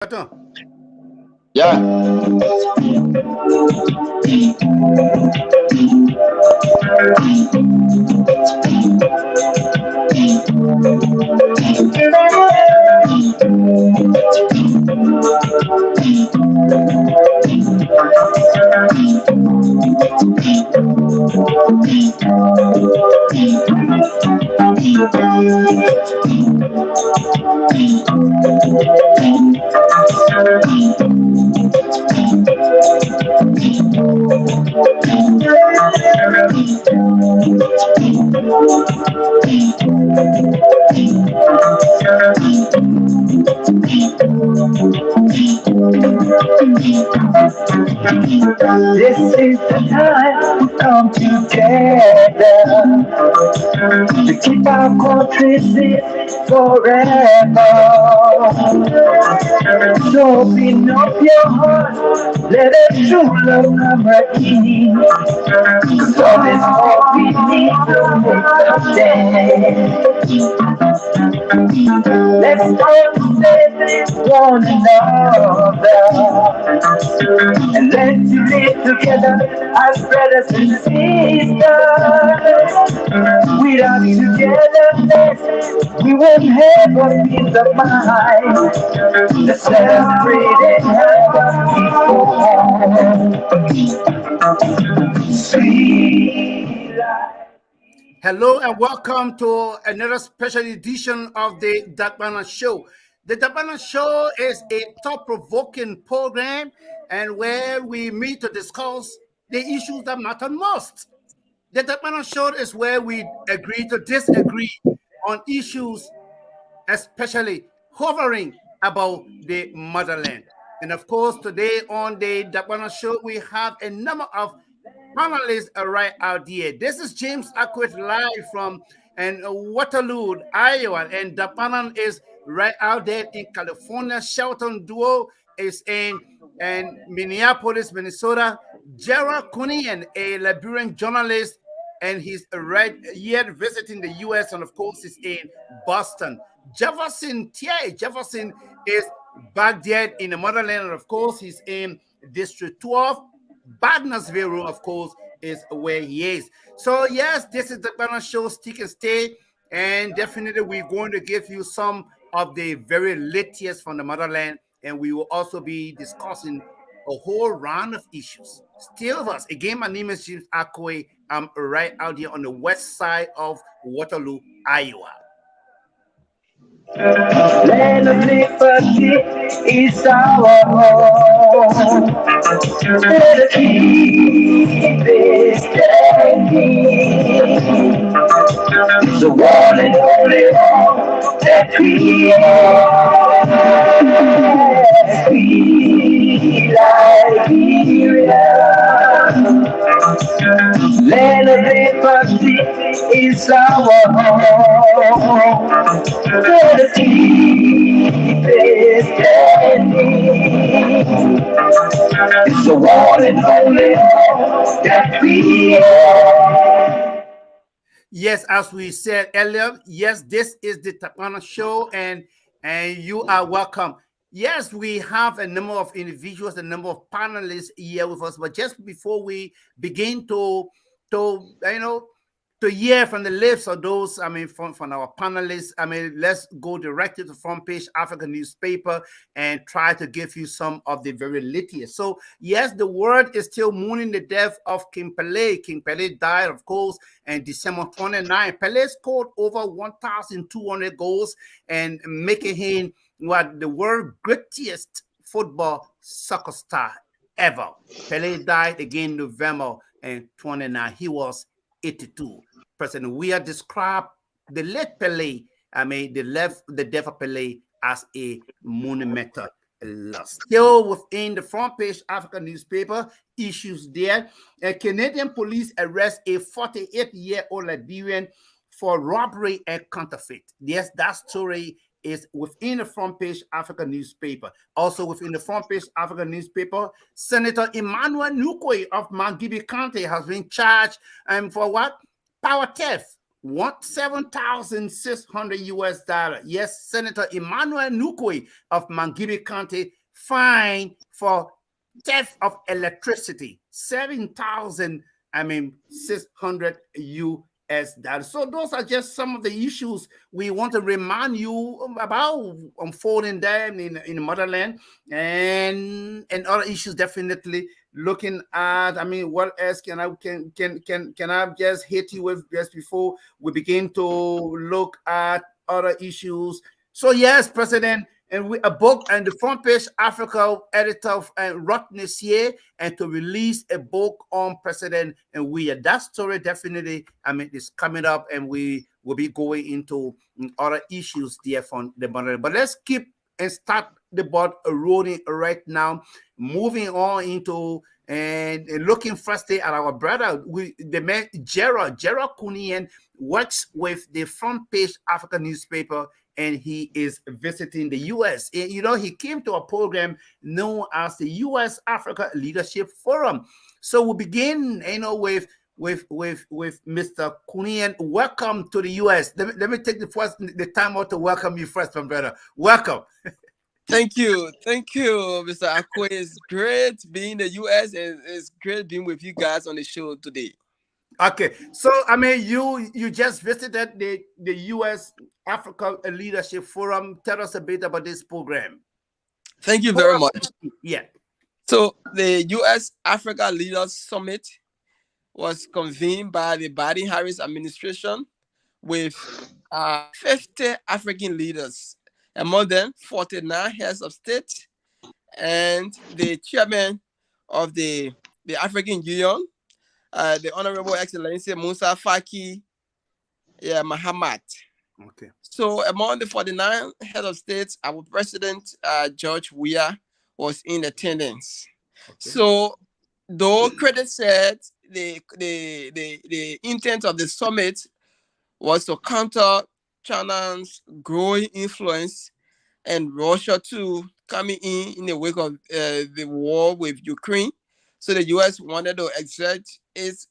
Yeah. This is the time to come together to keep our country safe forever. So open up your heart, let us true love come in. Love is all we need to make a stand. Let's all save one another and let's live together as brothers and sisters. Without togetherness, we won't have a peace of mind. Let's celebrate and have a peaceful sweet life. Hello and welcome to another special edition of the Dakpannah Show. The Dakpannah Show is a thought-provoking program and where we meet to discuss the issues that matter most. The Dakpannah Show is where we agree to disagree on issues, especially hovering about the motherland. And of course, today on the Dakpannah Show, we have a number of panelists are right out there. This is James Akwet live from Waterloo, Iowa, and Dakpannah is right out there in California. Shelton Duo is in Minneapolis, Minnesota. Gerald Koinyeneh, a Liberian journalist, and he's right here visiting the U.S. and of course is in Boston. Jefferson is back there in the motherland, and of course he's in District 12. Bagnersville, of course, is where he is. So, yes, this is the Dakpannah Show, Stick and Stay, and definitely we're going to give you some of the very latest from the motherland, and we will also be discussing a whole round of issues. Still with us. Again, my name is James Akwe. I'm right out here on the west side of Waterloo, Iowa. Land of liberty is our home. Let us keep it standing. The one and only home that we are. Sweet Liberia. Land of liberty is our home. Let us keep it standing. It's the one and only home that we are. Yes, as we said earlier, yes, this is the Dakpannah Show, and you are welcome. Yes, we have a number of individuals, a number of panelists here with us. But just before we begin to hear from the lips of those, from our panelists, let's go directly to front page African newspaper and try to give you some of the very latest. So, yes, the world is still mourning the death of King Pele. King Pele died, of course, on December 29. Pele scored over 1,200 goals and making him the world's greatest football soccer star ever. Pele died again November 29. He was 82. President Weah described the late Pele, the death of Pele as a monumental loss. Still within the front page African newspaper, issues there. Canadian police arrest a 48-year-old Liberian for robbery and counterfeit. Yes, that story is within the front page African newspaper. Also within the front page African newspaper, Senator Emmanuel Nukwe of Mangibi County has been charged for what? Power theft $7,600 US. Yes, Senator Emmanuel Nukwe of Mangere County fined for theft of electricity. 7,000, 600 US. So those are just some of the issues we want to remind you about unfolding them in the motherland, and other issues definitely looking at. What else can I just hit you with just before we begin to look at other issues? So yes, President, and a book and the front page Africa editor Rodney here, and to release a book on President and we. That story definitely, is coming up, and we will be going into other issues there from the motherland. But let's keep and start the ball rolling right now, moving on into and looking firstly at our brother, the man Gerald Koinyeneh works with the front page Africa newspaper, and he is visiting the U.S. He came to a program known as the U.S. Africa Leadership Forum. So we begin, with Mr. Koinyeneh. Welcome to the U.S. Let me take the time out to welcome you first, my brother. Welcome. Thank you, Mr. Akwe. It's great being in the U.S. and it's great being with you guys on the show today. Okay, so you just visited the U.S. Africa Leadership Forum. Tell us a bit about this program. Thank you very much. Yeah. So the U.S. Africa Leaders Summit was convened by the Biden-Harris administration with 50 African leaders, among them 49 heads of state, and the chairman of the African Union, the Honorable Excellency Musa Faki Mahamat. Okay. So among the 49 heads of state, our president, George Weah, was in attendance. Okay. So though critics said the intent of the summit was to counter China's growing influence and Russia too coming in the wake of the war with Ukraine. So the U.S. wanted to exert its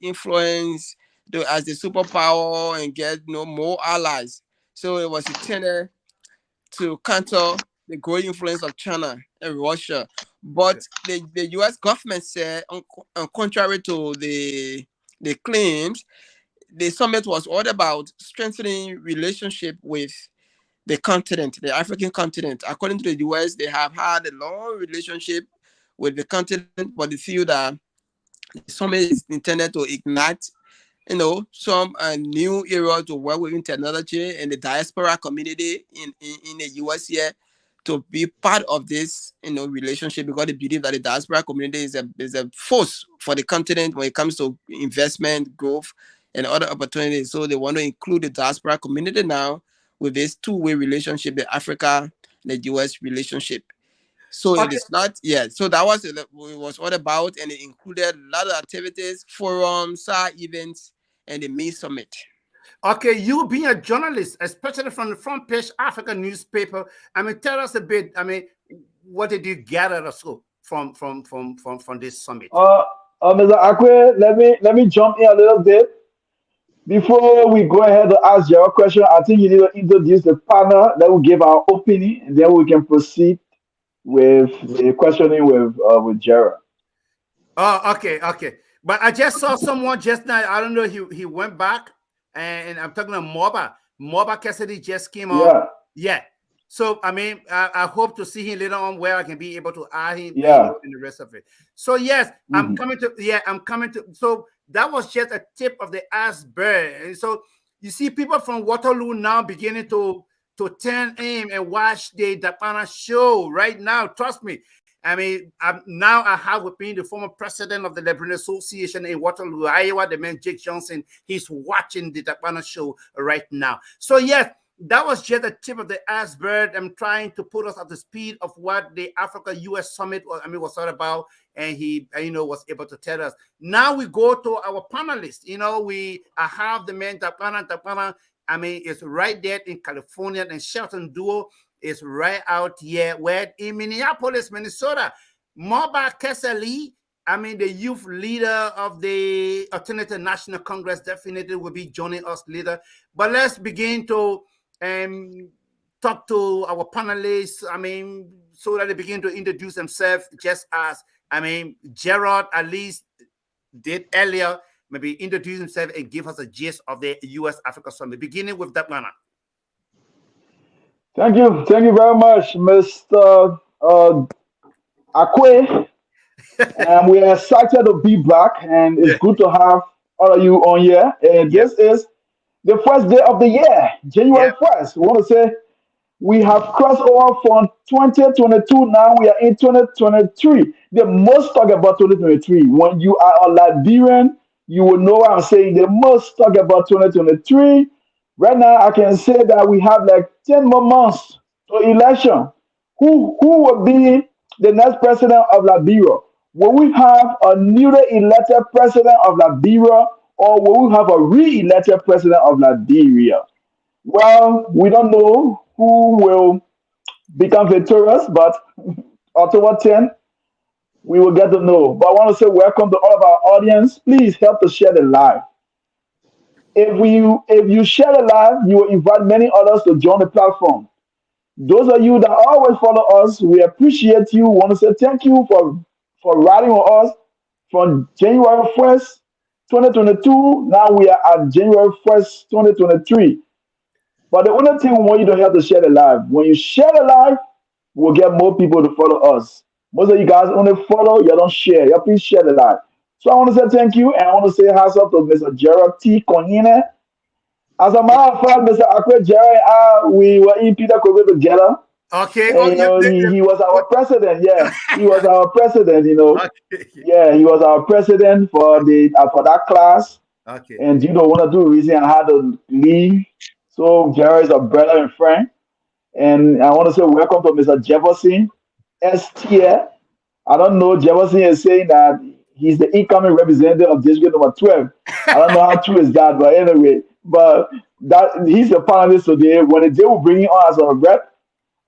influence as the superpower and get more allies. So it was intended to counter the growing influence of China and Russia. But the U.S. government said, on contrary to the claims, the summit was all about strengthening relationship with the continent, the African continent. According to the U.S., they have had a long relationship with the continent, but they feel that the summit is intended to ignite, some new area to work with technology and the diaspora community in the U.S. here to be part of this, relationship, because they believe that the diaspora community is a force for the continent when it comes to investment, growth, and other opportunities. So they want to include the diaspora community now with this two-way relationship, the Africa and the U.S. relationship. So It is not, so that was it was all about, and it included a lot of activities, forums, events, and the May Summit. Okay, you being a journalist, especially from the front page African newspaper, tell us a bit, what did you gather from this summit? Mr. Akwe, let me jump in a little bit. Before we go ahead to ask your question, I think you need to introduce the panel that will give our opinion, and then we can proceed with the questioning with Gerald. Oh, okay. But I just saw someone just now. I don't know. He went back, and I'm talking about Mulbah. Mulbah Kesselly just came on. Yeah. So I hope to see him later on, where I can be able to add him in the rest of it. So yes, I'm coming to. So that was just a tip of the iceberg. And so you see people from Waterloo now beginning to turn in and watch the Dakpannah Show right now. Trust me. Now I have with me the former president of the Liberal Association in Waterloo, Iowa, the man Jake Johnson. He's watching the Dakpannah Show right now. So yes, that was just the tip of the iceberg. I'm trying to put us up to speed of what the Africa-US Summit was all about, and he, was able to tell us. Now we go to our panelists. I have the man Dakpannah. It's right there in California, and Shelton Duo is right out here, where in Minneapolis, Minnesota. Mulbah Kesselly I mean, the youth leader of the Alternative National Congress definitely will be joining us later. But let's begin to um, talk to our panelists. I mean, so that they begin to introduce themselves, just as I mean, Gerald at least did earlier. Maybe introduce himself and give us a gist of the U.S. Africa Summit. Beginning with Dakpannah. Thank you very much, Mr. Akwe. And we are excited to be back, and it's Yeah, good to have all of you on here. And yeah, this is the first day of the year, yeah. January 1st. We want to say we have crossed over from 2022. Now we are in 2023. The most talk about 2023. When you are a Liberian, you will know what I'm saying. The most talk about 2023. Right now, I can say that we have like 10 more months to election. Who will be the next president of Liberia? Will we have a newly elected president of Liberia, or will we have a re-elected president of Liberia? Well, we don't know who will become victorious, but October 10th, we will get to know. But I want to say welcome to all of our audience. Please help to share the live. If you share the live, you will invite many others to join the platform. Those of you that always follow us, we appreciate you. Want to say thank you for riding with us from January 1st, 2022. Now we are at January 1st, 2023. But the only thing we want you to have to share the live. When you share the live, we'll get more people to follow us. Most of you guys only follow, you don't share. You please share the live. So I want to say thank you, and I want to say hats up to Mr. Gerald T. Koinyeneh. As a matter of fact, Mr. Akwe Gerald, we were in Peter Kobe together. Okay. And Oh, you know, he was our president. Yeah, he was our president. okay. Yeah, he was our president for that class. Okay. And one of the reason I had to leave. So Gerald is a brother and friend. And I want to say welcome to Mr. Jefferson S. Tier. I don't know. Jefferson is saying that he's the incoming representative of district number 12. I don't know how true is that, but anyway, but that he's the panelist today. When they will bring him on as a rep,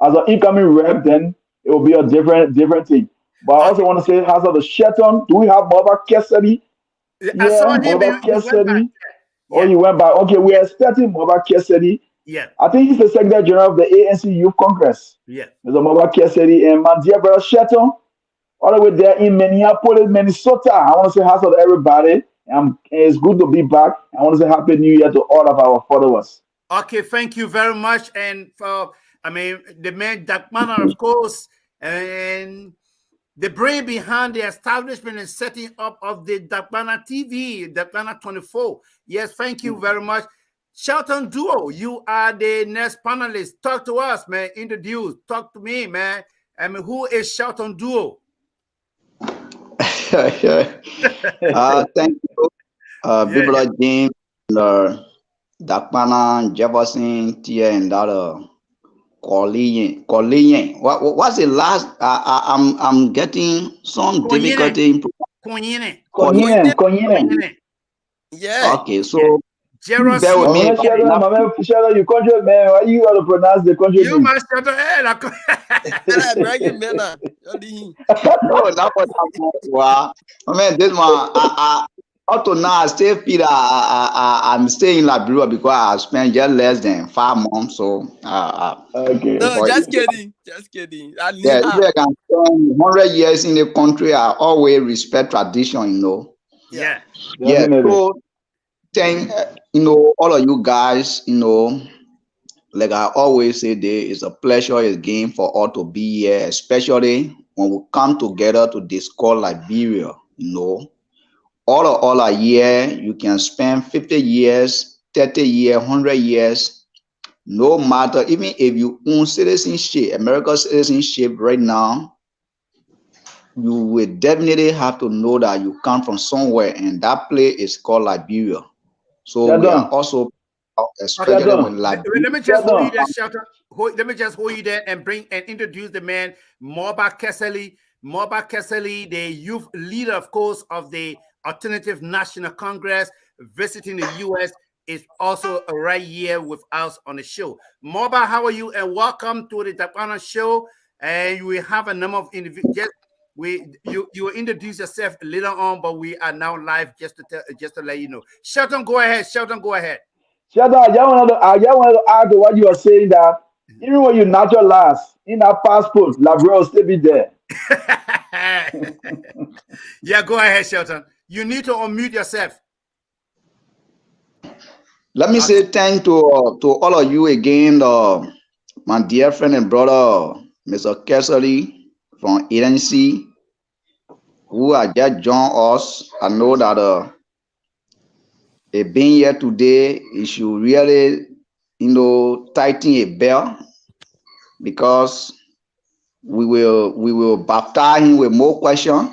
as an incoming rep, then it will be a different thing. But I also Okay. want to say, how's the Sheton? Do we have Mulbah Kesselly? I saw Yeah, him. Mulbah You went back. Kesselly. Oh, Yeah. you went back. Okay, we Yeah. are expecting Mulbah Kesselly. Yeah. I think he's the Secretary General of the ANC Youth Congress. Yeah. Mr. Mulbah Kesselly and my dear brother Sheton, all the way there in Minneapolis, Minnesota. I want to say hi to everybody. It's good to be back. I want to say Happy New Year to all of our followers. Okay. Thank you very much. And for, I mean, the man Dakpannah, of course, and the brain behind the establishment and setting up of the Dakpannah TV, Dakpannah 24. Yes, thank you very much. Shelton Duo, you are the next panelist. Talk to us, man. Introduce. Talk to me, man. I mean, who is Shelton Duo? Thank you, Yeah, Bibula James, Dakpannah, Jefferson, Tia, and that Koinyeneh. What's the last? I'm getting some Koinyeneh. difficulty in Koinyeneh. Koinyeneh, Koinyeneh. Koinyeneh. Yeah. Okay, Yeah. so Gerald bear with me. Mama If I Shadow, enough. Mama Shadow, you country man. Why you got to pronounce the country You name? must shut the head. Tell Bring him Mena. Yoli. No, not what I'm. Wow, I mean, this one. Up to now, I still feel that I'm staying in Liberia because I spent just less than 5 months. So, Okay. No, but just kidding. Just kidding. I yeah, need if her. I can spend 100 years in the country, I always respect tradition. Yeah. Yeah. Yeah, Definitely. so thank all of you guys. Like I always say, there is a pleasure again for all to be here, especially when we come together to discuss Liberia. All are here. You can spend 50 years, 30 years, 100 years, no matter. Even if you own citizenship, American citizenship right now, you will definitely have to know that you come from somewhere, and that place is called Liberia. So we are Sheldon, also, Okay. especially Sheldon, when Liberia. Let me just hold you Sheldon. there, Shelter. Let me just hold you there and bring and introduce the man, Mulbah Kesselly. Mulbah Kesselly, the youth leader, of course, of the Alternative National Congress, visiting the U.S., is also right here with us on the show. Mulbah, how are you? And welcome to the Dakpannah Show. And we have a number of individuals. you will introduce yourself later on, but we are now live just to let you know. Shelton, go ahead. Shelton, go ahead. Shut up. I just wanted to add to what you were saying that even when you naturalize in that passport, Labrador will still be there. Yeah, go ahead, Shelton. You need to unmute yourself. Let me say thank to all of you again, my dear friend and brother, Mr. Kesselly from ANC, who are just joined us. I know that being here today, you should really, tighten a belt because we will baptize him with more questions.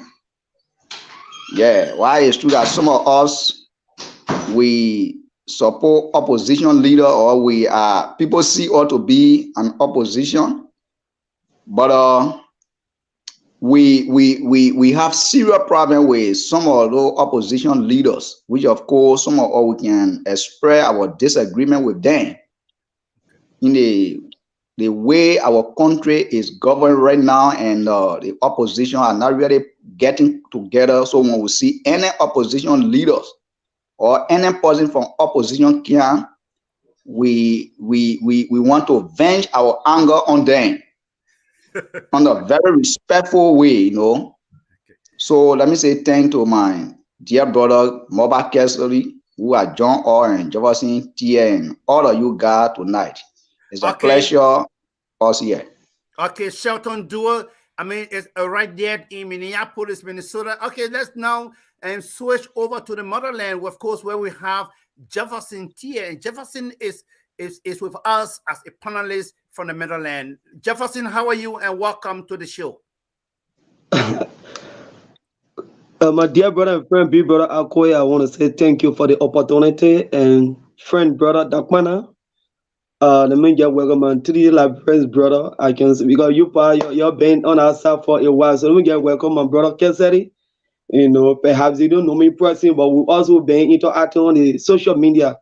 Yeah, why it's true that some of us we support opposition leader or we are people see us to be an opposition, but we have serious problem with some of those opposition leaders, which of course some of us we can express our disagreement with them in the way our country is governed right now, and the opposition are not really getting together. So when we see any opposition leaders or any person from opposition camp, we want to venge our anger on them on a very respectful way. So let me say thank to my dear brother Mulbah Kesselly, who are John O and Jefferson T and all of you guys tonight. It's a pleasure us here. Okay, Shelton Dual. I mean, it's right there in Minneapolis, Minnesota. Okay, let's now switch over to the motherland, of course, where we have Jefferson T. And Jefferson is with us as a panelist from the motherland. Jefferson, how are you? And welcome to the show. My dear brother and friend, big brother Akoya, I want to say thank you for the opportunity, and friend brother Dakpannah. Let me get welcome and to the friends brother. I can see because you've been on our side for a while, so let me get welcome my brother Kesselly. Perhaps you don't know me personally, but we've also been interacting on the social media.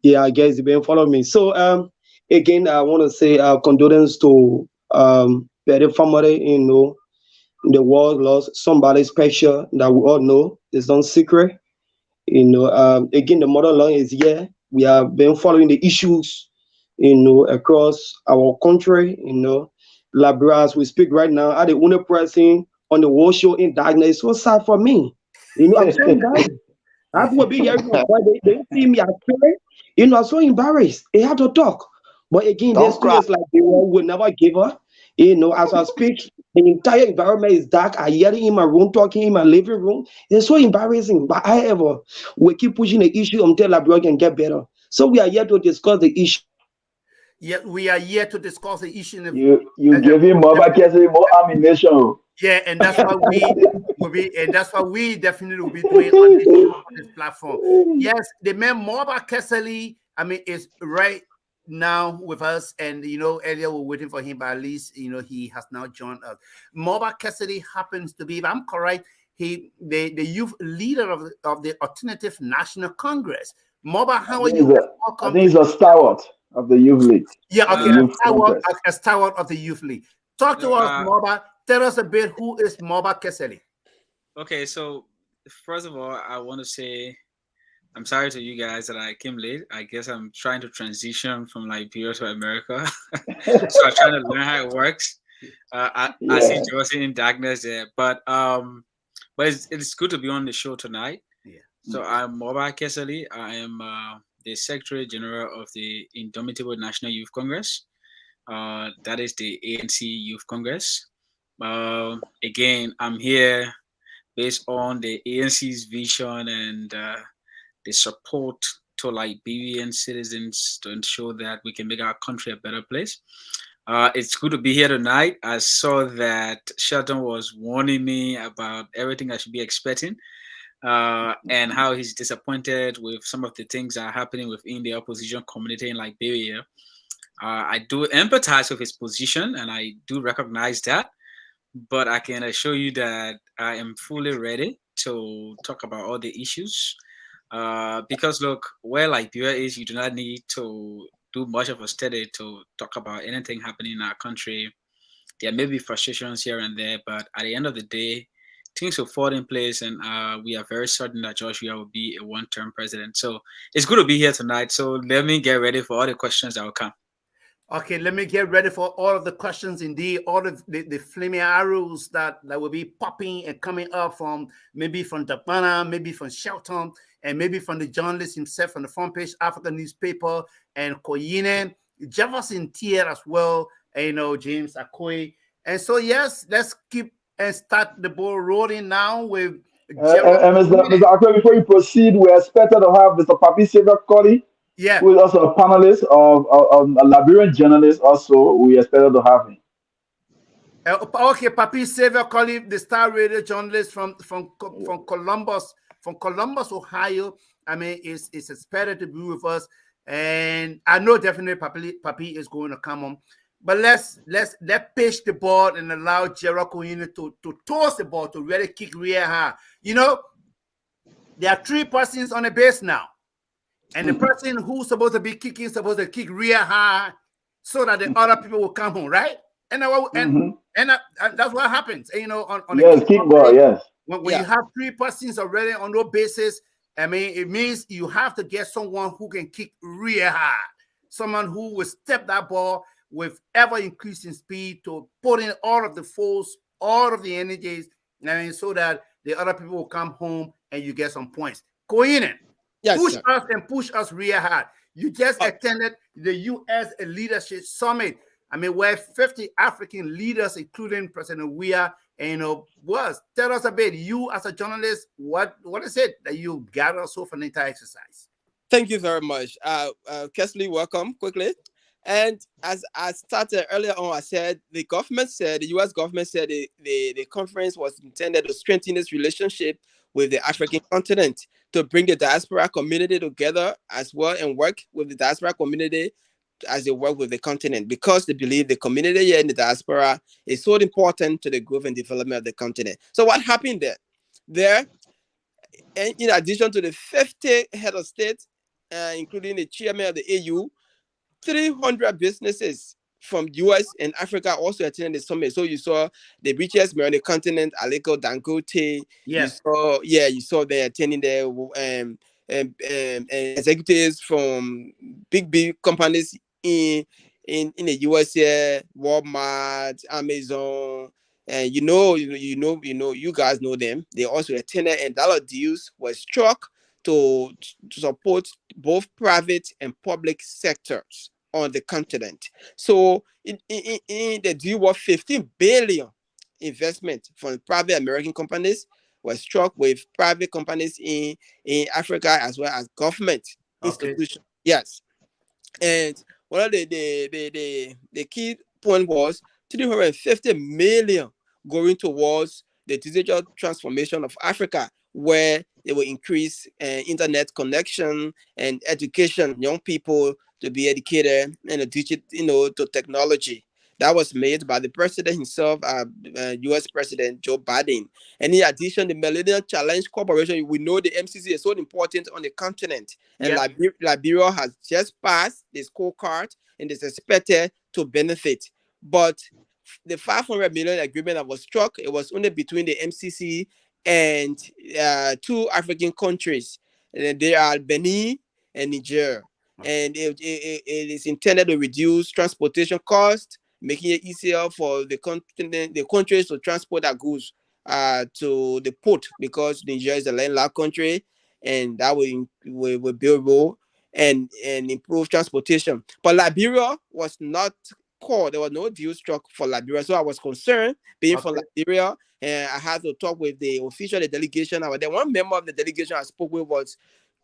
Yeah, I guess you've been following me. So again, I want to say condolence to the family. The world lost somebody special that we all know. It's not secret. Again, the motherland is here. We have been following the issues, across our country. Liberia, as we speak right now, I'm the only person on the world show in darkness. It's so sad for me. I'm so embarrassed. I will be here. They see me, I pray. I'm so embarrassed. They have to talk. But again, there's two years like the world will never give up. As I speak, the entire environment is dark. I hear it in my room, talking in my living room. It's so embarrassing. But however, we keep pushing the issue until Liberia can get better. So we are here to discuss the issue. Yeah, we are here to discuss the issue. You give him Mulbah Kesselly more ammunition. Yeah, and that's why we will be, and that's why we definitely will be doing on this platform. Yes, the man Mulbah Kesselly, I mean, is right now with us, and earlier we're waiting for him, but at least he has now joined us. Mulbah Kesselly happens to be, if I'm correct, the youth leader of the Alternative National Congress. Mulbah, how are you? I think he's a stalwart of the youth league. Yeah, okay, a stalwart of the youth league. Talk to us, Mulbah. Tell us a bit, who is Mulbah Kesselly? Okay, so first of all, I want to say I'm sorry to you guys that I came late. I guess I'm trying to transition from Liberia to America. So I'm trying to learn how it works. I see Josie in darkness there, but it's good to be on the show tonight. Yeah. So I'm Mulbah Kesselly. I am the Secretary General of the Indomitable National Youth Congress. That is the ANC Youth Congress. Again, I'm here based on the ANC's vision and the support to Liberian citizens to ensure that we can make our country a better place. It's good to be here tonight. I saw that Shelton was warning me about everything I should be expecting and how he's disappointed with some of the things that are happening within the opposition community in Liberia. I do empathize with his position and I do recognize that, but I can assure you that I am fully ready to talk about all the issues. Because look, where Liberia is, you do not need to do much of a study to talk about anything happening in our country There may be frustrations here and there, but at the end of the day, things will fall in place, and we are very certain that Joshua will be a one-term president. So it's good to be here tonight. So let me get ready for all the questions that will come. Okay, let me get ready for all of the questions. Indeed, all of the flaming arrows that will be popping and coming up from maybe from Dakpannah, maybe from Shelton, and maybe from the journalist himself from the front page African newspaper, and Koinyeneh, Jefferson Tier as well, and James Akoy. And so yes, let's keep and start the ball rolling now with Gerald. And Mr. Akwe, before you proceed, we're expected to have Mr. Papi Savior Colley, Yeah. who is also a panelist of a Liberian journalist. Also, we expected to have him. Okay, Papi Savior Colley, the star radio journalist from Columbus, Ohio. I mean, is expected to be with us, and I know definitely Papi is going to come on. But let's pitch the ball and allow Gerald Koinyeneh to toss the ball to really kick real high. There are 3 persons on the base now, and the person who's supposed to be kicking supposed to kick real high so that the other people will come home, right? And that's what happens. On yes, the kick ball, yes. When you have 3 persons already on no basis, I mean, it means you have to get someone who can kick real high, someone who will step that ball with ever increasing speed to put in all of the force, all of the energies, so that the other people will come home and you get some points. Koinyeneh, Yes, push sir. us and push us real hard. You just attended the U.S. Leadership Summit. I mean, where 50 African leaders, including President Weah, was. Tell us a bit, you as a journalist, what is it that you gather so from the entire exercise? Thank you very much. Kesselly, welcome quickly. And as I started earlier on, I said the U.S. government said the conference was intended to strengthen its relationship with the African continent, to bring the diaspora community together as well and work with the diaspora community as they work with the continent, because they believe the community here in the diaspora is so important to the growth and development of the continent. So what happened there? And in addition to the 50 head of state, including the chairman of the AU, 300 businesses from US and Africa also attended the summit. So you saw the richest man on the continent, Aliko Dangote. You saw they attending there, executives from big companies in the US here, Walmart, Amazon, and you guys know them. They also attended, and dollar deals were struck to support both private and public sectors on the continent. So in the deal worth 15 billion investment from private American companies was struck with private companies in Africa as well as government institutions. Yes. And one of the key point was 350 million going towards the digital transformation of Africa, where they will increase internet connection and education, young people to be educated and to technology. That was made by the president himself, U.S. President Joe Biden. And in addition, the Millennium Challenge Corporation, we know the MCC is so important on the continent. And Liberia has just passed the scorecard and is expected to benefit. But the 500 million agreement that was struck, it was only between the MCC and 2 African countries. They are Benin and Niger. And it is intended to reduce transportation costs, making it easier for the countries to transport their goods to the port, because Niger is a landlocked country, and that will build road and improve transportation. But Liberia was not called. There was no deal struck for Liberia, so I was concerned being from Liberia, and I had to talk with the official delegation. The one member of the delegation I spoke with was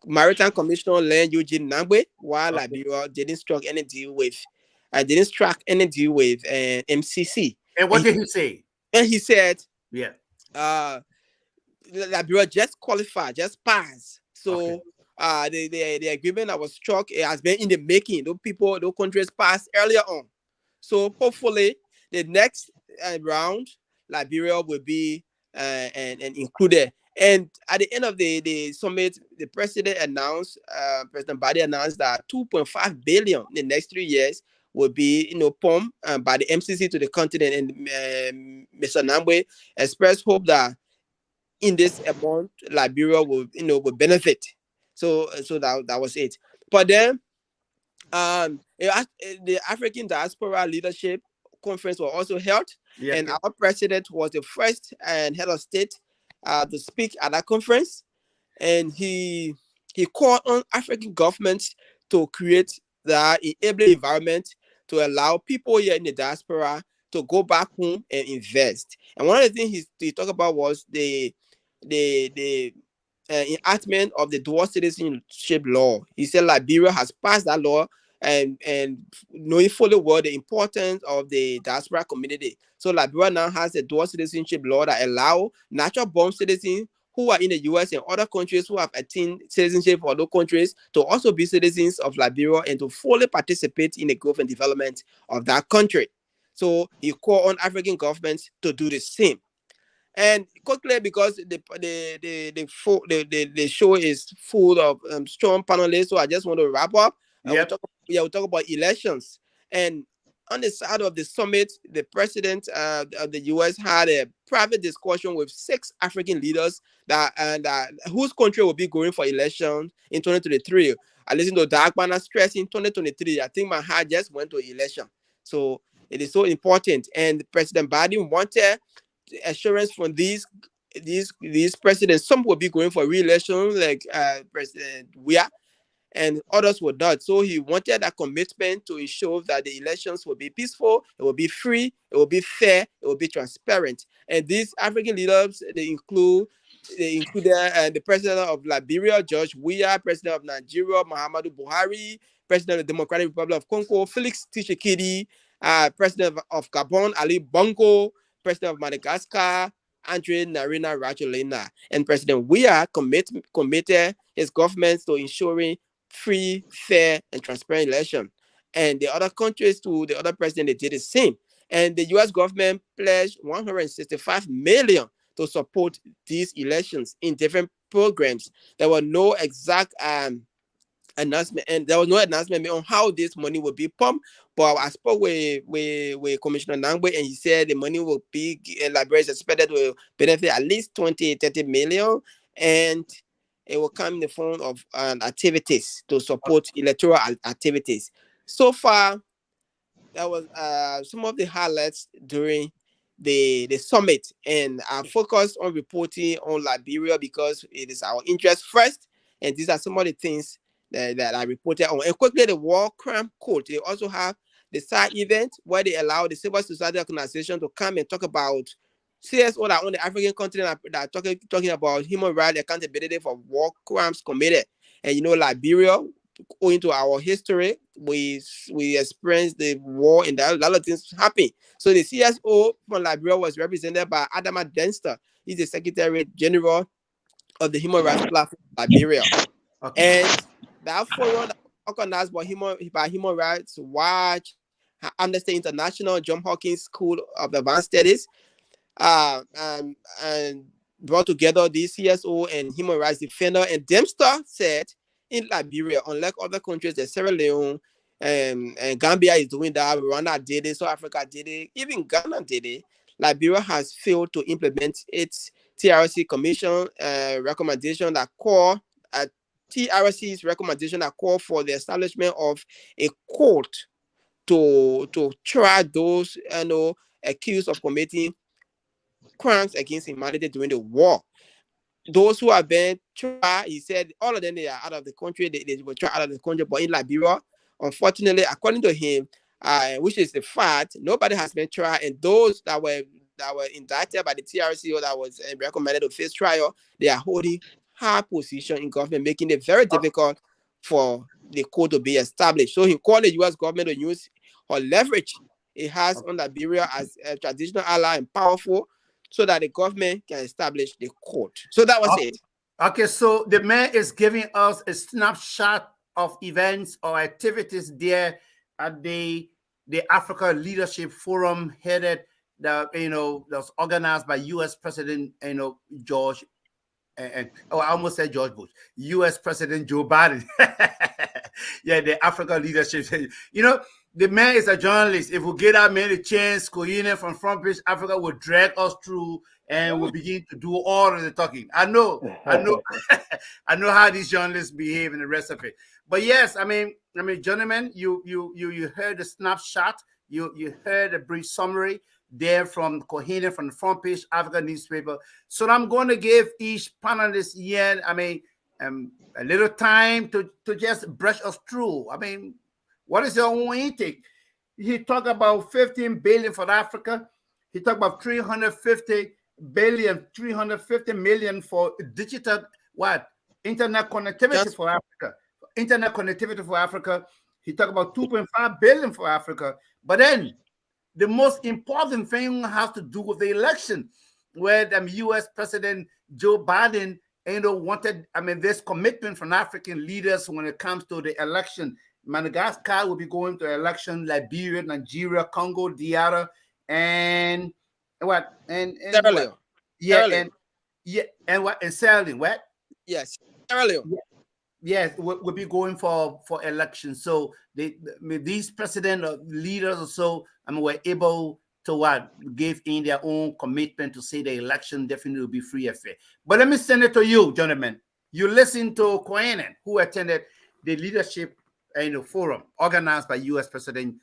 Maritime Commissioner Len Eugene Nangbe, while Liberia didn't strike any deal with MCC. And what did he say? And he said, Liberia just qualified, just passed. So the agreement that was struck, it has been in the making. Those countries passed earlier on. So hopefully the next round, Liberia will be and included. And at the end of the summit, the President Biden announced that 2.5 billion in the next 3 years would be, pumped by the MCC to the continent. And Mr. Nambwe expressed hope that in this amount, Liberia will benefit. So that was it. But then, the African Diaspora Leadership Conference was also held, and our president was the first and head of state to speak at that conference, and he called on African governments to create the enabling environment to allow people here in the diaspora to go back home and invest. And one of the things he talked about was the enactment of the dual citizenship law. He said Liberia has passed that law, and knowing fully well the importance of the diaspora community. So Liberia now has a dual citizenship law that allow natural born citizens who are in the US and other countries who have attained citizenship for those countries to also be citizens of Liberia and to fully participate in the growth and development of that country. So he called on African governments to do the same. And quickly, because the show is full of strong panelists, so I just want to wrap up. We'll talk about elections. And on the side of the summit, the president of the US had a private discussion with 6 African leaders whose country will be going for election in 2023. I listened to Dakpannah stress in 2023. I think my heart just went to election. So it is so important. And President Biden wanted assurance from these presidents. Some will be going for re-election, like President Weah, and others would not. So he wanted a commitment to ensure that the elections will be peaceful, it will be free, it will be fair, it will be transparent. And these African leaders, they include the president of Liberia, George Weah, president of Nigeria, Muhammadu Buhari, president of the Democratic Republic of Congo, Felix Tshisekedi, president of Gabon, Ali Bongo, president of Madagascar, Andre Narina Rajolina. And President Weah committed his government to ensuring free, fair, and transparent election. And the other countries, to the other president, they did the same. And the US government pledged $165 million to support these elections in different programs. There were no exact announcement, and there was no announcement on how this money will be pumped. But I spoke with Commissioner Nangwe, and he said the money will be, Liberia is expected to benefit at least 20-30 million, and it will come in the form of activities to support electoral activities. So far, that was some of the highlights during the summit, and I focused on reporting on Liberia because it is our interest first, and these are some of the things that I reported on. And quickly, the War Crime Court, they also have the side event where they allow the civil society organization to come and talk about CSO that on the African continent that are talking about human rights accountability for war crimes committed. And Liberia, owing to our history, we experienced the war and a lot of things happen. So the CSO from Liberia was represented by Adama Denster. He's the Secretary General of the Human Rights Platform of Liberia. Okay. And that forum that was organized by Human Rights Watch, Amnesty International, Johns Hopkins School of Advanced Studies, and brought together the CSO and human rights defender. And Dempster said in Liberia, unlike other countries, that Sierra Leone and Gambia is doing that, Rwanda did it, South Africa did it, even Ghana did it, Liberia has failed to implement its TRC Commission recommendation that call TRC's recommendation that call for the establishment of a court to try those accused of committing crimes against humanity during the war. Those who have been tried, he said, all of them, they are out of the country. They were tried out of the country, but in Liberia, unfortunately, according to him, which is the fact, nobody has been tried, and those that were indicted by the TRC or that was recommended to face trial, they are holding high position in government, making it very difficult for the court to be established. So he called the U.S. government to use or leverage it has on Liberia as a traditional ally and powerful, so that the government can establish the court. So that was it. Okay, so the man is giving us a snapshot of events or activities there at the Africa Leadership Forum headed that's organized by U.S. President George. I almost said George Bush. U.S. President Joe Biden. Yeah, the Africa Leadership. The man is a journalist. If we get that man a chance, Koinyeneh from Front Page Africa will drag us through and will begin to do all of the talking. I know, I know how these journalists behave and the rest of it. But yes, gentlemen, you heard the snapshot, you heard a brief summary there from Koinyeneh from the Front Page Africa newspaper. So I'm going to give each panelist here, a little time to just brush us through. What is your own intake? He talked about 15 billion for Africa. He talked about 350 million for digital internet connectivity for Africa. Internet connectivity for Africa. He talked about 2.5 billion for Africa. But then the most important thing has to do with the election, where the U.S. President Joe Biden wanted this commitment from African leaders when it comes to the election. Madagascar will be going to election, Liberia, Nigeria, Congo, DR, and what? And Sierra what? Leone. Yeah, Sierra Leone. and what? And Sierra Leone, what? Yes, Sierra Leone. Yes, we'll be going for election. So these president leaders or so, were able to give in their own commitment to say the election definitely will be free and fair. But let me send it to you, gentlemen. You listen to Koinyeneh, who attended the leadership forum organized by U.S. President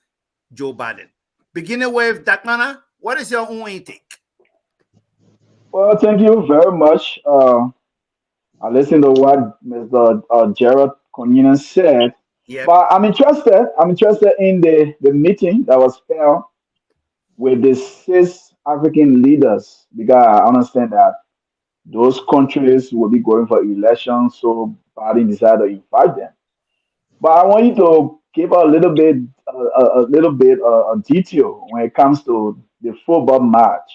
Joe Biden. Beginning with Dakpannah, what is your own intake? Well, thank you very much. I listened to what Mr. Gerald Koinyeneh said, Yep. but I'm interested. I'm interested in the meeting that was held with the 6 African leaders, because I understand that those countries will be going for elections, so Biden decided to invite them. But I want you to give a little bit of detail when it comes to the football match,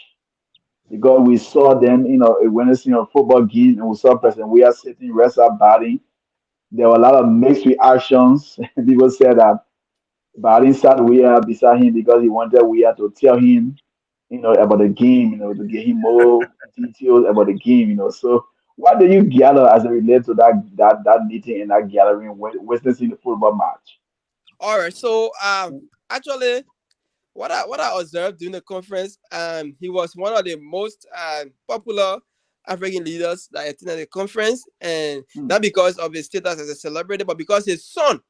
because we saw them, witnessing a football game, and we saw President we are sitting rest our body. There were a lot of mixed reactions. People said that Biden sat Weah beside him because he wanted Weah to tell him, about the game, to give him more details about the game, So what do you gather as it relates to that meeting and that gathering witnessing the football match? All right. So actually, what I observed during the conference, he was one of the most popular African leaders that attended the conference, and not because of his status as a celebrity, but because his son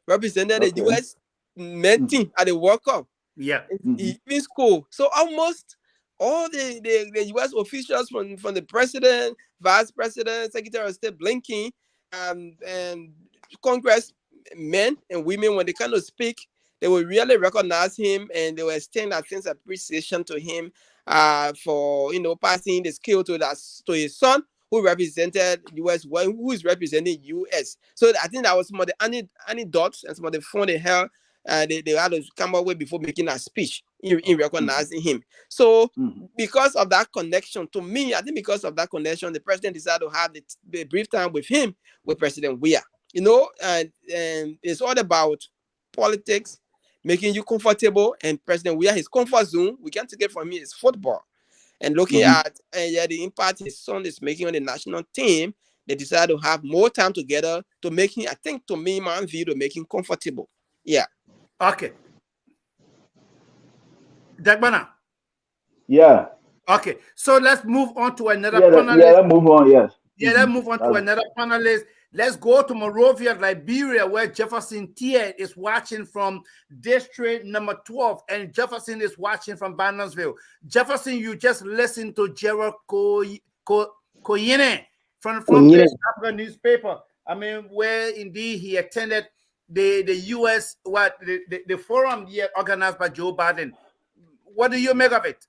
represented the U.S. men team at the World Cup. Yeah, in school. So almost all the U.S. officials from the president, vice president, secretary of state, Blinken, and Congress men and women, when they kind of speak, they will really recognize him and they will extend that sense of appreciation to him for passing the skill to his son who represented US, who is representing US. So I think that was some of the anecdotes and some of the fun they held. They had to come up with before making a speech in recognizing him. So because of that connection, to me, I think because of that connection, the president decided to have the brief time with him, with President Weah. And it's all about politics, making you comfortable, and President Weah, his comfort zone, we can't take it from him, is football. And looking at the impact his son is making on the national team, they decided to have more time together to make him, I think, to me, my view, to make him comfortable. Yeah. Okay. Dakpannah. Yeah. Okay. So let's move on to another panelist. Yeah, let's move on, yes. Yeah, let's move on to another panelist. Let's go to Monrovia, Liberia, where Jefferson Tier is watching from district number 12, and Jefferson is watching from Bannersville. Jefferson, you just listened to Gerald Koinyeneh from the Front Page Africa newspaper. Where indeed he attended the U.S. the forum here organized by Joe Biden. What do you make of it?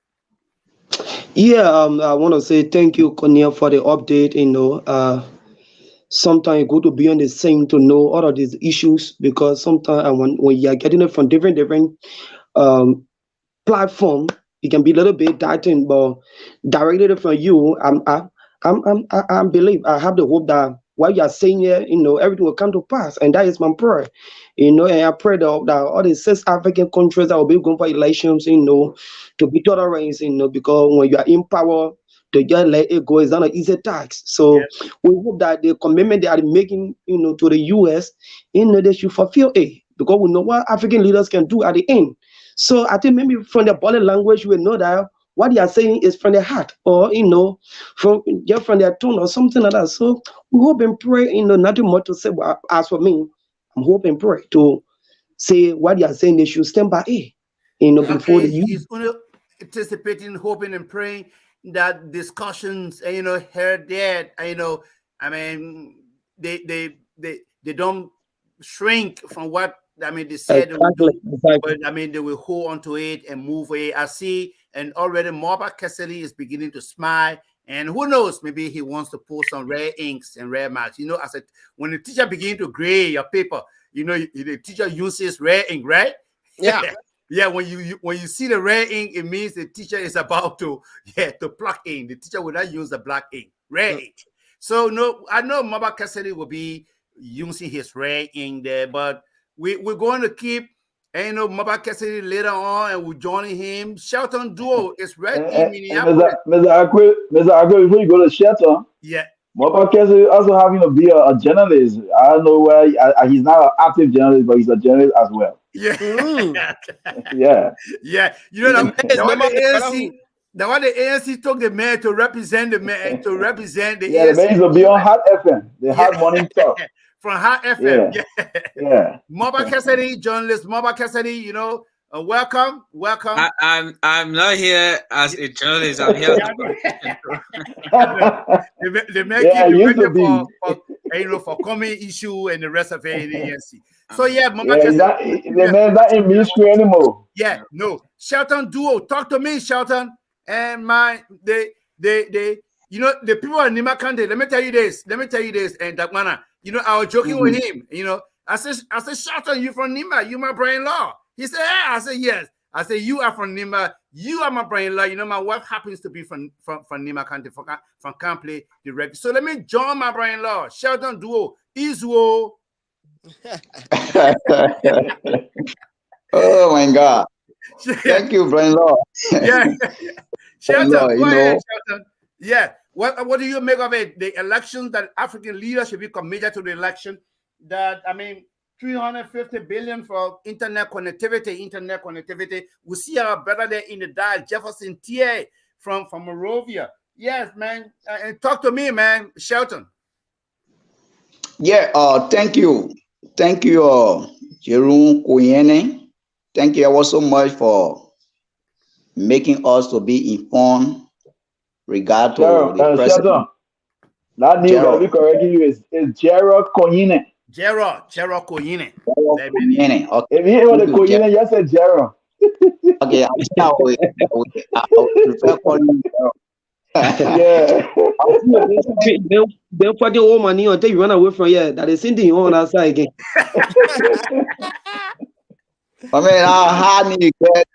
Yeah, I want to say thank you, Koinyeneh, for the update. Sometimes it's good to be on the same to know all of these issues, because sometimes when you're getting it from different platform, it can be a little bit daunting. But directly from you, I believe, I have the hope that what you are saying here, everything will come to pass, and that is my prayer. And I pray that all the 6 African countries that will be going for elections, to be tolerant, because when you are in power, to just let it go is not an easy task. So we hope that the commitment they are making, to the US, they should fulfill it. because we know what African leaders can do at the end. So I think maybe from the body language, we know that what they are saying is from their heart, or from just from their tone or something like that. So we hope and pray, nothing more to say. But as for me, I'm hoping and pray to say what they are saying. They should stand by it, before the youth. He's only anticipating, hoping, and praying that discussions, here, there, I mean, they don't shrink from what they said. Exactly. But they will hold on to it and move away. I see, and already Mulbah Kesselly is beginning to smile. And who knows, maybe he wants to pull some rare inks and rare marks. As when the teacher begins to grade your paper, the teacher uses rare ink, right? Yeah. Yeah, when you see the red ink, it means the teacher is about to pluck ink. The teacher will not use the black ink, red ink. So no, I know Mulbah Kesselly will be using his red ink there, but we're going to keep, Mulbah Kesselly later on, and we're joining him. Shelton Duo is red in Minneapolis. Mr. Akwe, before you go to Shelton, Yeah. Mulbah Kesselly also having to be a journalist. I don't know where he's not an active journalist, but he's a journalist as well. Yeah. Yeah. Yeah. The one the ANC took the man to represent the man, to represent the ANC. The man is to be on Hot FM, the Hot Morning Talk. From Hot FM. Yeah. Mulbah Kesselly, journalist Mulbah Kesselly, welcome. I'm not here as a journalist. I'm here. The man keep ready for coming issue and the rest of it in the ANC. So Mulbah Kesselly, the man not in ministry anymore. Yeah, no. Shelton Duo, talk to me, Shelton. And the people in Nima County, let me tell you this, and Dakpannah, I was joking with him, I said, Shelton, you from Nima, you my brother-in-law. He said, I said, yes. I said, you are from Nima, you are my brother-in-law. My wife happens to be from Nima County, from Campley direct. So let me join my brother-in-law, Shelton Duo, Izuo. Oh my God. Thank you, brother-in-law. Yeah. Shelton, go ahead, Shelton. Yeah. What do you make of it? The elections that African leaders should be committed to the election. That 350 billion for internet connectivity. We see our brother there in the dial, Jefferson TA from Morovia. Yes, man. And talk to me, man, Shelton. Yeah. Thank you, Gerald, Koinyeneh. Thank you ever so much for making us to be informed regard to the president. Shelton, that name that we correcting you is Gerald Koinyeneh. Gerald Koinyeneh. Okay. If you hear the Koinyeneh, you said Gerald. Okay, I prefer calling you Gerald. Yeah. They'll put the old money until you run away from here. That is in the own outside again. I mean, I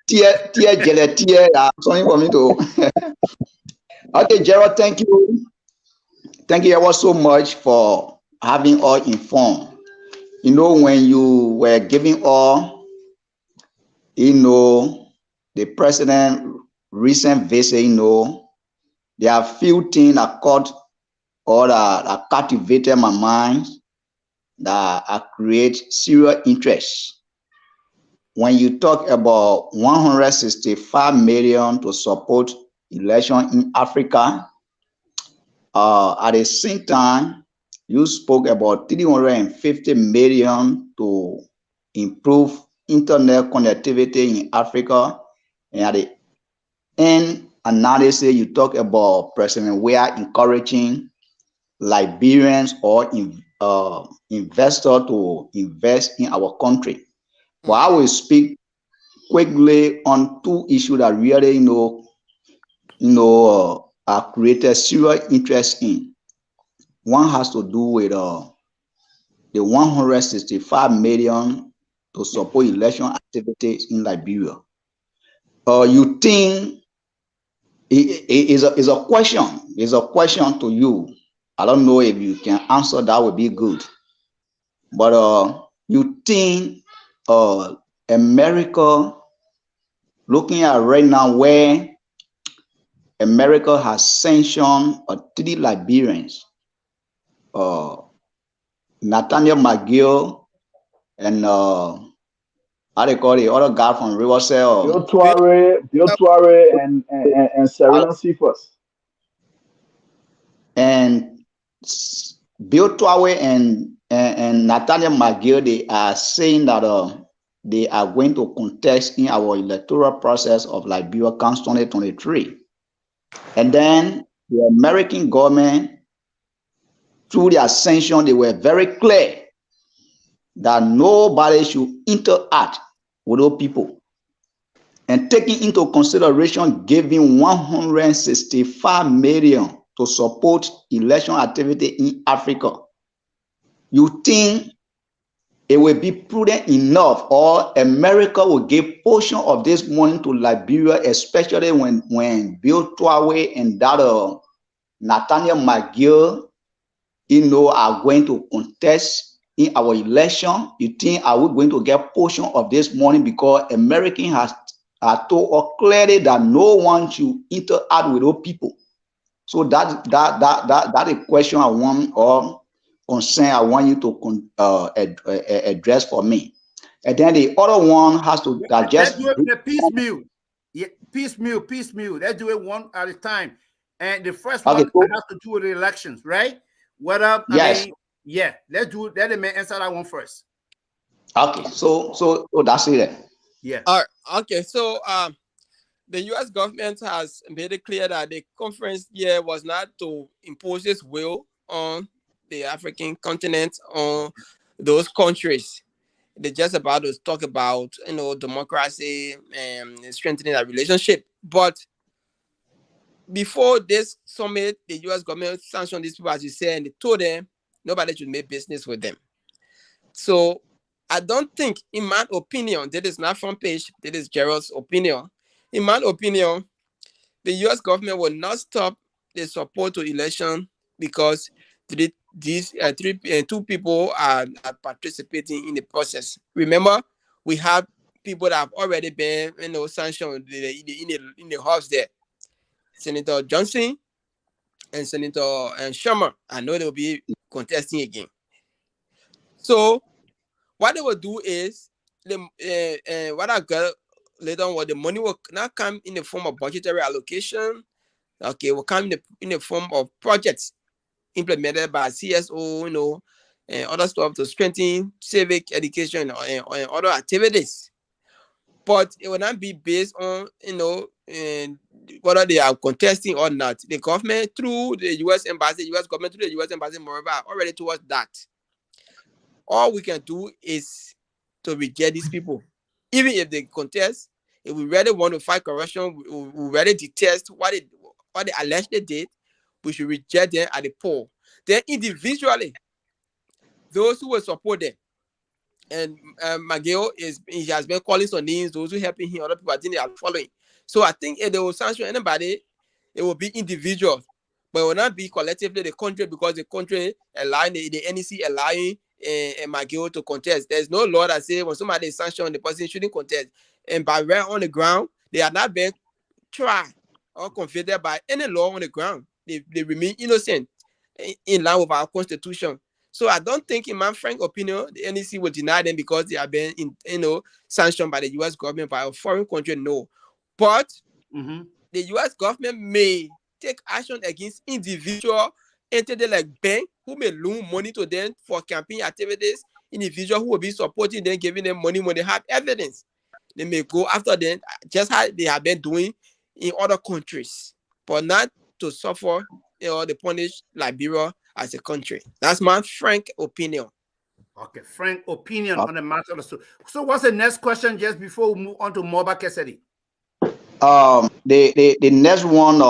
tear, something for me to. Okay, Gerald, thank you. Thank you ever so much for having us informed. When you were giving all, the president recent visit, there are few things that caught or that captivated my mind that create serious interest. When you talk about 165 million to support election in Africa, at the same time, you spoke about 350 million to improve internet connectivity in Africa. And at the end analysis, you talk about President Weah encouraging Liberians or investors to invest in our country. But I will speak quickly on two issues that really, are created serious interest in. One has to do with the 165 million to support election activities in Liberia. You think it is a question? It's a question to you. I don't know if you can answer. That would be good. But you think America, looking at right now where America has sanctioned 3 Liberians, Nathaniel McGill and how they call the other guy from Riverside. Bill Tuare and Serena Cephas. And Bill Twawe and Nathaniel McGill, they are saying that they are going to contest in our electoral process of Liberia Council 2023. And then the American government, through their sanction, they were very clear that nobody should interact with those people. And taking into consideration giving 165 million to support election activity in Africa, you think it will be prudent enough, or America will give portion of this money to Liberia, especially when Bill Twawe and that Nathaniel McGill, are going to contest in our election? You think are we going to get portion of this money, because American has told us clearly that no one should interact with those people? So that a question I want, or concern I want you to address for me. And then the other one has to digest. Let's do it in a piecemeal. Yeah, piecemeal. Let's do it one at a time. And the first one has to do with the elections, right? What up? Yes. Yeah. Let's do it. Let the man answer that one first. Okay. So that's it. Yeah. All right. Okay. So the U.S. government has made it clear that the conference here was not to impose its will on the African continent, on those countries. They're just about to talk about, democracy and strengthening that relationship. But before this summit, the U.S. government sanctioned these people, as you said, and they told them nobody should make business with them. So I don't think, in my opinion, that is not front page, that is Gerald's opinion. In my opinion, the U.S. government will not stop the support to election because these two people are participating in the process. Remember, we have people that have already been, sanctioned in the house there. Senator Johnson and Senator Schumer. I know they'll be contesting again. So what they will do is, what I got later on, what the money will not come in the form of budgetary allocation. Okay, will come in the form of projects implemented by CSO, and other stuff to strengthen civic education and other activities. But it will not be based on, whether they are contesting or not. The government, through the U.S. Embassy, U.S. government through the U.S. Embassy in Mulbah, already towards that. All we can do is to reject these people. Even if they contest, if we really want to fight corruption, we really detest what they allegedly did, we should reject them at the poll. Then individually, those who will support them, and McGill he has been calling some names, those who helping him, other people I think they are following. So I think if they will sanction anybody, it will be individuals, but it will not be collectively the country, because the country allowing the NEC allowing McGill to contest. There's no law that says when somebody is sanctioned, the person shouldn't contest. And by right on the ground, they are not being tried or convicted by any law on the ground. They remain innocent in line with our constitution. So I don't think, in my frank opinion, the NEC will deny them because they have been, sanctioned by the U.S. government, by a foreign country. No, but the U.S. government may take action against individual entities like bank who may loan money to them for campaign activities. Individual who will be supporting them, giving them money when they have evidence. They may go after them, just how they have been doing in other countries, but not to suffer or they punish Liberia as a country. That's my frank opinion. Okay, frank opinion on the matter. So what's the next question just before we move on to Mulbah Kesselly? The next one,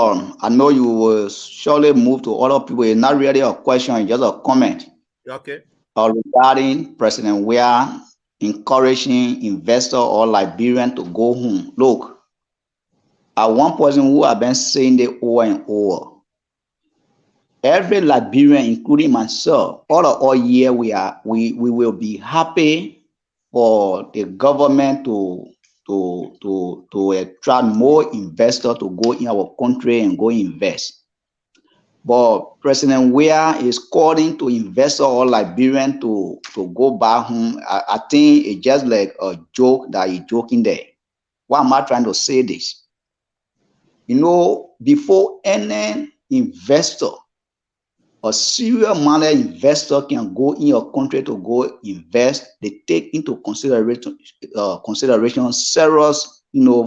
I know you will surely move to other people. It's not really a question, it's just a comment. Okay. Regarding President Weah encouraging investor or Liberian to go home. Look, one person who have been saying it over and over. Every Liberian, including myself, all year we will be happy for the government to attract more investors to go in our country and go invest. But President Weah is calling to investor or Liberian to go back home. I think it's just like a joke that he's joking there. Why am I trying to say this? You know, before any investor, a serious-minded investor can go in your country to go invest, they take into consideration serious,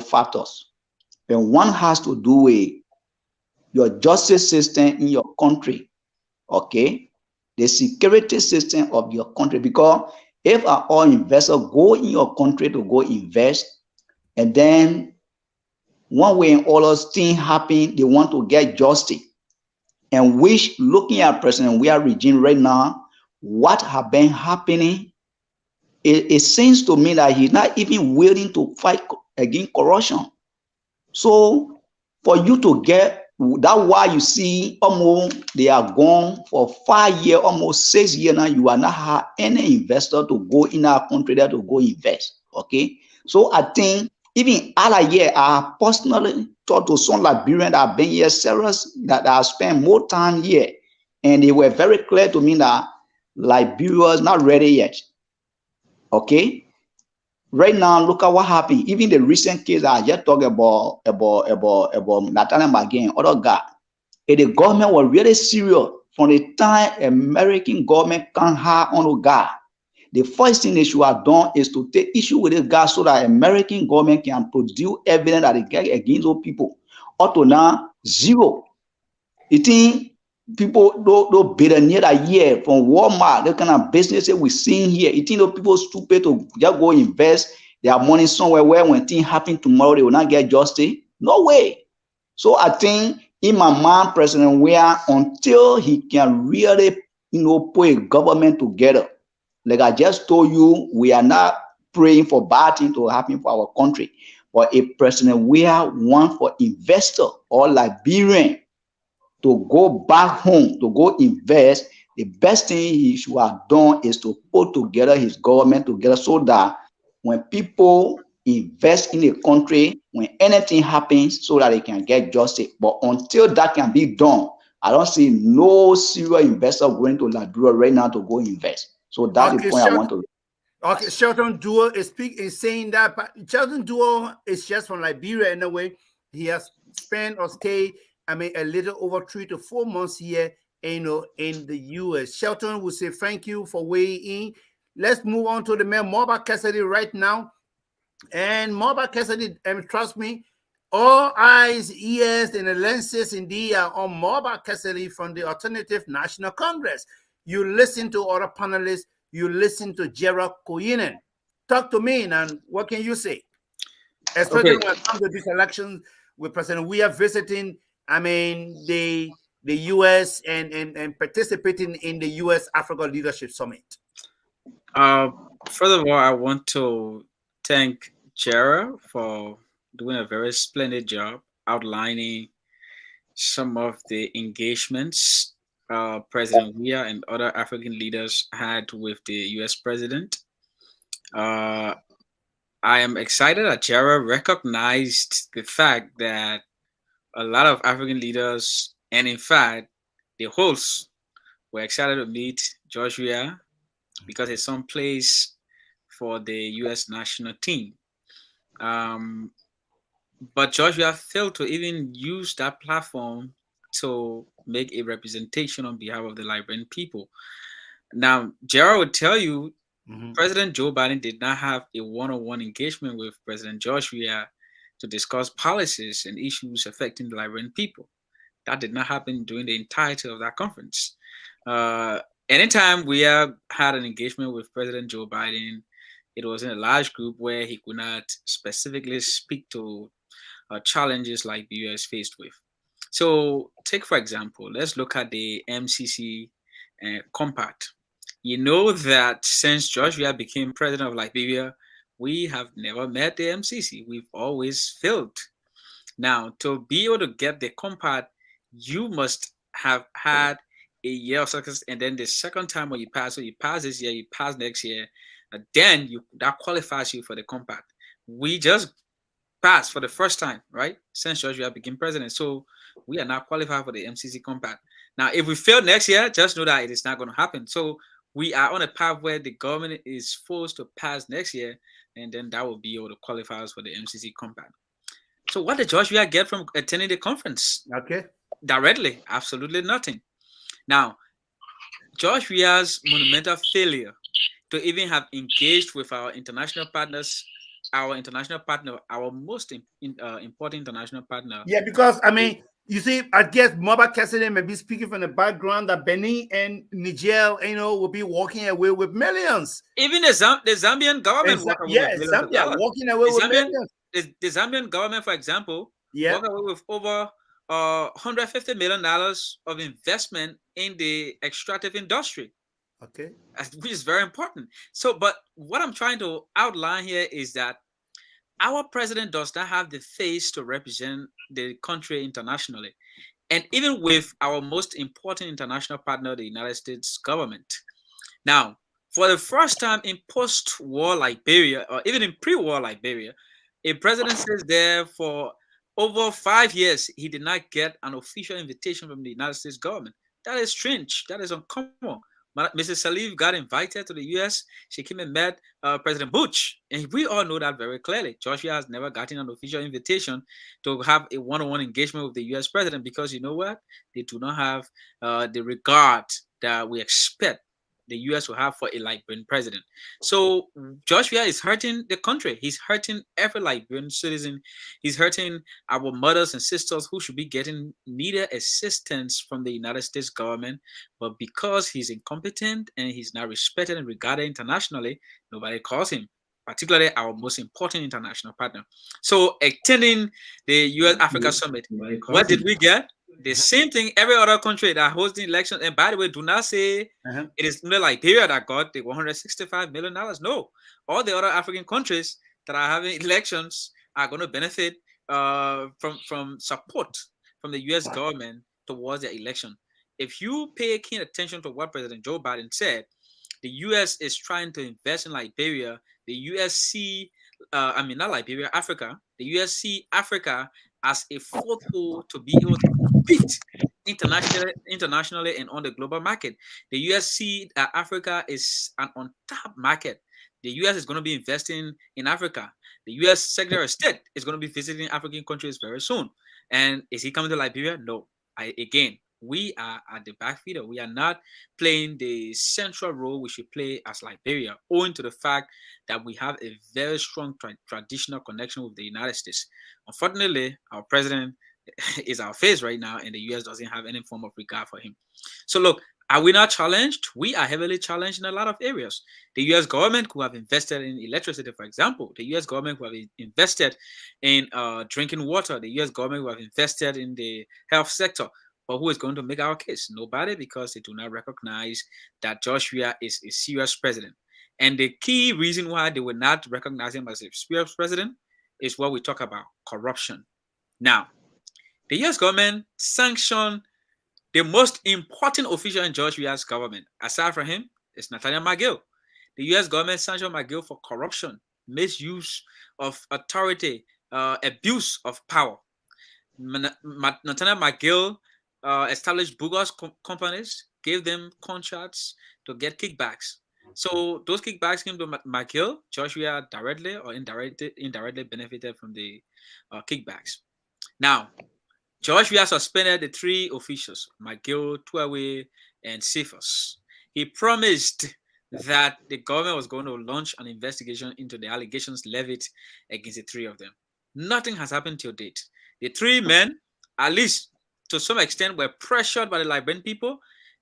factors. And one has to do with your justice system in your country, okay? The security system of your country. Because if all investors go in your country to go invest, and then one way and all those things happen, they want to get justice. And which, looking at President Weah regime right now, what have been happening, it seems to me that he's not even willing to fight against corruption. So for you to get, that's why you see almost they are gone for 5 years, almost 6 years now, you are not have any investor to go in our country there to go invest, okay? So I think even other year, I personally talked to some Liberians that have been here serious, that have spent more time here, and they were very clear to me that Liberia is not ready yet, okay? Right now, look at what happened. Even the recent case I just talked about Nathaniel McGinn, other guy. If the government was really serious from the time American government can't hire on a guy, the first thing they should have done is to take issue with this guy so that American government can produce evidence that they get against those people. Up to now, zero. You think people don't billionaire a year from Walmart, the kind of businesses we're seeing here, you think those people stupid to just go invest their money somewhere where when things happen tomorrow, they will not get justice? No way. So I think in my mind, President Weah, until he can really, put a government together, like I just told you, we are not praying for bad things to happen for our country. But if President Weah wants for investor or Liberian to go back home, to go invest, the best thing he should have done is to put together his government together so that when people invest in the country, when anything happens, so that they can get justice. But until that can be done, I don't see no serious investor going to Liberia right now to go invest. So that's the point I want to. Okay, Shelton Duo is saying that, but Shelton Duo is just from Liberia in a way. He has spent or stayed, a little over 3 to 4 months here, in the U.S. Shelton will say thank you for weighing in. Let's move on to the man Mulbah Kesselly right now. And Mulbah Kesselly, trust me, all eyes, ears, and the lenses indeed are on Mulbah Kesselly from the Alternative National Congress. You listen to other panelists, you listen to Gerald Koinyeneh. Talk to me, and what can you say? Especially when it comes to this election with President Weah visiting, the U.S. and participating in the U.S. Africa Leadership Summit. Furthermore, I want to thank Gerald for doing a very splendid job outlining some of the engagements President Weah and other African leaders had with the U.S. president. I am excited that Gerald recognized the fact that a lot of African leaders, and in fact, the hosts, were excited to meet George Weah because it's some place for the U.S. national team. But George Weah failed to even use that platform to make a representation on behalf of the Liberian people. Now, Gerald would tell you, President Joe Biden did not have a one-on-one engagement with President George Weah to discuss policies and issues affecting the Liberian people. That did not happen during the entirety of that conference. Anytime Weah had an engagement with President Joe Biden, it was in a large group where he could not specifically speak to challenges like the U.S. faced with. So take, for example, let's look at the MCC compact. You know that since George Weah became president of Liberia, we have never met the MCC. We've always failed. Now, to be able to get the compact, you must have had a year of success, and then the second time when you pass, so you pass this year, you pass next year, then that qualifies you for the compact. We just passed for the first time, right? Since George Weah became president. So we are not qualified for the MCC compact. Now, if we fail next year, just know that it is not going to happen. So we are on a path where the government is forced to pass next year, and then that will be all the qualifiers for the MCC compact. So what did Joshua get from attending the conference? Okay. Directly, absolutely nothing. Now, Joshua's monumental failure to even have engaged with our international partners, our most important international partner. Yeah, because I mean, you see, I guess Mulbah Kesselly may be speaking from the background that Benin and Niger, will be walking away with millions. Even the Zambian government walk away with millions of Zambia dollars. walking away with millions. The Zambian government, for example, walk away with over $150 million of investment in the extractive industry. Okay. Which is very important. So, but what I'm trying to outline here is that our president does not have the face to represent the country internationally. And even with our most important international partner, the United States government. Now, for the first time in post-war Liberia, or even in pre-war Liberia, a president sits there for over 5 years. He did not get an official invitation from the United States government. That is strange. That is uncommon. Mrs. Salif got invited to the U.S. She came and met President Bush. And we all know that very clearly. Joshua has never gotten an official invitation to have a one-on-one engagement with the U.S. president because you know what? They do not have the regard that we expect the U.S. will have for a Liberian president. So Joshua is hurting the country. He's hurting every Liberian citizen. He's hurting our mothers and sisters who should be getting needed assistance from the United States government. But because he's incompetent and he's not respected and regarded internationally, nobody calls him, particularly our most important international partner. So attending the U.S.-Africa Summit, what did we get? The same thing every other country that hosting elections. And by the way, do not say it is not Liberia that got the $165 million. No, all the other African countries that are having elections are going to benefit from support from the U.S. government towards their election. If you pay keen attention to what President Joe Biden said, the U.S. is trying to invest in Liberia. The U.S. see, not Liberia, Africa. The U.S. see Africa as a foothold to be able to compete internationally and on the global market. The U.S. see that Africa is an untapped market. The U.S. is going to be investing in Africa. The U.S. Secretary of State is going to be visiting African countries very soon. And is he coming to Liberia? No. Again, we are at the back feeder. We are not playing the central role we should play as Liberia, owing to the fact that we have a very strong traditional connection with the United States. Unfortunately, our president is our face right now, and the U.S. doesn't have any form of regard for him. So look, are we not challenged? We are heavily challenged in a lot of areas. The U.S. government could have invested in electricity, for example. The U.S. government could have invested in drinking water. The U.S. government could have invested in the health sector. But who is going to make our case? Nobody, because they do not recognize that Joshua is a serious president. And the key reason why they will not recognize him as a serious president is what we talk about, corruption. Now, the U.S. government sanctioned the most important official in Joshua's government. Aside from him, is Nathaniel McGill. The U.S. government sanctioned McGill for corruption, misuse of authority, abuse of power. Nathaniel McGill established bogus companies, gave them contracts to get kickbacks. So those kickbacks came to McGill. Joshua directly or indirectly benefited from the kickbacks. Now, Joshua suspended the 3 officials, McGill, Tuaway, and Cephas. He promised that the government was going to launch an investigation into the allegations levied against the 3 of them. Nothing has happened till date. The 3 men, at least to some extent, were pressured by the Liberian people.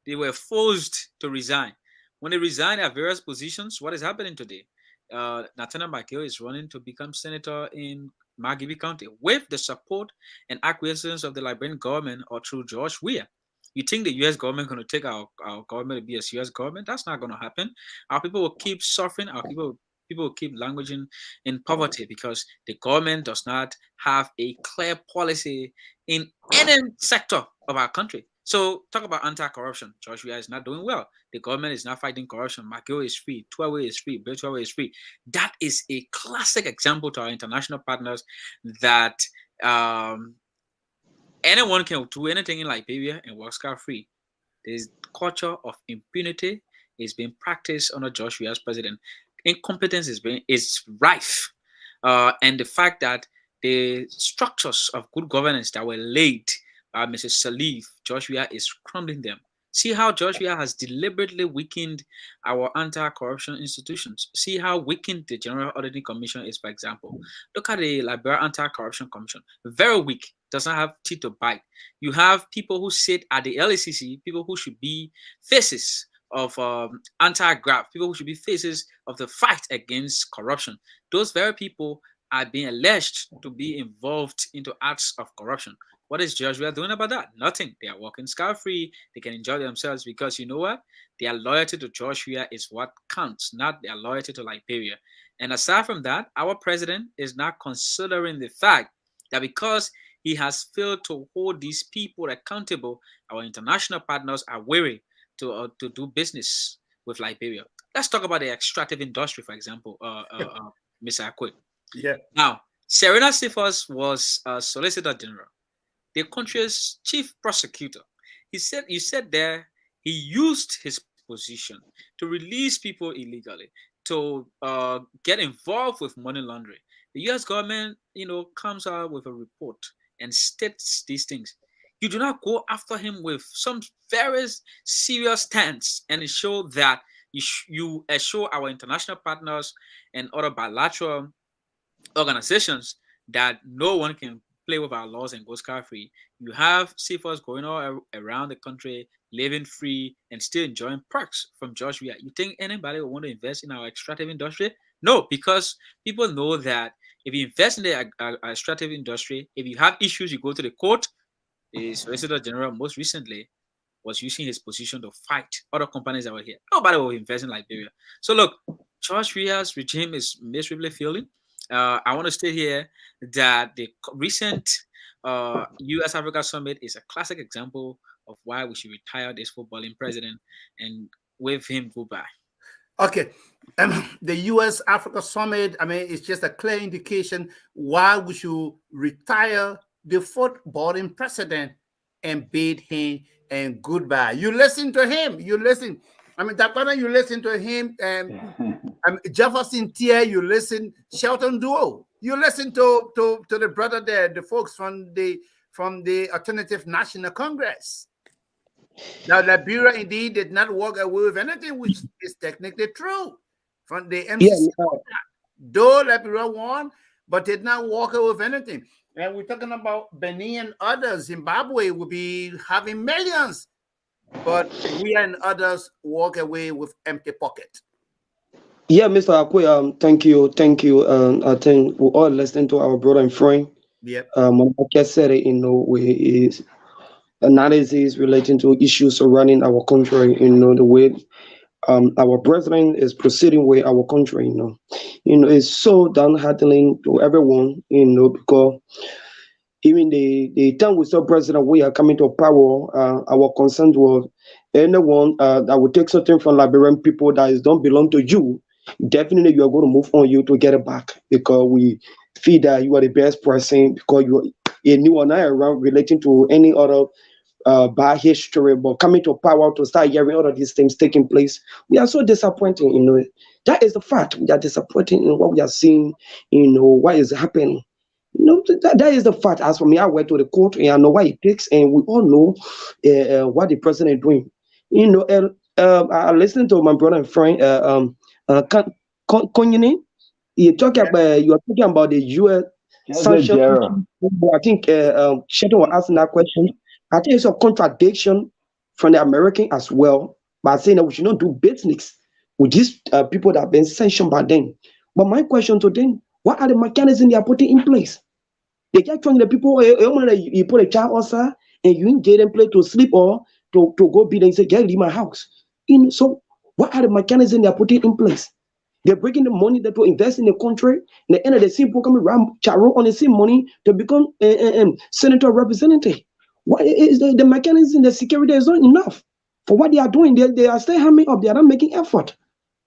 They were forced to resign. When they resigned at various positions, what is happening today? Nathaniel McGill is running to become senator in Margibi County with the support and acquiescence of the Liberian government or through George Weah. You think the U.S. government going to take our government to be a U.S. government? That's not going to happen. Our people will keep suffering. Our people will keep languishing in poverty because the government does not have a clear policy in any sector of our country. So talk about anti-corruption. Joshua is not doing well. The government is not fighting corruption. McGill is free. Tuaway is free. Tuaway is free. That is a classic example to our international partners that Anyone can do anything in Liberia and walk scot-free. This culture of impunity is being practiced under Josh Weah's president. Incompetence is rife, and the fact that the structures of good governance that were laid by Mrs. Salif, Josh Weah is crumbling them. See how Josh Weah has deliberately weakened our anti-corruption institutions. See how weakened the General Auditing Commission is, for example. Look at the Liberia Anti-Corruption Commission. Very weak, doesn't have teeth to bite. You have people who sit at the LACC, people who should be faces of anti-graft, people who should be faces of the fight against corruption. Those very people are being alleged to be involved into acts of corruption. What is Joshua doing about that? Nothing. They are walking scot-free. They can enjoy themselves because you know what? Their loyalty to Joshua is what counts, not their loyalty to Liberia. And aside from that, our president is not considering the fact that because he has failed to hold these people accountable, our international partners are wary to do business with Liberia. Let's talk about the extractive industry, for example, Mr. Akwe. Yeah. Now, Serena Sifos was Solicitor General, the country's chief prosecutor. You said there he used his position to release people illegally, to get involved with money laundering. The U.S. government, comes out with a report and states these things. You do not go after him with some very serious stance and ensure that you assure our international partners and other bilateral organizations that no one can play with our laws and go scot-free. You have CFOs going all around the country, living free and still enjoying perks from Josh Weah. You think anybody will want to invest in our extractive industry? No, because people know that if you invest in the extractive industry, if you have issues, you go to the court. The Solicitor General most recently was using his position to fight other companies that were here. Nobody will invest in Liberia. So look, Josh Weah's regime is miserably failing. I want to state here that the recent U.S. Africa Summit is a classic example of why we should retire this footballing president and wave him goodbye. Okay. The U.S. Africa Summit, it's just a clear indication why we should retire the footballing president and bid him and goodbye. You listen to him. You listen. Dakpannah, you listen to him. Jefferson Tier, you listen. Shelton Duo, you listen to the brother there, the folks from the Alternative National Congress. Now, Liberia indeed did not walk away with anything, which is technically true. From the MCC, though Liberia won, but did not walk away with anything. And we're talking about Benin and others. Zimbabwe will be having millions, but we and others walk away with empty pocket. Yeah, Mr. Akwe, thank you. I think we all listening to our brother and friend. Yeah. Kesselly, his analysis relating to issues surrounding our country. The way our president is proceeding with our country. It's so downheartening to everyone. Because even the time we saw President we are coming to power, our concern was anyone that would take something from Liberian people that don't belong to you. Definitely you are going to move on you to get it back, because we feel that you are the best person, because you are a new one around relating to any other bad history, but coming to power to start hearing all of these things taking place, we are so disappointed. That is the fact. We are disappointed in what we are seeing. What is happening. That is the fact. As for me, I went to the court and I know what it takes, and we all know what the president is doing. I listened to my brother and friend Koinyeneh. You are talking about the U.S. sanctions. Gerald. I think Shelton was asking that question. I think it's a contradiction from the American as well, by saying that we should not do business with these people that have been sanctioned by them. But my question to them, what are the mechanisms they are putting in place? They just trying the people, you put a child outside and you in jail and play to sleep or to go beat and say, get leave my house. So what are the mechanisms they are putting in place? They're breaking the money that will invest in the country. And the end of the same program around Charo on the same money to become senator representative. What is the mechanism, the security is not enough for what they are doing. They are still hamming up. They are not making effort.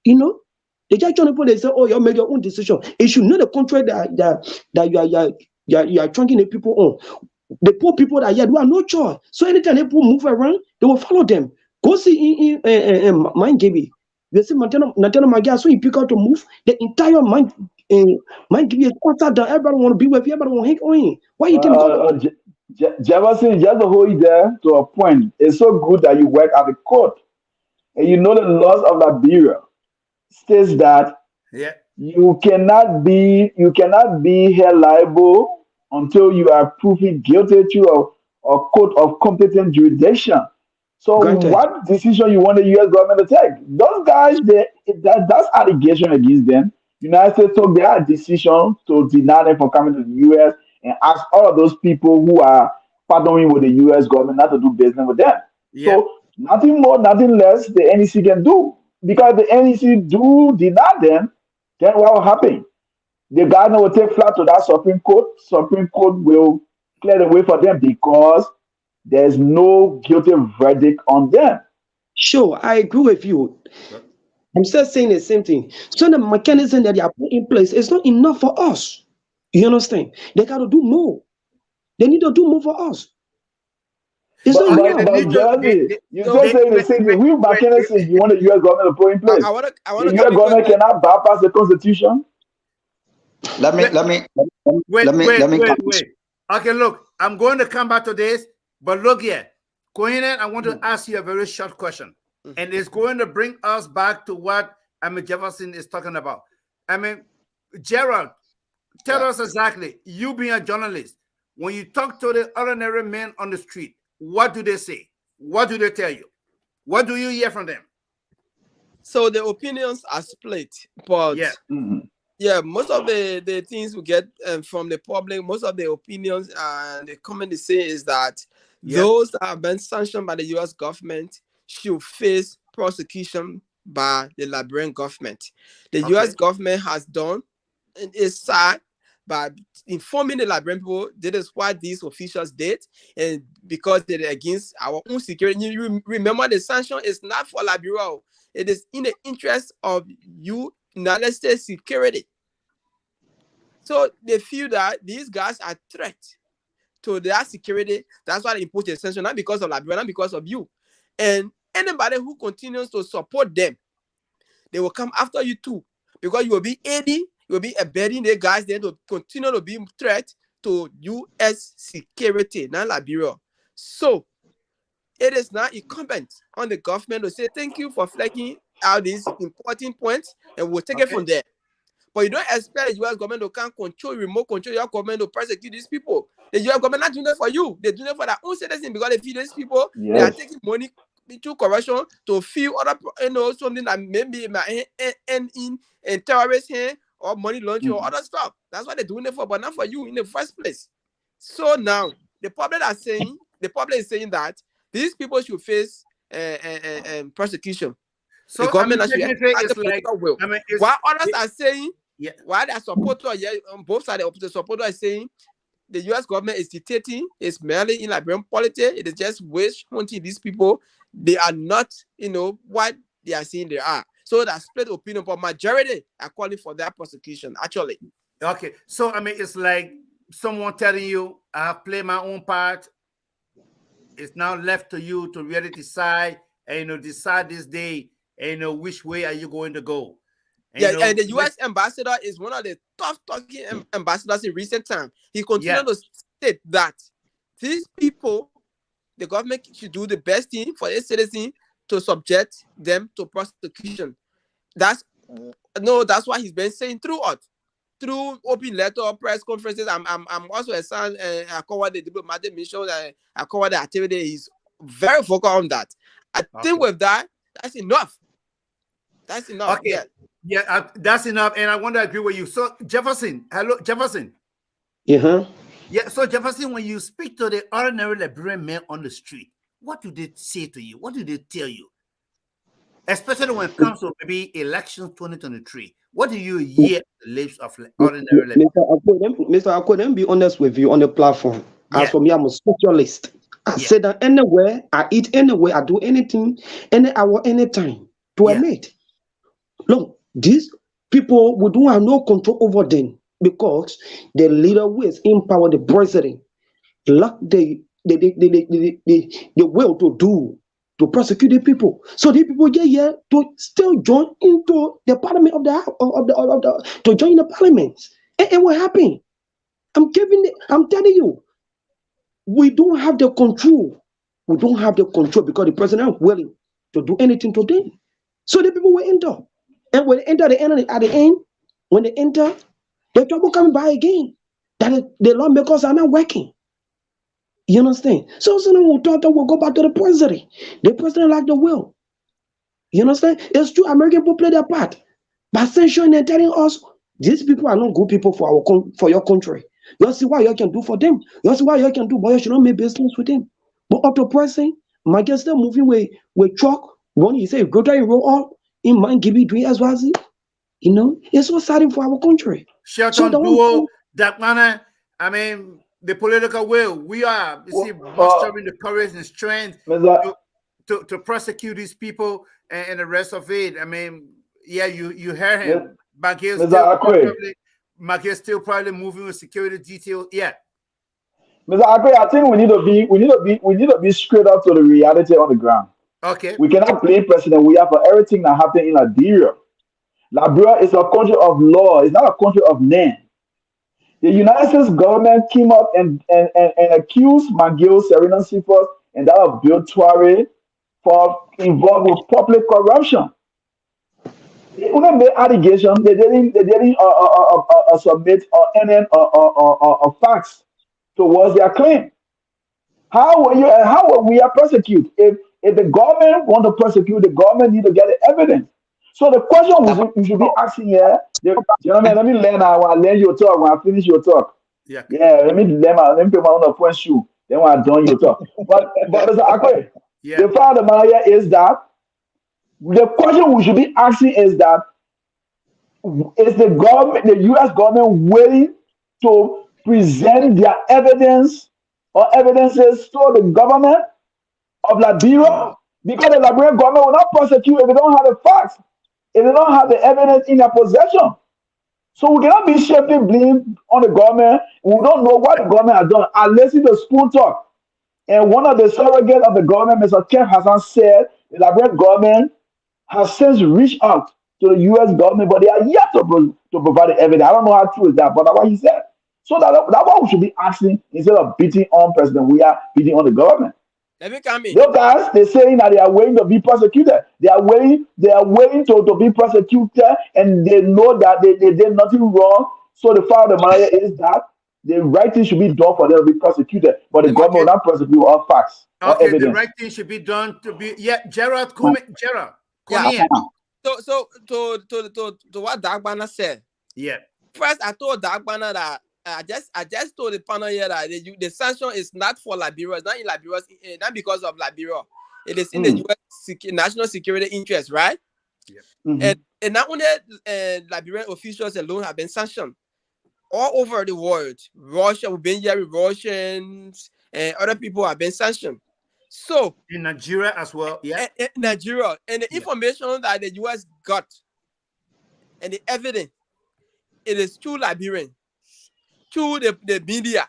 They just trying to put. They say, "Oh, you make your own decision." It should not the country that you are trunking the people on. the poor people that are here, they have no choice. So anytime they people move around, they will follow them. Go see in Mind Gibi. They say Nantano Magia, so you pick out to move the entire Mind Gibi is outside down. Everybody want to be with you, everybody want to hang on you. Why you think Jefferson, just to hold you there to a point. It's so good that you work at the court and you know the laws of Liberia states that Yeah. you cannot be held liable until you are proven guilty to a court of competent jurisdiction. So granted? what decision you want the U.S. government to take? Those guys, that's allegation against them. United States took their decision to deny them from coming to the U.S. and ask all of those people who are partnering with the U.S. government not to do business with them. Yeah. So nothing more, nothing less the NEC can do. Because the NEC do deny them, then what will happen? The government will take flight to that Supreme Court. Supreme Court will clear the way for them because there's no guilty verdict on them. Sure, I agree with you. I'm still saying the same thing. So the mechanism that they are put in place is not enough for us. You understand? They got to do more. They need to do more for us. It's not enough. But Gerald, you just saying the same thing. Which mechanism you want the U.S. government to put in place? I want to The U.S. government cannot bypass the Constitution. Let me Wait. Okay, look, I'm going to come back to this, but look here. Koinyeneh, I want to ask you a very short question. And it's going to bring us back to what Jefferson is talking about. Gerald, tell us exactly, you being a journalist, when you talk to the ordinary men on the street, what do they say? What do they tell you? What do you hear from them? So the opinions are split, but most of the things we get from the public, most of the opinions and the comment they say is that those that have been sanctioned by the U.S. government should face prosecution by the Liberian government. The U.S. government has done its side by informing the Liberian people that is what these officials did, and because they're against our own security. You remember the sanction is not for Liberia. It is in the interest of United States security. So they feel that these guys are threat to their security. That's why they impose the sanction, not because of Liberia, not because of you. And anybody who continues to support them, they will come after you too, because you will be aiding, you will be abetting the guys then to continue to be threat to U.S. security, not Liberia. So it is now incumbent on the government to say thank you for flagging out these important points, and we'll take it from there. But you don't expect the U.S. government to can remote control your government to prosecute these people. The U.S. government not doing it for you. They're doing it for their own citizens, because they feed these people. They are taking money into corruption to feed other, something that maybe might end in terrorist hand or money laundering or other stuff. That's what they're doing it for, but not for you in the first place. So now the public is saying that these people should face prosecution. So the government should act political will. While others are saying, while their supporters on both sides, the supporters are saying the U.S. government is dictating, it's merely in Liberian politics, it is just witch hunting these people. They are not, what they are saying they are. So that's split opinion, but majority are calling for their prosecution, actually. Okay, so it's like someone telling you, I have played my own part. It's now left to you to really decide, and decide this day, and which way are you going to go. And, and the U.S. ambassador is one of the tough-talking ambassadors in recent time. He continued to state that these people, the government should do the best thing for its citizens to subject them to prosecution. That's what he's been saying throughout, through open letter, press conferences. I'm also a son. I cover the diplomatic mission. I cover the activity. He's very focused on that. I think with that, that's enough. That's enough. Okay. Yeah, that's enough. And I want to agree with you. So Jefferson, hello, Jefferson. Yeah. So Jefferson, when you speak to the ordinary Liberian men on the street, what do they say to you? What do they tell you? Especially when it comes to maybe elections 2023. What do you hear the lips of ordinary Liberian? Mr. Akko, let me be honest with you on the platform. As for me, I'm a socialist. I say that anywhere, I eat anywhere, I do anything, any hour, anytime to admit. Look, these people, we don't have no control over them, because the leader who is in power, the president, lack the will to prosecute the people. So the people get here to still join into the parliament to join the parliament. And it will happen. I'm telling you, we don't have the control. We don't have the control because the president is willing to do anything to them. So the people will enter. And when they enter at the end, when they enter, the trouble coming by again. That the lawmakers are not working. You understand? So now we'll go back to the president. The president like the will. You understand? It's true, American people play their part. By censoring and telling us these people are not good people for your country. You see what you can do for them. You see what you can do, but you should not make business with them. But up to present, my guys still moving with truck. When you say go to roll up, in mind give it doing as well. You know, it's so sad for our country. Shelton Duo, Dakpannah, I mean, the political will. We are, you see, mustering the courage and strength to prosecute these people and the rest of it. I mean, yeah, you heard him. Maguire's still probably moving with security details. Yeah. Mr. Akwe, I think we need to be straight up to the reality on the ground. Okay. We cannot blame President Weah for everything that happened in Liberia. Liberia is a country of law. It's not a country of men. The United States government came up and accused McGill, Serena Seaford, and that of Bill Tuare for involved with public corruption. They couldn't make allegations. They didn't submit any facts towards their claim. How will we prosecute? If the government want to prosecute, the government need to get the evidence. So the question we should be asking here, gentlemen, let me learn now. When I learn your talk, when I finish your talk. Yeah. Let me put my own point shoe. Then when I done your talk. But Mr. Akwe, the fact of the matter is that the question we should be asking is that is the government, the U.S. government, willing to present their evidence or evidences to the government of Liberia? Because the Liberian government will not prosecute if they don't have the facts, if they don't have the evidence in their possession. So we cannot be shifting blame on the government. We don't know what the government has done unless it's a spoon talk. And one of the surrogates of the government, Mr. Kev Hassan, said the Liberian government has since reached out to the U.S. government, but they are yet to provide the evidence. I don't know how true is that, but that's what he said. So that's what we should be asking instead of beating on President. We are beating on the government. Let me come in. Those guys, they're saying that they are willing to be prosecuted. They are willing to be prosecuted, and they know that they did nothing wrong. So the fact of the matter is that the right thing should be done for them to be prosecuted, but the government will not prosecute all facts. Okay, the right thing should be done to be Gerald. Yeah. So to what Dakpannah said. Yeah. First, I told Dakpannah that I just told the panel here that the sanction is not for Liberia. It's not in Liberia, not because of Liberia. It is in the U.S. national security interest, right? Yeah. And not only Liberian officials alone have been sanctioned. All over the world, Russia, we've been here with Russians, and other people have been sanctioned. So in Nigeria as well, yeah. In Nigeria, and the information that the U.S. got and the evidence, it is through Liberian, through the media.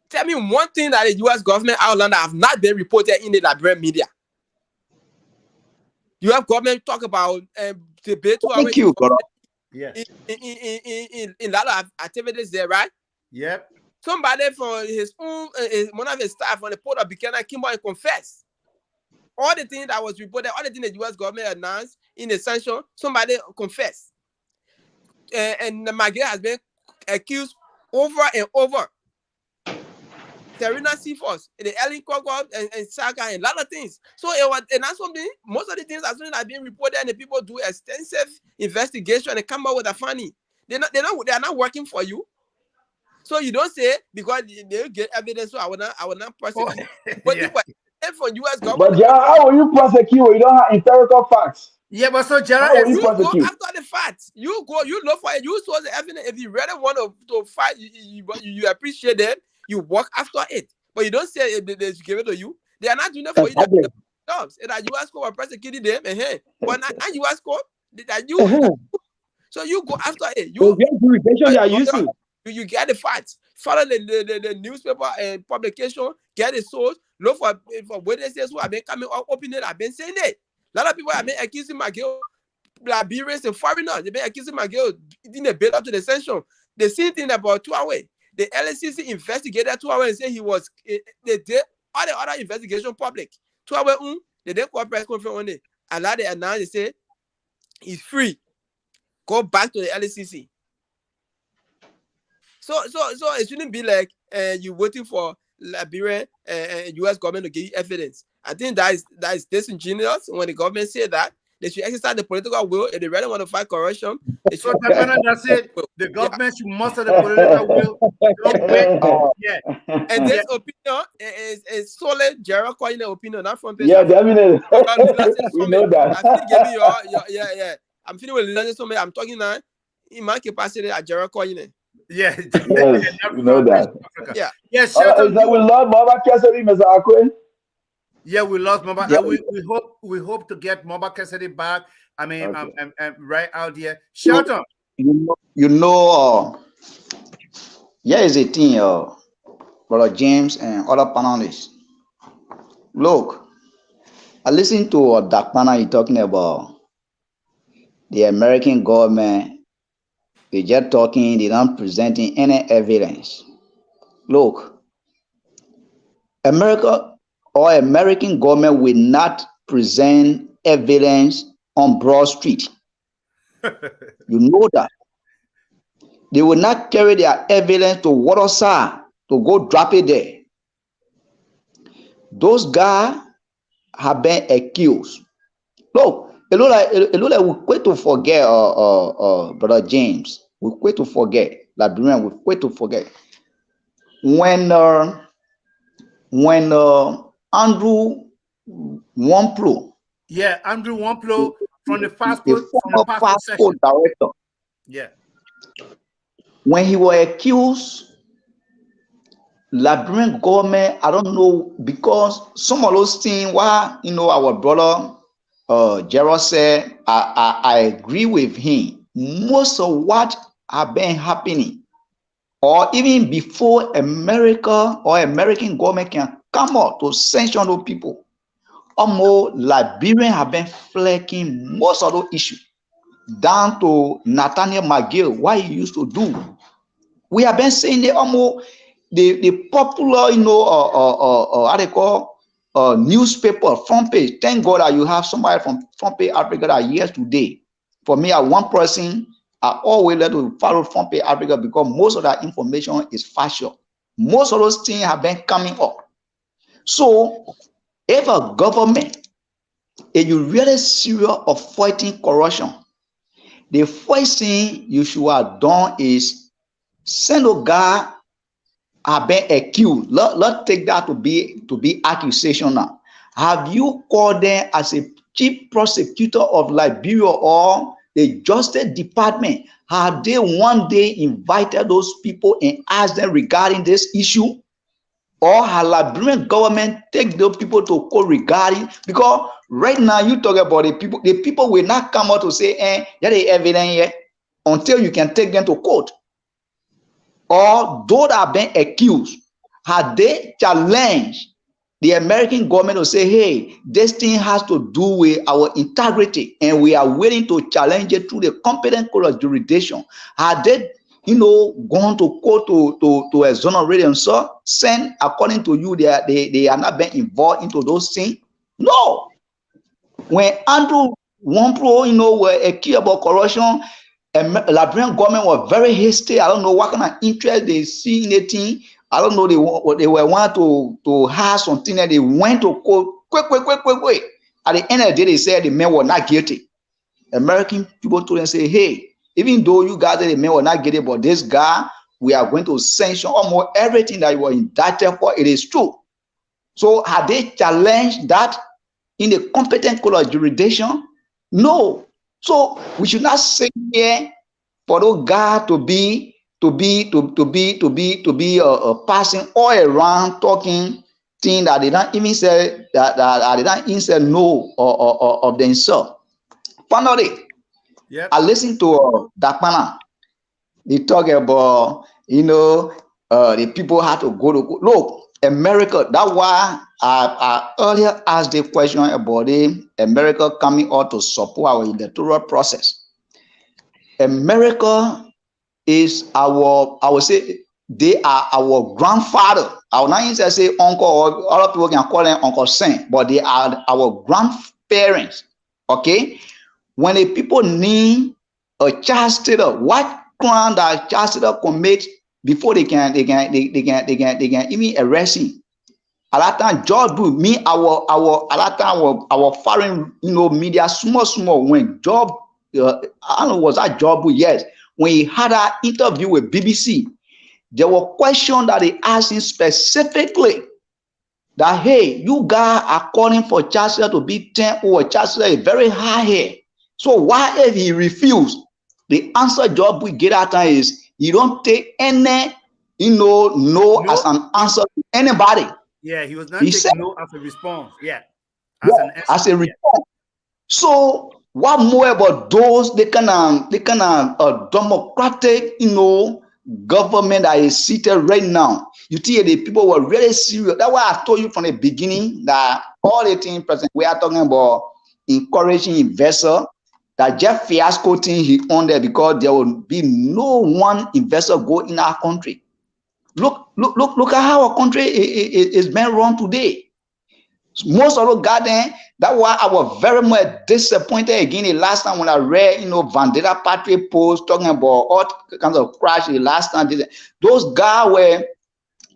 Tell me one thing that the U.S. government outlined that have not been reported in the Liberian media. You have government talk about debate. Thank you, yeah. In a lot of activities there, right? Yep. Somebody from his own, one of his staff on the port of Buchanan came out and confessed. All the things that was reported, all the things the U.S. government announced in the sanction, somebody confessed. And Maguire has been accused over and over. Serena Seaford, the Ellen Kogwa and Saka, and a lot of things. So it was, and that's something, most of the things as soon as being reported, and the people do extensive investigation and come out with a funny. They are not working for you. So you don't say because they get evidence, so I will not prosecute. But yeah. For U.S. government. But Gerald, how will you prosecute? You don't have empirical facts. Yeah, but so Gerald, you go after the facts. You look for it. You saw the evidence. If you really want to fight, you appreciate them. You work after it. But you don't say if they give it to you. They are not doing it for you. They're jobs. And that U.S. court prosecuting them. But not U.S. court. That you. So you go after it. They are using. You get the facts. Follow the newspaper and publication. Get the source. Look for witnesses who have been coming up opinion. I've been saying it. A lot of people have been accusing my girl, Liberians and foreigners. They've been accusing my girl in the build up to the sanction. The same thing about 2 hours. The LSCC investigated 2 hours and said he was. They did all the other investigation public. 2 hours, they didn't call press conference on it. And now they announced, they say he's free. Go back to the LSCC. So it shouldn't be like you waiting for Liberia and US government to give you evidence. I think that is disingenuous. When the government say that, they should exercise the political will. If they really want to fight corruption, they should. So that's it. The government should muster the political will. Don't wait. Yeah. And this opinion is solely Gerald Koinyeneh opinion, not from. Yeah, definitely. We know that. I'm giving you yeah. I'm feeling with learning something. I'm talking now in my capacity at Gerald Koinyeneh. Yeah, yes, we know that. Yeah, yes. Is that we love Mama Kesselly, Mr. Akwe? Yeah, we lost Mulbah. Yeah. We hope to get Mulbah Kesselly back. I mean, Okay. right out there. Shelton. You know, here is the thing, Brother James and other panelists. Look, I listened to Dakpannah you talking about the American government. They just talking, they not presenting any evidence. Look, America or American government will not present evidence on Broad Street. You know that. They will not carry their evidence to Waterside to go drop it there. Those guys have been accused. Look, it look like we quit to forget, Brother James. We quit to forget. Liberian, we quit to forget. When Andrew Wamplo, yeah, Andrew Wamplo from the the passport section. director, Yeah. when he was accused, Liberian government, I don't know, because some of those things, why our brother Gerald said, I agree with him. Most of what have been happening, or even before America or American government can come out to sanction those people, almost Liberian have been flaking most of those issues down to Nathaniel McGill, what he used to do. We have been saying that almost the popular, how they call newspaper front page. Thank God that you have somebody from Front Page Africa that here today. For me, as one person, I always like to follow Front Page Africa because most of that information is factual. Most of those things have been coming up. So, if a government, if you really serious of fighting corruption, the first thing you should have done is send a guy have been accused. Let's take that to be accusation now. Have you called them as a chief prosecutor of Liberia or the Justice Department? Have they one day invited those people and asked them regarding this issue? Or has Liberian government take those people to court regarding? Because right now you talk about the people will not come out to say, there is evidence here until you can take them to court. Or those that have been accused, have they challenged the American government to say, hey, this thing has to do with our integrity and we are willing to challenge it through the competent court of jurisdiction? Have they, gone to court to exonerate themselves? Send, according to you, they are not being involved into those things? No. When Andrew Wamplo, were accused about corruption, Liberian government was very hasty. I don't know what kind of interest they see in the thing. I don't know, they were want to have something that they went to court quick. At the end of the day, they said the men were not guilty. American people told them, say, hey, even though you guys said the men were not guilty, but this guy, we are going to sanction almost everything that you were indicted for. It is true. So have they challenged that in the competent court of jurisdiction? No. So we should not sit here for those guys to be passing all around talking things that they don't even say that they don't even say no of themselves. Finally, I listened to Dakpannah. They talk about The people had to go to look. America, that's why I earlier asked the question about America coming out to support our electoral process. America is I would say, they are our grandfather. I will not even say uncle, or other people can call them Uncle Sam, but they are our grandparents. Okay? When the people need a child status, what crime that child status commit before they can even arrest him? At that time, George Bush, our foreign media small when George, I don't know, was that George Bush? Yes. When he had an interview with BBC, there were questions that they asked him specifically that, hey, you guys are calling for child status to be 10 or child status is very high here. So why if he refused? The answer George Bush gave that time is, you don't take any, no as an answer to anybody. Yeah, he was not taking no as a response. Yeah. As a response. So what more about those the kind of democratic, government that is seated right now? You see, the people were really serious. That's why I told you from the beginning that all the things present we are talking about encouraging investor. That Jeff Fiasco thing he on there because there will be no one investor go in our country. Look at how our country is being run today. Most of the garden, that's why I was very much disappointed again the last time when I read, Vandera Patrick post talking about all kinds of crash the last time. Those guys were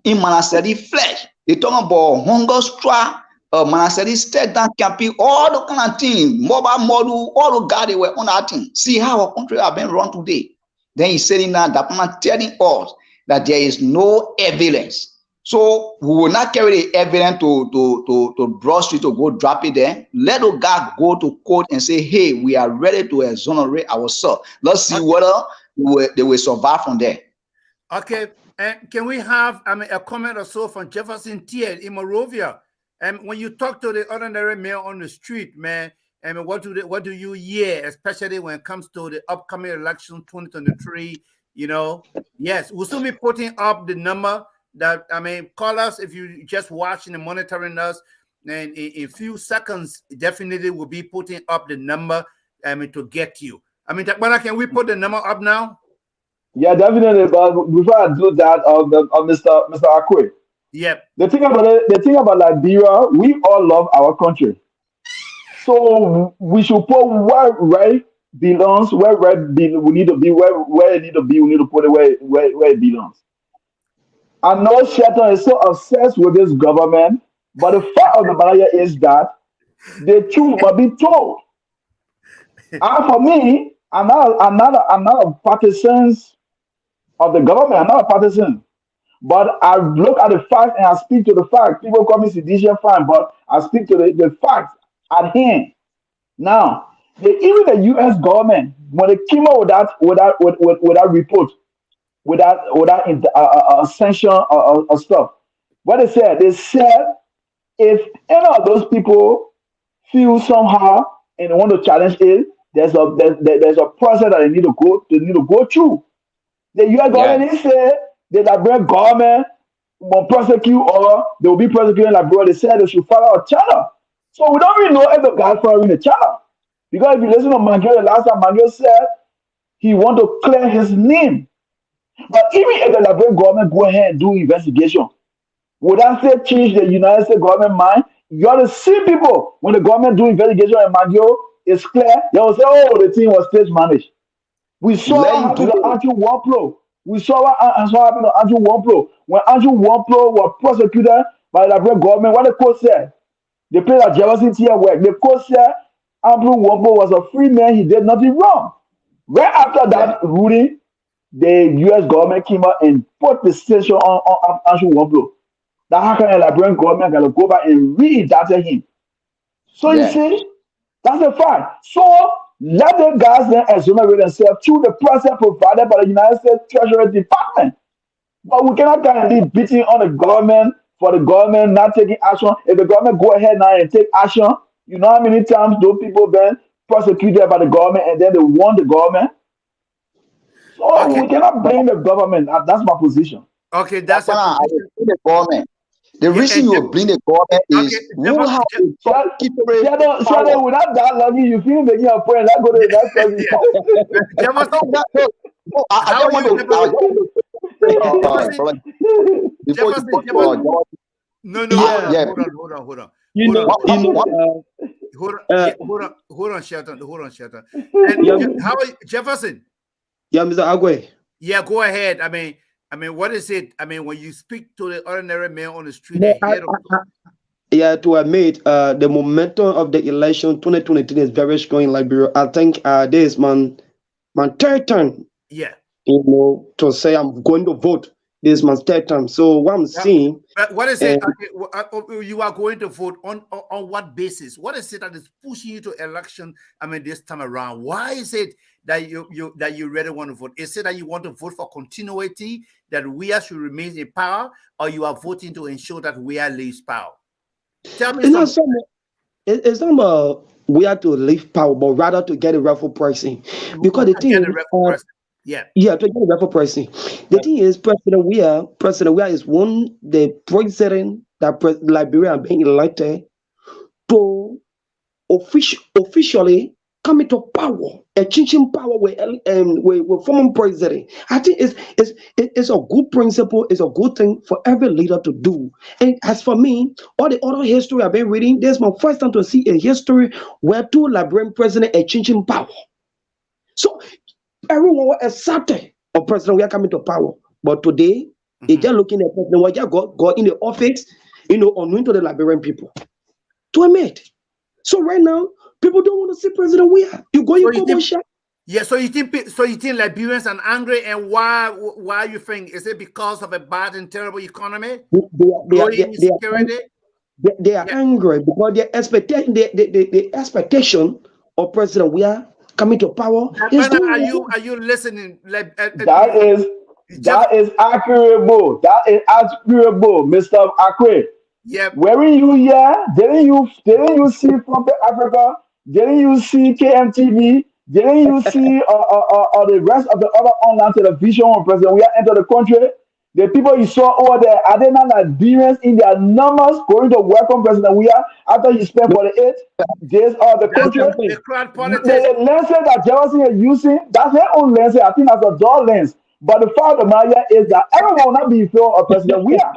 in Manasedi flesh. They talking about hunger strike, Manasedi step down campaign, all the kind of things, mobile model, all the guys they were on that thing. See how our country have been run today. Then he's saying that Dakpannah telling us that there is no evidence. So we will not carry the evidence to Broad Street to go drop it there. Let the guy go to court and say, hey, we are ready to exonerate ourselves. Let's see whether they will survive from there. Okay. And can we have a comment or so from Jefferson Tier in Morovia? And when you talk to the ordinary man on the street, man, what do you hear, especially when it comes to the upcoming election 2023? Yes, we'll soon be putting up the number. That call us if you just watching and monitoring us, and in a few seconds, definitely will be putting up the number to get you. Dakpannah, can we put the number up now? Yeah, definitely. But before I do that, Mr. Akwe. Yep. The thing about Liberia, we all love our country, so we should put where right belongs, where we need to be, where it need to be. We need to put it where it belongs. I know Shelton is so obsessed with this government, but the fact of the matter is that the truth must be told. And for me, I'm not a partisan of the government. I'm not a partisan, but I look at the facts and I speak to the facts. People call me sedition, fine, but I speak to the facts at hand. Now, even the U.S. government, when they came out with that report, without sanction or stuff. What they said if any of those people feel somehow and want to challenge it, there's a process that they need to go through. The U.S. government said the Liberian government will prosecute or they will be prosecuting Liberia. They said they should follow a channel. So we don't really know if the guy's following the channel. Because if you listen to Mangio, the last time Mangio said he want to clear his name. But even if the Liberian government go ahead and do investigation, would that say change the United States government mind? You got to see people when the government do investigation and Magio is clear, they will say, oh, the thing was stage managed. We saw what happened to Andrew Wamplo. We saw what happened to Andrew Wamplo. When Andrew Wamplo was prosecuted by the Liberian government, what the court said? They played a jealousy tier work. The court said Andrew Wamplo was a free man, he did nothing wrong. Right after that ruling, the U.S. government came out and put the sanction on Andrew Wamplo. That how can the Liberian government gonna go back and re-indicted him? So you see, that's a fact. So let the guys then exonerate themselves through the process provided by the United States Treasury Department. But we cannot kind of be beating on the government for the government not taking action. If the government go ahead now and take action, you know how many times those people been prosecuted by the government and then they won the government? So Okay, we cannot blame the government. That's my position. okay, that's your I will position. blame the government. The Yeah, reason and you will blame the government okay, is who has the top secret Shadow, power. without that logic, you feel making a point. Let's go to the next question. yeah. Jefferson, No, I how just are you, want to. I Jefferson? just want to Jefferson, brother, before you Jefferson, go, Jefferson. No, no, hold Yeah, on, yeah, hold on, hold on, hold on, you hold on, know, hold on, hold on, uh, yeah, hold on, Shelton, hold on, Shelton. And yeah, how are you, Jefferson? yeah, Mr. Agwe. Yeah, go ahead. I mean, what is it? I mean, when you speak to the ordinary man on the street No, and hear the yeah, to admit, the momentum of the election 2023 is very strong in Liberia. I think this is my third time, yeah. to say I'm going to vote. This is my third time. So what I'm seeing, But what is it? uh, Okay, you are going to vote on what basis? What is it that is pushing you to election? I mean, this time around, why is it that you really want to vote? Is it that you want to vote for continuity, that we should remain in power, or you are voting to ensure that we leaves power? Tell me it's not some. so much, it's not we have to leave power, but rather to get a rightful pricing. Because the thing Get a is, reference person. Yeah. yeah, to get a rightful pricing. The thing is, President Weah is the president that Liberia are being elected to officially come into power, a changing power with former president. I think it's a good principle, it's a good thing for every leader to do. And as for me, all the other history I've been reading, this is my first time to see a history where two Liberian presidents are changing power. So everyone was accepted of President we are coming to power. But today, it's just looking at President we just got in the office, unknown to the Liberian people. To admit. So right now, people don't want to see President Weah. You go, you come on shot. Yeah, so you think Liberians are angry, and why you think? Is it because of a bad and terrible economy? They are angry because their expectation, the expectation of President Weah coming to power is going. Are you listening? That is accurate, That is accurate, Mr. Akwe. Yeah. Weren't you here? Didn't you see Trumpet Africa? Didn't you see KMTV? Didn't you see the rest of the other online television when President we entered the country? The people you saw over there, are they not Liberians in their numbers going to welcome President Weah after he spent 48 days of the country? The crowd politics. The lens that Jefferson is using, that's their own lens. I think that's a dull lens. But the fact of the matter is that everyone will not be in favor of President Weah.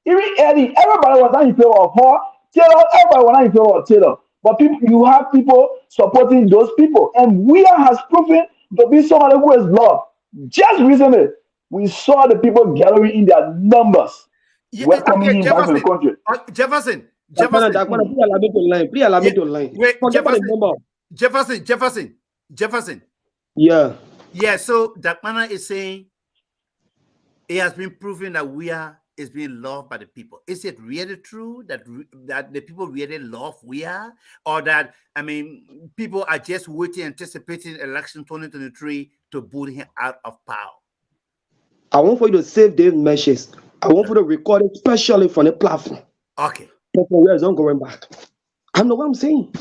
Even Eddie, everybody was not in favor of her. Taylor, everybody was not in favor of Taylor. But you have people supporting those people. And Weah has proven to be somebody who is loved. Just recently, we saw the people gathering in their numbers, welcoming him back to the country. Jefferson. Dakpannah, please allow me to line. Please allow me to line. Wait, Jefferson. Yeah. Yeah, so Dakpannah is saying it has been proven that Weah is being loved by the people. Is it really true that the people really love Weah, or that people are just waiting, anticipating election 2023 to boot him out of power? I want for you to save these messages. I want for you to record it, especially from the platform. Okay. President Weah is not going back. I know what I'm saying.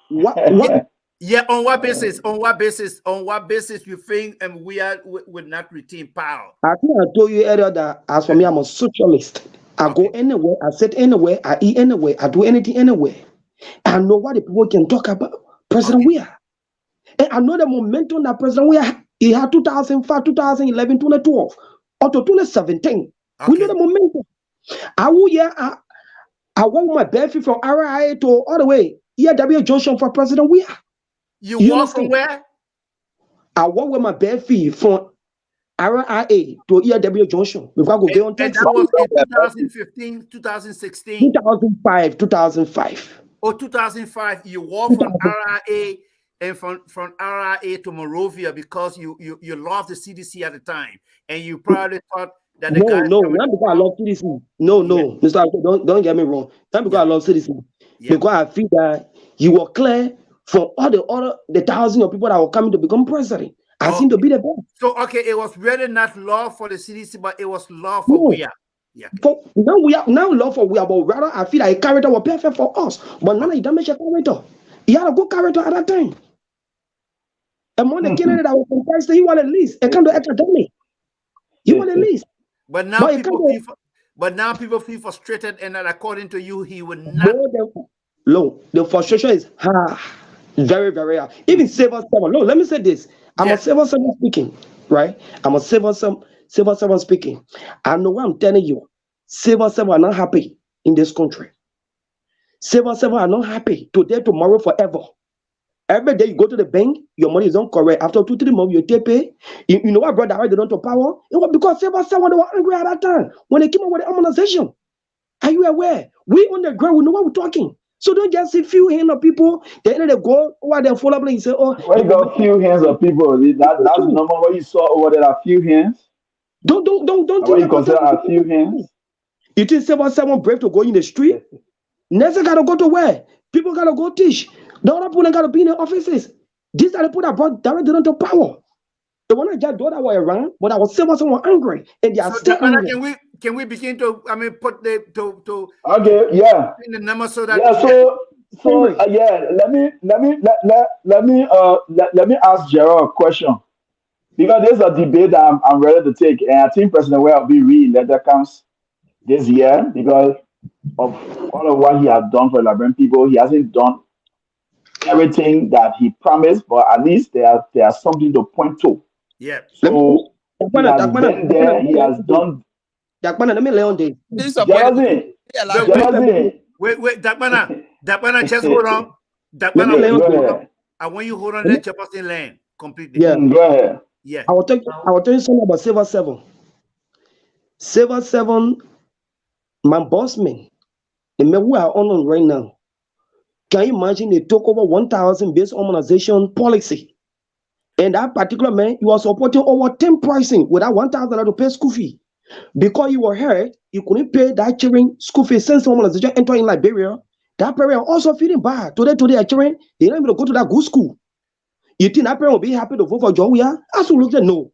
What? Yeah, on what basis? On what basis you think we would not retain power? I think I told you earlier that as for me, I'm a socialist. I go anywhere, I sit anywhere, I eat anywhere, I do anything anywhere. I know what the people can talk about. President Weah. And I know the momentum that President Weah he had 2005, 2011, 2012, up to 2017. We know the momentum. I want my benefit from RIA to all the way. EW Junction for President Weah. You walk from where? I walk with my bare feet from RIA to EW Junction. We've got to go on Texas. That was in 2015, 2016? 2005, 2005. Oh, 2005. You walk from RIA and from RIA to Monrovia because you loved the CDC at the time. And you probably thought that the guy... No, not because I love CDC. No, Mr. Don't get me wrong. Not because I love CDC. Because I feel that you were clear for all the thousands of people that were coming to become president. I seem to be the best. So, it was really not love for the CDC, but it was love for Weah. Yeah. Now love for Weah, but rather I feel like a character was perfect for us. But none of them damage a character. He had a good character at that time. Among the candidate that was contested, he wanted least. It come to academic. He wanted least. But now people feel frustrated, and that according to you, he would not. Look, the frustration is very, very hard. Even civil servant. Look, let me say this. I'm a civil servant speaking, right? I'm a civil servant speaking. I know what I'm telling you. Civil servants are not happy in this country. Civil servants are not happy today, tomorrow, forever. Every day you go to the bank, your money is not correct. After 2-3 months, you take pay. You know what brought the right to power? It was because civil servants were angry at that time when they came up with the harmonization. Are you aware? We on the ground, we know what we're talking. So don't just see few hands of people. Then they go over there, follow up and say, "Oh, where you got few hands of people? That's the number what you saw over there. A few hands. Don't What you consider a few hands? You think someone brave to go in the street? Next gotta go to where? People gotta go teach. The other people gotta be in the offices. These are the people that brought directly into power. The one that just do that way around, but I was someone angry, and they are still angry. Can we begin to put the okay, yeah, in the number so that let me ask Gerald a question, because there's a debate that I'm ready to take, and I think President will be re-elected comes this year because of all of what he has done for Liberian people. He hasn't done everything that he promised, but at least there's something to point to. Yeah. So he has been there. He has done. Dakpannah, let me lay on this. Wait, Dakpannah, just hold on. Dakpannah, I want you hold on. Let Jefferson land completely. Yeah, go ahead. Yeah. I will tell you something about Silver 7. Silver 7, my boss man, the men who are on right now. Can you imagine they took over 1,000 based harmonization policy? And that particular man, he was supporting over 10 pricing without $1,000 to pay school fee. Because you were hurt, you couldn't pay that children school fee since harmonization entered in Liberia. That parent also feeling bad. Today, children, they don't even go to that good school. You think that parent will be happy to vote for Joe? Absolutely no.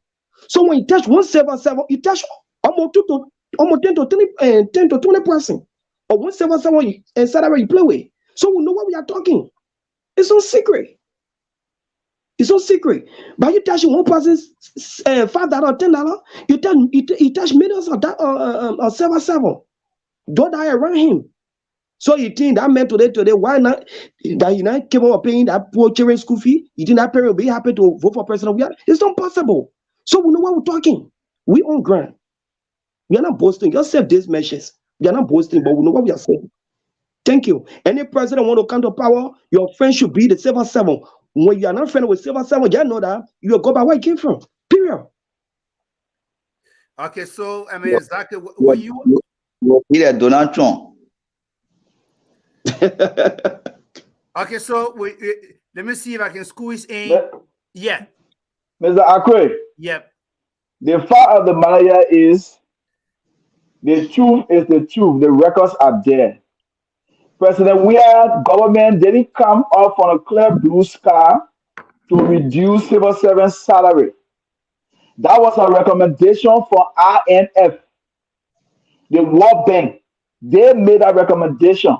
So when you touch 177, you touch almost 10 to 20%. Or 177 and salary you play with. So we know what we are talking. It's no secret. It's no secret. But you touch one person's $5, $10, you touch millions of that 7. Don't die around him. So you think that man today, why not? That he not capable of paying that poor children school fee? You think that parent will be happy to vote for president? It's not possible. So we know what we're talking. We on ground. We are not boasting. Just save these measures. We are not boasting, but we know what we are saying. Thank you. Any president want to come to power, your friend should be the Silver 7. When you are not friendly with Silver 7, you know that you will go by where it came from. Period. Okay, so exactly what you either Donald Trump. Okay, so let me see if I can squeeze in. Yeah. Mr. Akwe. Yep. The fact of the matter is, the truth is the truth. The records are there. President Weir government didn't come up on a clear blue sky to reduce civil servants' salary. That was a recommendation from INF, the World Bank. They made a recommendation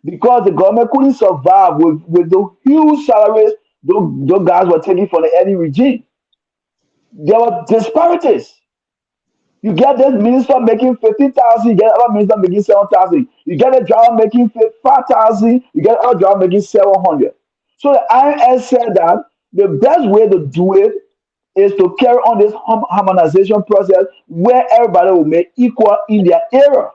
because the government couldn't survive with the huge salaries those guys were taking from the early regime. There were disparities. You get this minister making 15,000, you get other minister making 7,000. You get a driver making 5,000, you get other driver making 700. So the INS said that the best way to do it is to carry on this harmonization process where everybody will make equal in their area.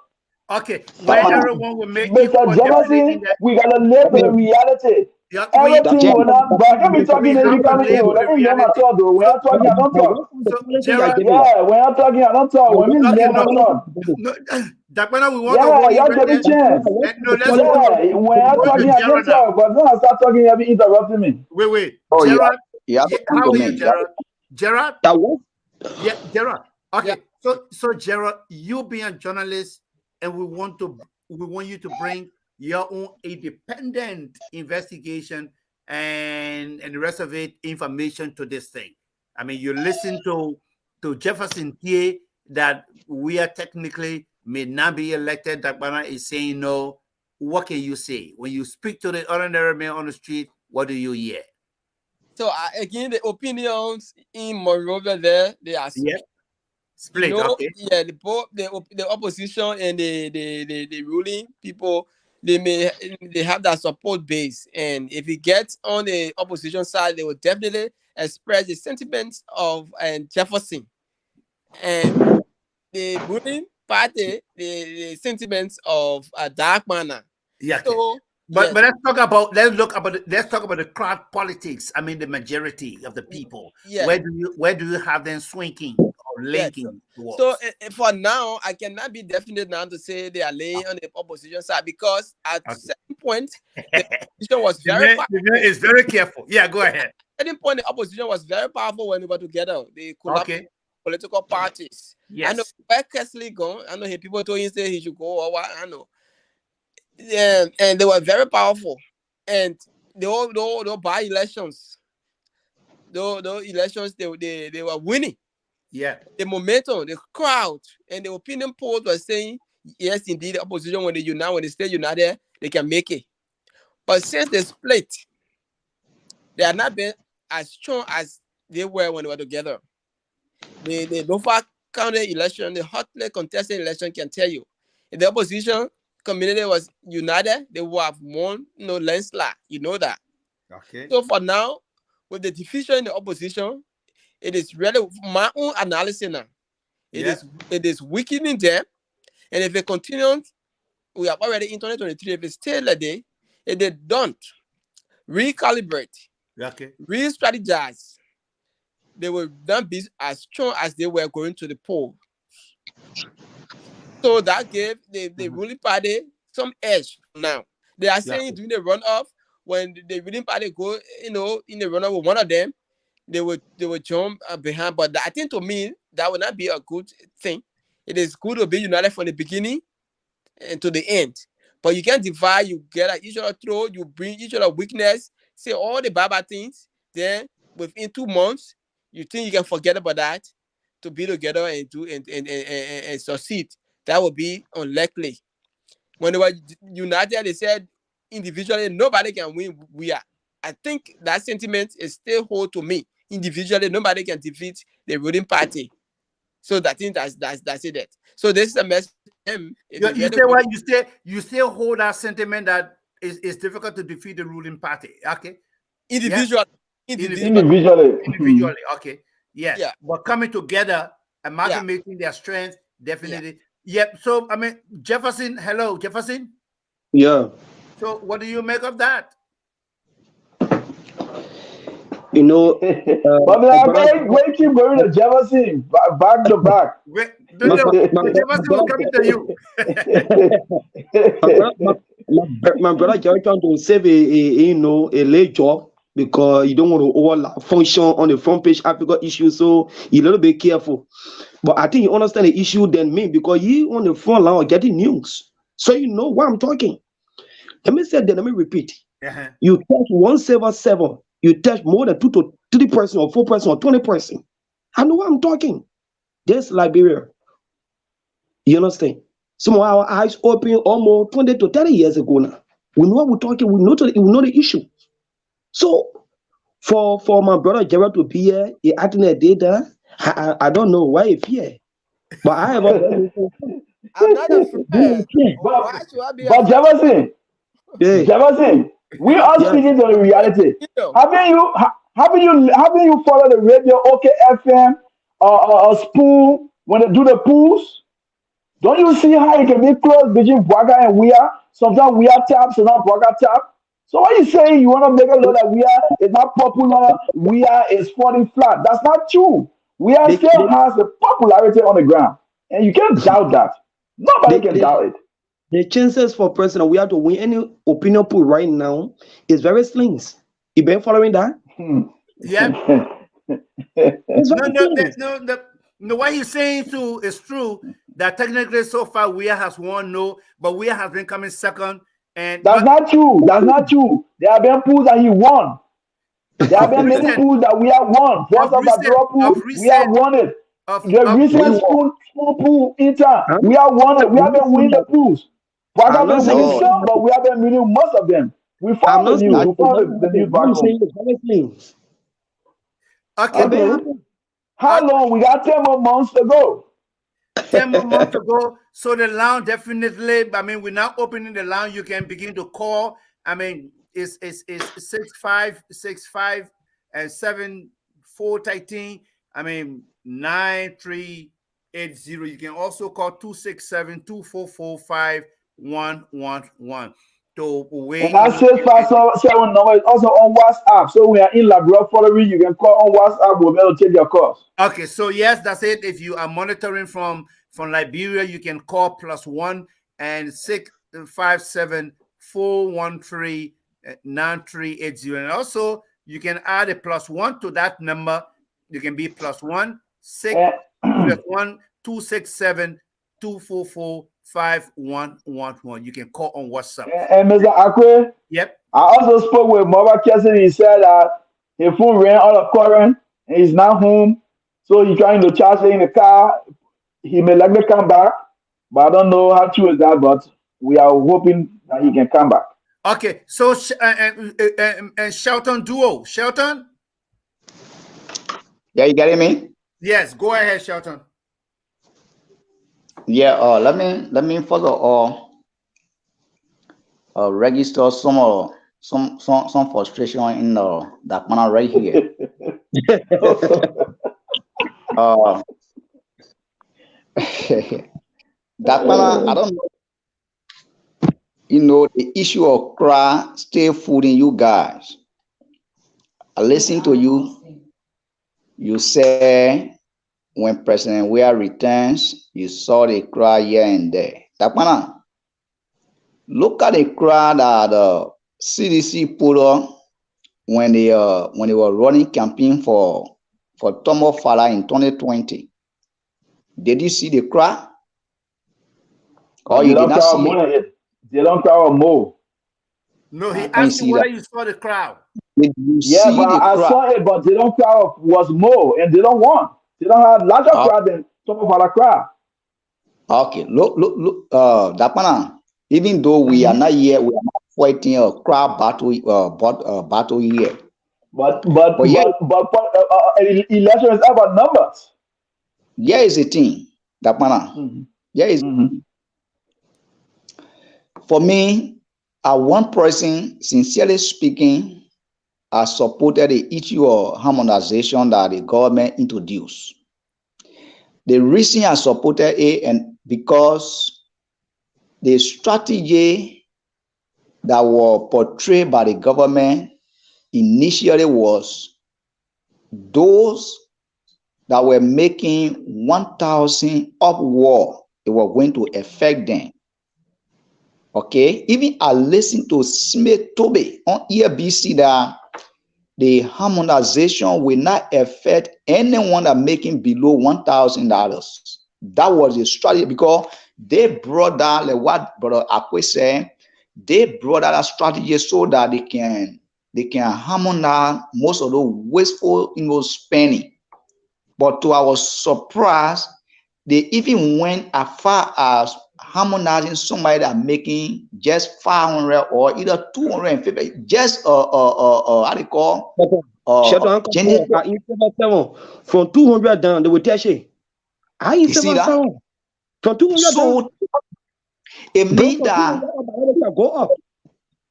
Okay, where everyone will make Mr. Jefferson, we gotta live with the reality. Everything will not, but let me talking in the let me name my thought though. When I'm talking, I don't talk. Yeah, when I'm talking, I don't talk. When me name my thought. Dakpannah, we want to y'all give me chance. When I'm talking, I don't talk, but when I start talking, you'll be interrupting me. Wait. Oh, Gerald, yeah. how are you, Gerald? Gerald? Yeah, Gerald. Okay, so Gerald, you being a journalist, and we want you to bring your own independent investigation and the rest of it information to this thing. I mean, you listen to Jefferson here that we are technically may not be elected. Dakpannah is saying no. What can you say when you speak to the ordinary man on the street? What do you hear? So again, the opinions in Monrovia there, they are Yeah. split. Split. Okay. Yeah, the opposition and the ruling people, they have that support base, and if it gets on the opposition side, they will definitely express the sentiments of Jefferson, and the ruling party, the sentiments of Dakpannah. Yeah. Okay. So But yes, let's talk about the crowd politics. I mean, the majority of the people. yeah. Where do you have them swinging or Yes. linking So towards? for now, I cannot be definite now to say they are laying on the opposition side, because at certain point the opposition was very The man powerful. is very careful. Yeah, go ahead. At certain point, the opposition was very powerful when they were together. They collaborated Okay. political parties. I know Yes. where Kesselly gone. I know people told him say he should go or what. I know. Yeah, and they were very powerful. And the by elections, those elections, they were winning. Yeah. The momentum, the crowd, and the opinion polls were saying, yes, indeed, the opposition, when they stay united, they can make it. But since they split, they have not been as strong as they were when they were together. The local county election, the hotly contested election can tell you, if the opposition community was united, they would have won landslide. You know that. Okay. So for now, with the division in the opposition, it is really my own analysis now. Yeah. It is weakening them, and if it continues, we have already in 2023. If it's still like day, if they don't recalibrate, Okay. re-strategize, they will not be as strong as they were going to the poll. So that gave the ruling party some edge now. They are saying during the runoff, when the ruling party go, in the runoff with one of them, they would jump behind. But I think, to me, that would not be a good thing. It is good to be united from the beginning and to the end. But you can't divide. You get at each other throat. You bring each other weakness. Say all the bad things. Then within 2 months, you think you can forget about that to be together and do and succeed. That would be unlikely. When they were united, they said individually nobody can win. I think that sentiment is still hold to me. Individually, nobody can defeat the ruling party. So I think that's it. So this is a message to them. You say what? You still hold that sentiment that it's difficult to defeat the ruling party. Okay. Individually. Individually. Okay. Yeah. Yeah. But coming together, amalgamating their strengths, definitely. Yep. So I mean, Jefferson. Hello, Jefferson. Yeah. So what do you make of that? You know, but we are going keep going to Jefferson back to back. Jefferson was coming to you. my brother Gerald trying to save a late job because you don't want to all function on the front page Africa issue, so you're a little bit careful. But I think you understand the issue than me because you on the front line are getting news, so you know what I'm talking. Let me repeat. You touch 177. You touch more than 2 to 3 person or 4 person or 20 person. I know what I'm talking. There's Liberia. You understand? Some of our eyes open almost 20 to 30 years ago now. We know what we're talking. We know the issue. So for my brother Gerald to be here, he acting a data. I don't know why he's here. But I have I'm not afraid. Why should I be afraid? Jefferson, Jefferson, we are speaking to the reality. Haven't you follow the radio OK FM or Spoon when they do the pools? Don't you see how it can be close between Braga and We Are? Sometimes We Are tap, sometimes Braga tap. So what you saying you want to make it look that We Are is not popular, We Are is falling flat. That's not true. We Are still has the popularity on the ground. And you can't doubt that. Nobody can doubt it. The chances for president we have to win any opinion poll right now is very slim. You been following that? Yeah. No, what he's saying too is true. That technically so far We has won, but We has been coming second. And that's not true. That's not true. There have been pools that he won. There have been many pools that We have won. First of the pool, We have won it. The recent spoon pool Inter, We have won it. We have been winning the pools. We have been winning some, but we have been winning most of them. We found the news. We found the news back home. Okay. Okay. How long? We got 10 more months to go. 10 more months ago. So the line definitely, I mean, we're now opening the line. You can begin to call. I mean, it's 6565 and 7413. I mean, 9380. You can also call 267-244-5111 to weigh And that in. 657 number is also on WhatsApp. So we are in Labrador following. You can call on WhatsApp. We'll be able to take your calls. Okay, so yes, that's it. If you are monitoring from Liberia, you can call +1 and 657-413-9380. And also you can add a +1 to that number. You can be +1 6+1 267-244-5111. You can call on WhatsApp. And Mr. Akwe, Yep. I also spoke with Mama Kesselly. He said that his phone ran out of current and he's not home. So he's trying to charge it in the car. He may likely come back, but I don't know how true is that. But we are hoping that he can come back. Okay, so Shelton duo. Shelton? Yeah, you getting me? Yes, go ahead, Shelton. Yeah, let me first of all register some frustration in that man right here. Dakpannah, I don't know. You know, the issue of cry stay fooling you guys. I listen to you. You say when President Weah returns, you saw the cry here and there. Dakpannah, look at the cry that the CDC put on when they were running campaign for Tomo Fala in 2020. Did you see the cry? Or you did not see it? They don't cry more. No, he asked you whether you saw the crowd. Did you Yeah, see but the I crowd? saw it, but they don't cry was more, and they don't want. They don't have larger crowd than some of our crowd. Okay, look, Dakpannah, even though we are not here, we are not fighting a crowd battle, battle here. But yeah, election is about numbers. Here is the thing, Dakpannah. Here is for me, one person, sincerely speaking, I supported the issue of harmonization that the government introduced. The reason I supported it and because the strategy that was portrayed by the government initially was those that were making 1,000 upward, it was going to affect them. Okay, even I listened to Smith Toby on EBC that the harmonization will not affect anyone that making below $1,000. That was the strategy because they brought that, like what Brother Akwe said, they brought that strategy so that they can harmonize most of the wasteful spending. But to our surprise, they even went as far as harmonizing somebody that making just 500 or either 250, just how do you call from 200 down, they will tell you. You see that? From 200 so down, it means that go up.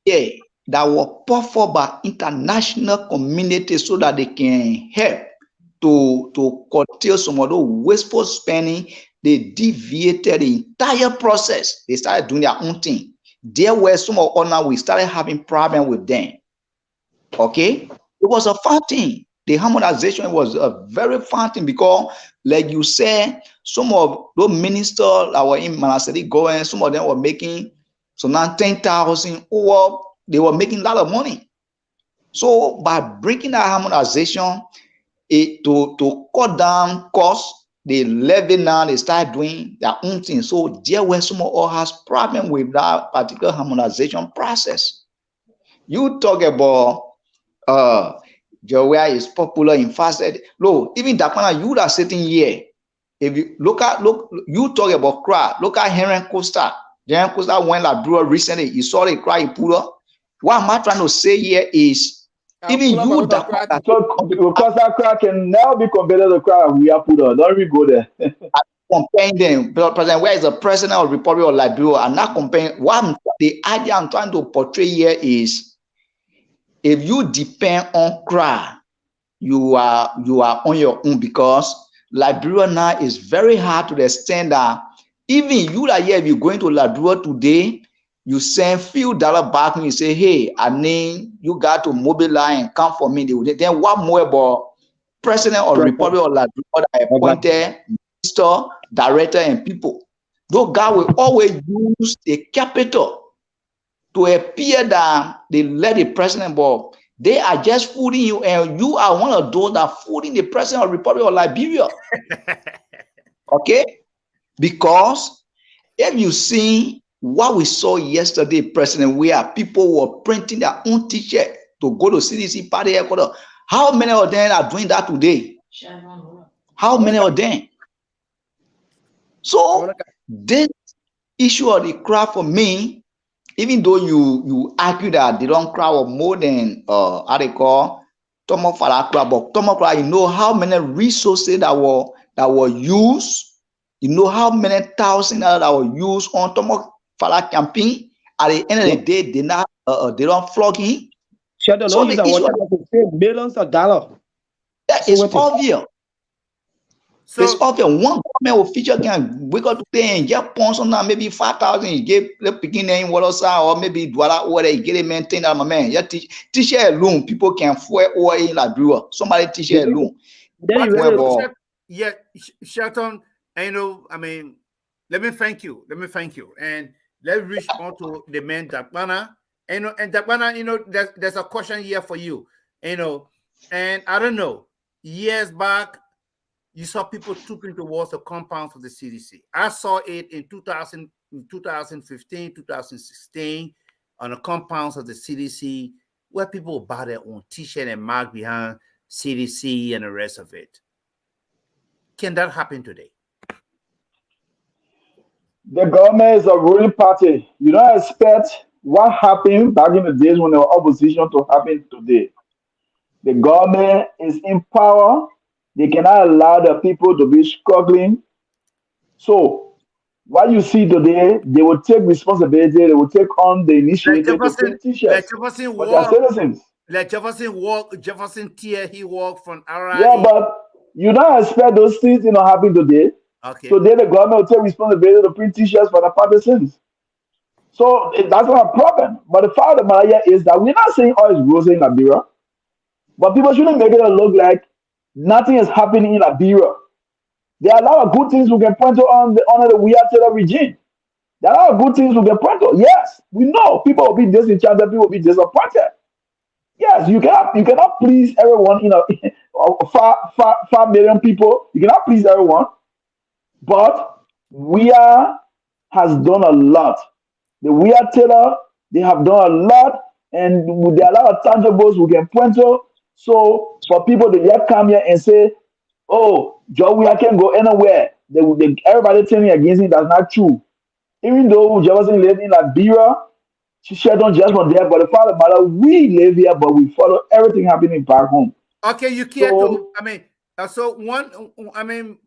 Yeah, that was put forward by international community so that they can help to curtail some of those wasteful spending. They deviated the entire process. They started doing their own thing. There were some of us now we started having problem with them. Okay, it was a fun thing. The harmonization was a very fun thing because, like you said, some of those ministers that were in Manasari going, some of them were making so now 10,000, or they were making a lot of money. So by breaking that harmonization, to cut down costs, they levy now, they start doing their own thing. So there were some of us has problem with that particular harmonization process. You talk about Joya is popular in fasted. Look, even Dakpannah, you are sitting here. If you look, you talk about crowd. Look at Henry Costa. Henry Costa went like brewer recently. You saw the crowd he put up. What am I trying to say here is Even pull up you, another crack. Dakpannah, So because that crowd can now be compared to the crowd we are put on. Don't we go there? comparing them, President, where is the president of the Republic of Liberia? I'm not comparing. The idea I'm trying to portray here is, if you depend on crowd, you are on your own, because Liberia now is very hard to the extent that even you that here, if you're going to Liberia today, you send few dollar back and you say, hey, I need you got to mobilize and come for me. Then what more about president of Republic of Liberia that appointed minister, director, and people? Those guys will always use the capital to appear that they let the president, but they are just fooling you, and you are one of those that fooling the president of the Republic of Liberia. Okay? Because if you see what we saw yesterday, President, where people were printing their own t-shirt to go to CDC party headquarters, how many of them are doing that today? How many of them? So this issue of the crowd, for me, even though you argue that they don't crowd more than how they call Tomo Fala crowd, but Tomo crowd, you know how many resources that were used, you know how many thousands that were used on Tomo Fala campaign. At the end of the day, they don't flog him. Sheldon, So don't use the that issue word to say millions of dollars. that is obvious. So It's obvious. One government official can wake up today and get pounds on that, maybe 5,000. You give the beginning what else, or maybe dollar order, you get it maintained. My man, yeah, teacher alone, people can fuel oil in Liberia. Somebody teacher alone. Then you But, really, yeah, Shelton, and I mean, let me thank you. And let's reach on to the man Dakpannah. And Dakpannah, there's a question here for you. And I don't know, years back, you saw people trooping towards the compounds of the CDC. I saw it in 2015, 2016, on the compounds of the CDC, where people buy their own t-shirt and mark behind CDC and the rest of it. Can that happen today? The government is a ruling party. You don't expect what happened back in the days when they were opposition to happen today. The government is in power. They cannot allow the people to be struggling. So what you see today, they will take responsibility. They will take on the initiative to print t-shirts for their citizens. Like Jefferson Tier, he walked from RIA. Yeah, but you don't expect those things to not happen today. Okay. Today, the government will take responsibility to print t-shirts for the partisans. So that's not a problem. But the fact of the matter is that we're not saying all is rosy in Liberia, but people shouldn't make it look like nothing is happening in Liberia. There are a lot of good things we can point to under the Weah Taylor regime. There are a lot of good things we can point to. Yes, we know people will be disenchanted, people will be disappointed. Yes, you cannot please everyone. 5 million people. You cannot please everyone. But Weah has done a lot. The Weah Taylor, they have done a lot, and there are a lot of tangibles we can point to. So for people to yet come here and say, "Oh, Joe Weah can't go anywhere," everybody telling against him, that's not true. Even though Jefferson lived in Liberia, Sheldon just from there, but the fact of the matter, we live here, but we follow everything happening back home. Okay, you can't do.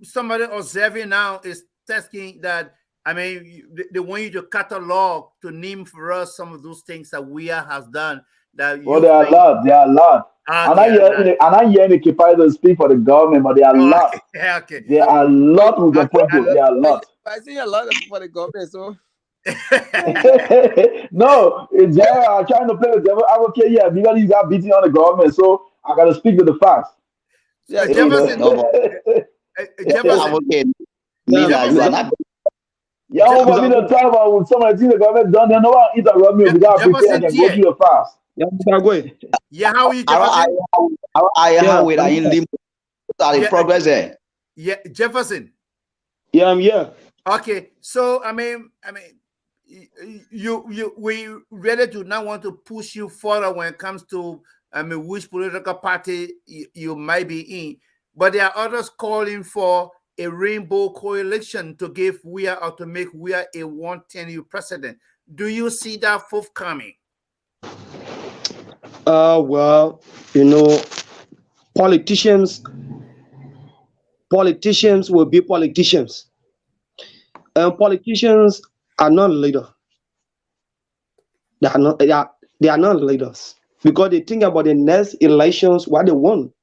Somebody observing now is testing that. They want you to catalog, to name for us some of those things that Weah has done. That well, there are a lot. There are a lot. Okay, I'm not hearing the capacity to speak for the government, but there are a lot. Okay. There are a lot we can point to. There are a lot. I see a lot of for the government, so No, Gerald, I'm trying to play the devil advocate here because he's got beating on the government, so I got to speak to the facts. yeah, Jefferson. I'm okay. Nina, you are not. Yeah, I want me to talk about some of the things the government done. They know how to interrupt me because I prepare I can go through the facts. Yeah, how are you, Jefferson? How we are in limbo. The progress there. Yeah, Jefferson. Yeah, I'm here. Okay, so we really do not want to push you further when it comes to which political party you might be in, but there are others calling for a rainbow coalition to give Weah or to make Weah a 110-year president. Do you see that forthcoming? Well, politicians will be politicians, and politicians are not leaders. They are not leaders because they think about the next elections, what they want.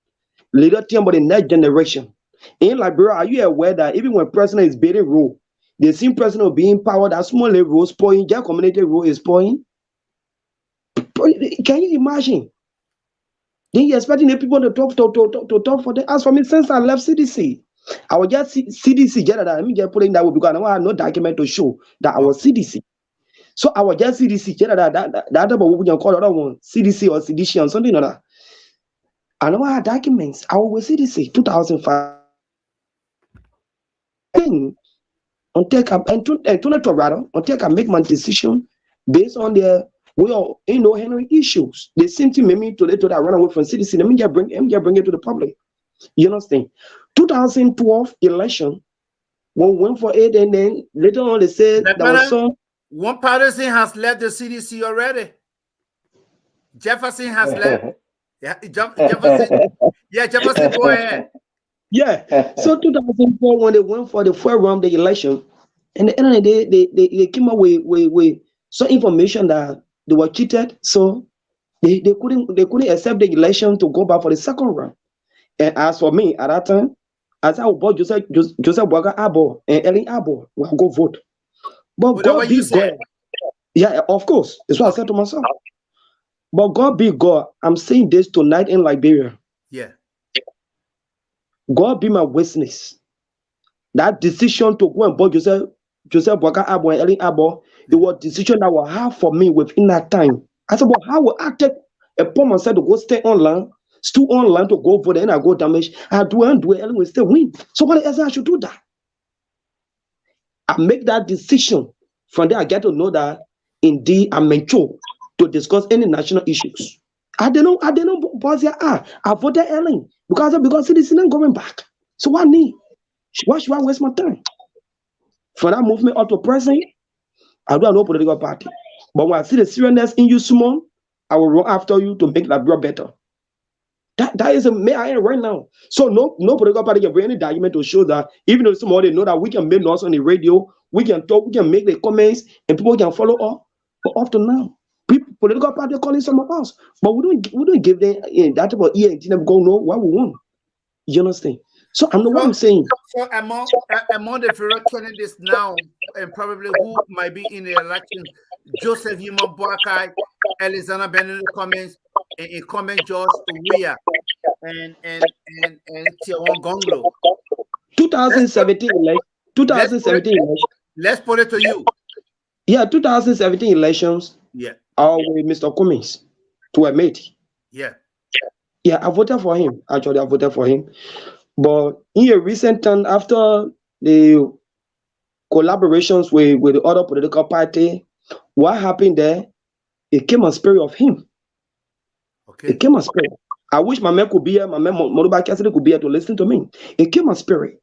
Leader think about the next generation. In Liberia, are you aware that even when president is being rule, the same president will be in power that small level is spoiling, their community rule is spoiling? Can you imagine? Then you're expecting the people to talk for them. As for me, since I left CDC, I was just CDC. Let me just put in that way because I had no document to show that I was CDC. So I was just CDC. That other what we can call the other one CDC or CDC or something like that. I know I had documents. I was with CDC 2005. Until I make my decision based on the way of handling issues. They seem to make me to that run away from CDC. Let me just bring it to the public. You understand? 2012 election, we went for it, and then later on they said there was some. One person has left the CDC already. Jefferson has left. Yeah, Jefferson. Yeah, Jefferson, go ahead. Yeah. So 2004, when they went for the first round of the election, and at the end of the day, they came up with some information that they were cheated. So they couldn't accept the election to go back for the second round. And as for me at that time, as I bought Joseph Boaga Abo and Ellen Abo, we'll go vote. But God be God. Yeah, of course. That's what I said to myself. But God be God. I'm saying this tonight in Liberia. Yeah. God be my witness. That decision to go and buy Joseph Boaga Abo and Ellen Abo, it was a decision that was hard for me within that time. I said, but how will I take upon myself to go stay online, still online to go vote, and I go damage? I do it, Ellen will still win. So what else I should do that? I make that decision. From there, I get to know that indeed I'm mature to discuss any national issues. I don't know, boss. I voted Ellen because it is not going back. So what need? Why should I waste my time? For that movement up to present, I don't know political party. But when I see the seriousness in you, Simon, I will run after you to make Liberia better. That is a me I am right now. So no political party can bring any document to show that even though somebody know that we can make noise on the radio, we can talk, we can make the comments, and people can follow up. But up to now, political party calling some of us, but we don't give them that type of ear and them go know what we want. You understand? So I know what I'm saying. So among the various candidates now, and probably who might be in the election, Joseph Yuma Boakai, Alexander Benedict Cummings, and incumbent George Weah, and Tiawan Gonglo. 2017 election. Let's put it to you. Yeah, 2017 elections. Yeah. With Mr. Cummings to a mate. Yeah. Yeah, I voted for him. Actually, I voted for him. But in a recent time, after the collaborations with the other political party, what happened there? It came a spirit of him. Okay. It came a spirit. I wish my man could be here, my man Mulbah Kesselly could be here to listen to me. It came a spirit.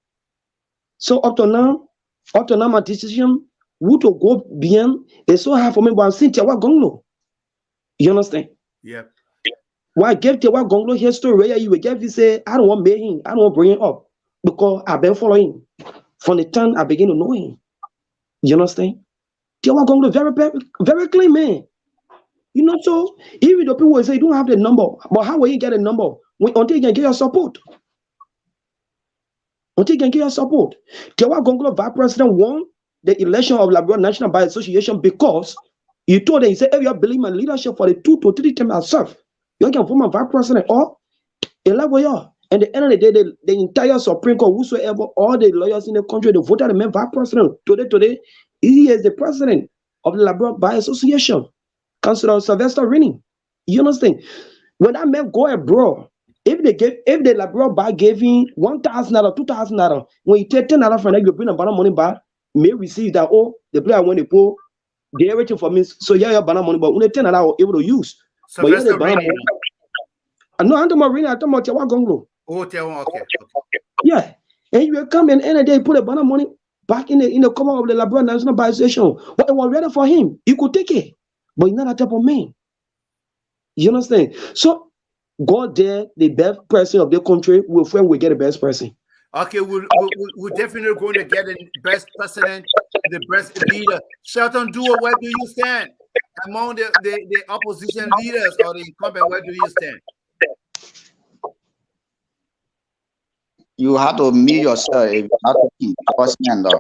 So up to now, my decision, who to go beyond, it's so hard for me, but I'm saying Tiawa Gonglo. You understand? Yeah. Why I gave Tiawa Gonglo history where you gave you say, I don't want to him, I don't want to bring him up. Because I've been following him. From the time I begin to know him. You understand? Tiawa Gonglo very, very clean man. You know, so even the people will say you don't have the number, but how will you get a number until you can get your support? Until you can get your support. Tiawa Gonglo Vice President won the election of Liberia National Bar Association because you told them, you said, if you believe my leadership for the 2 to 3 terms I serve, you can form a Vice President or a level year. And at the end of the day, the entire Supreme Court, whosoever, all the lawyers in the country, they voted the man Vice President. Today, he is the president of the Liberia Bar Association. Councilor Sylvester Rennie. You understand? When that man go abroad, if the Liberia Bar gave him $1,000, $2,000, when you take $10 from that, you bring a banana money back, may receive that, the player when they pull, they everything for me. So yeah, banana money, but when they $10 are able to use. So that's the banana money. No, I'm talking about Rennie, I'm talking about Tiawa Gonglo. Oh, Tiawa, okay. Yeah. And you will come and end of the day, put a banana money back in the cover of the Liberia National Bar Association. But it was ready for him. He could take it. But he's not that type of man. You understand? So go there, the best person of the country will friend will get the best person. Okay, we're definitely going to get the best president, the best leader. Shelton Dewar, where do you stand among the opposition leaders or the incumbent? Where do you stand? You have to mute yourself if you have to keep crossing and the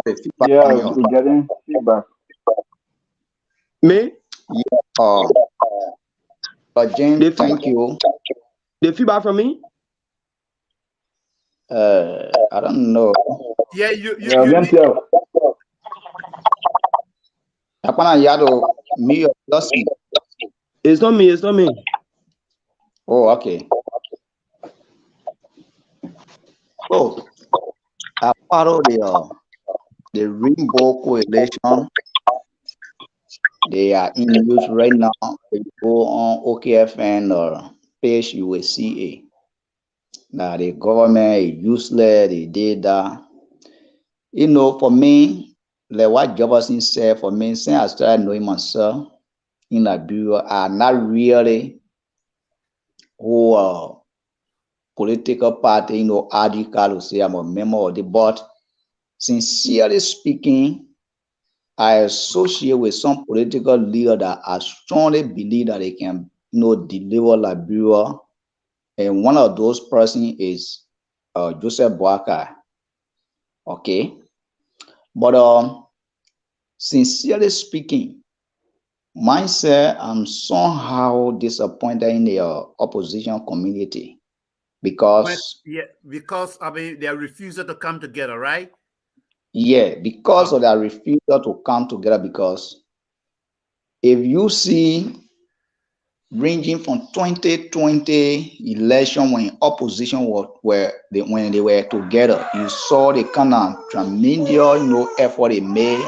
feedback Yeah, on your we're getting feedback. Me? yeah, but James, The thank feedback, you. the feedback from me? I don't know. Yeah, Yeah, you again, need. tell. Dakpannah, you have to mute yourself. It's not me, it's not me. Oh, okay. So, as part of the Rainbow Coalition, they are in use right now. If you go on OKFN or page, you will see that the government is useless, they did that. You know, for me, like what Jefferson said, for me, since I started knowing myself in Liberia, I'm not really who political party, radical to say I'm a member of the, but sincerely speaking, I associate with some political leader that I strongly believe that they can, deliver Liberia. And one of those persons is Joseph Boakai. Okay. But sincerely speaking, myself, I'm somehow disappointed in the opposition community because, Because I mean they are refusing to come together, right? because of Okay. their refusal to come together. Because if you see, ranging from 2020 election when opposition when they were together, you saw the kind of tremendous effort they made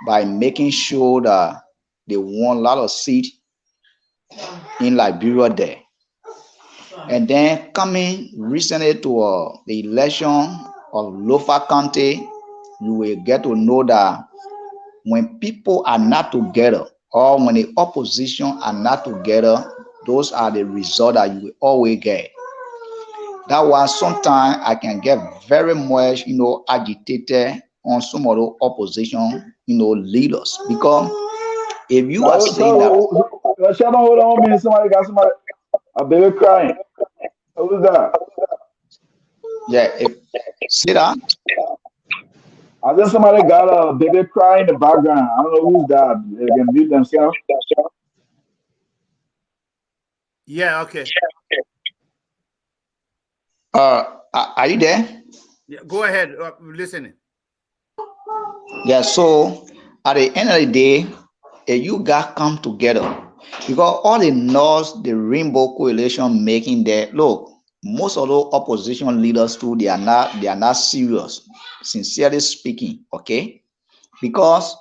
by making sure that they won a lot of seats in Liberia there. And then coming recently to the election of Lofa County, you will get to know that when people are not together or when the opposition are not together, those are the results that you will always get. That was sometimes I can get very much, agitated on some of the opposition, leaders. Because if you are saying that, Shut on, hold on a minute. Somebody got somebody, a baby crying. Who's that? yeah, see that, I think somebody got a baby crying in the background. I don't know who's that. They can mute themselves. Yeah, okay. are you there? Yeah, go ahead. Listening. Yeah, so at the end of the day, you guys come together because all the noise the Rainbow Coalition making there. Look, most of the opposition leaders too, they are not serious. Sincerely speaking, okay? Because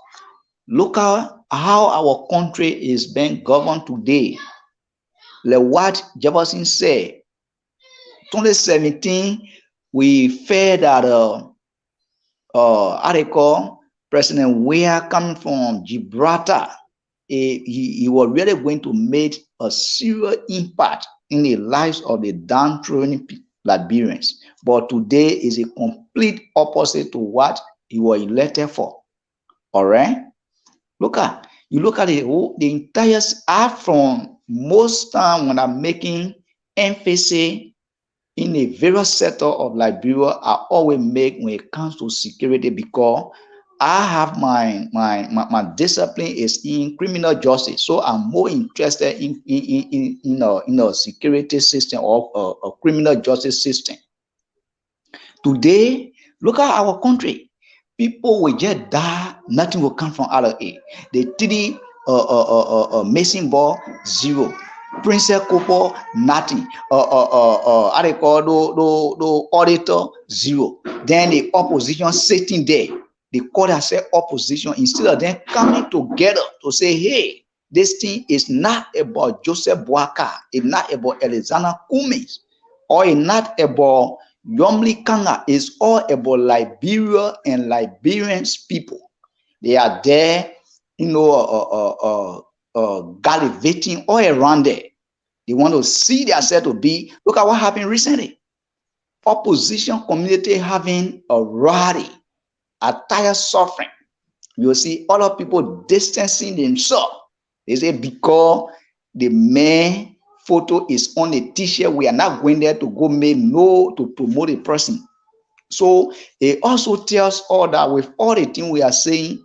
look how our country is being governed today. Like what Jefferson said, 2017, we feared that article, President Weah coming from Gibraltar, he was really going to make a serious impact in the lives of the downtrodden Liberians. But today is a complete opposite to what he was elected for. All right? You look at the entire art from most time when I'm making emphasis in the various sector of Liberia, I always make when it comes to security because I have my discipline is in criminal justice, so I'm more interested in a security system or a criminal justice system. Today, look at our country. People will just die, nothing will come from out of it. The three Mason ball, zero. Princess Cooper, nothing. How they call the auditor, zero. Then the opposition sitting there. They call themselves opposition instead of them coming together to say, hey, this thing is not about Joseph Boakai, it's not about Alexander Cummings, or it's not about Yomli Kanga. Is all about Liberia and Liberians people. They are there, gallivanting all around there. They want to see themselves to be. Look at what happened recently. Opposition community having a rally, a tire suffering. You see all of people distancing themselves. They say because the main photo is on a t-shirt, we are not going there to go make no to promote a person. So it also tells all that with all the things we are saying,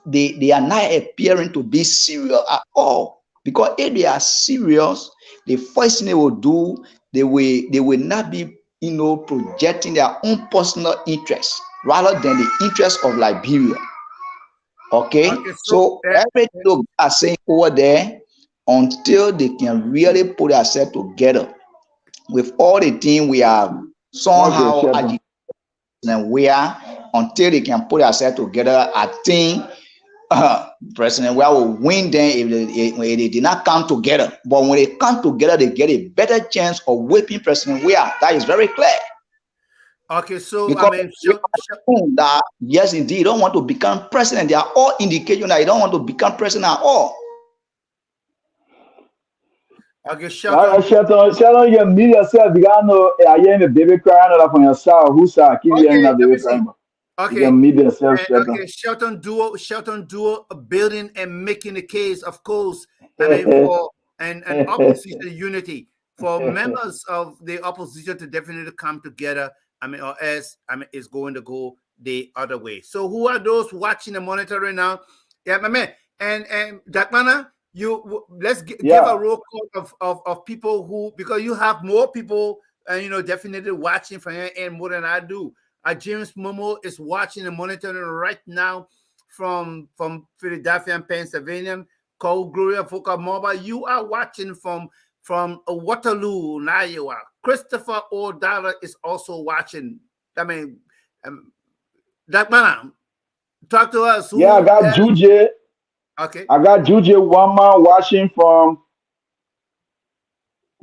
they are not appearing to be serious at all. Because if they are serious, the first thing they will do, they will not be projecting their own personal interests rather than the interest of Liberia. Okay, so everything they are saying over there, until they can really put themselves together with all the things we are somehow agitating and we are, until they can put themselves together, I think President Weah will win them if they did not come together. But when they come together, they get a better chance of whipping President Weah. That is very clear. Okay, so because I mean, that yes, indeed, don't want to become president. They are all indicating that you don't want to become president at all. Okay, Shelton, you meet yourself. You gotta know, are you in the baby crying or from yourself? Who's that? Keep you in the baby crying. Okay, you can meet yourself, Shelton. Okay, Shelton Duo building and making the case, of course, I mean, for an opposition unity, for members of the opposition to definitely come together. I mean, or as I mean, it's going to go the other way. So, who are those watching and monitoring now? Yeah, my man, and Dakpannah, let's give a roll call of people who, because you have more people, definitely watching from your end more than I do. James Momo is watching and monitoring right now from Philadelphia and Pennsylvania. Cole Gloria Foka Mulbah, you are watching from Waterloo, Iowa. Christopher O'Donnell is also watching. I mean, Dakpannah, talk to us. I got Juju. Okay. I got Juju Wama watching from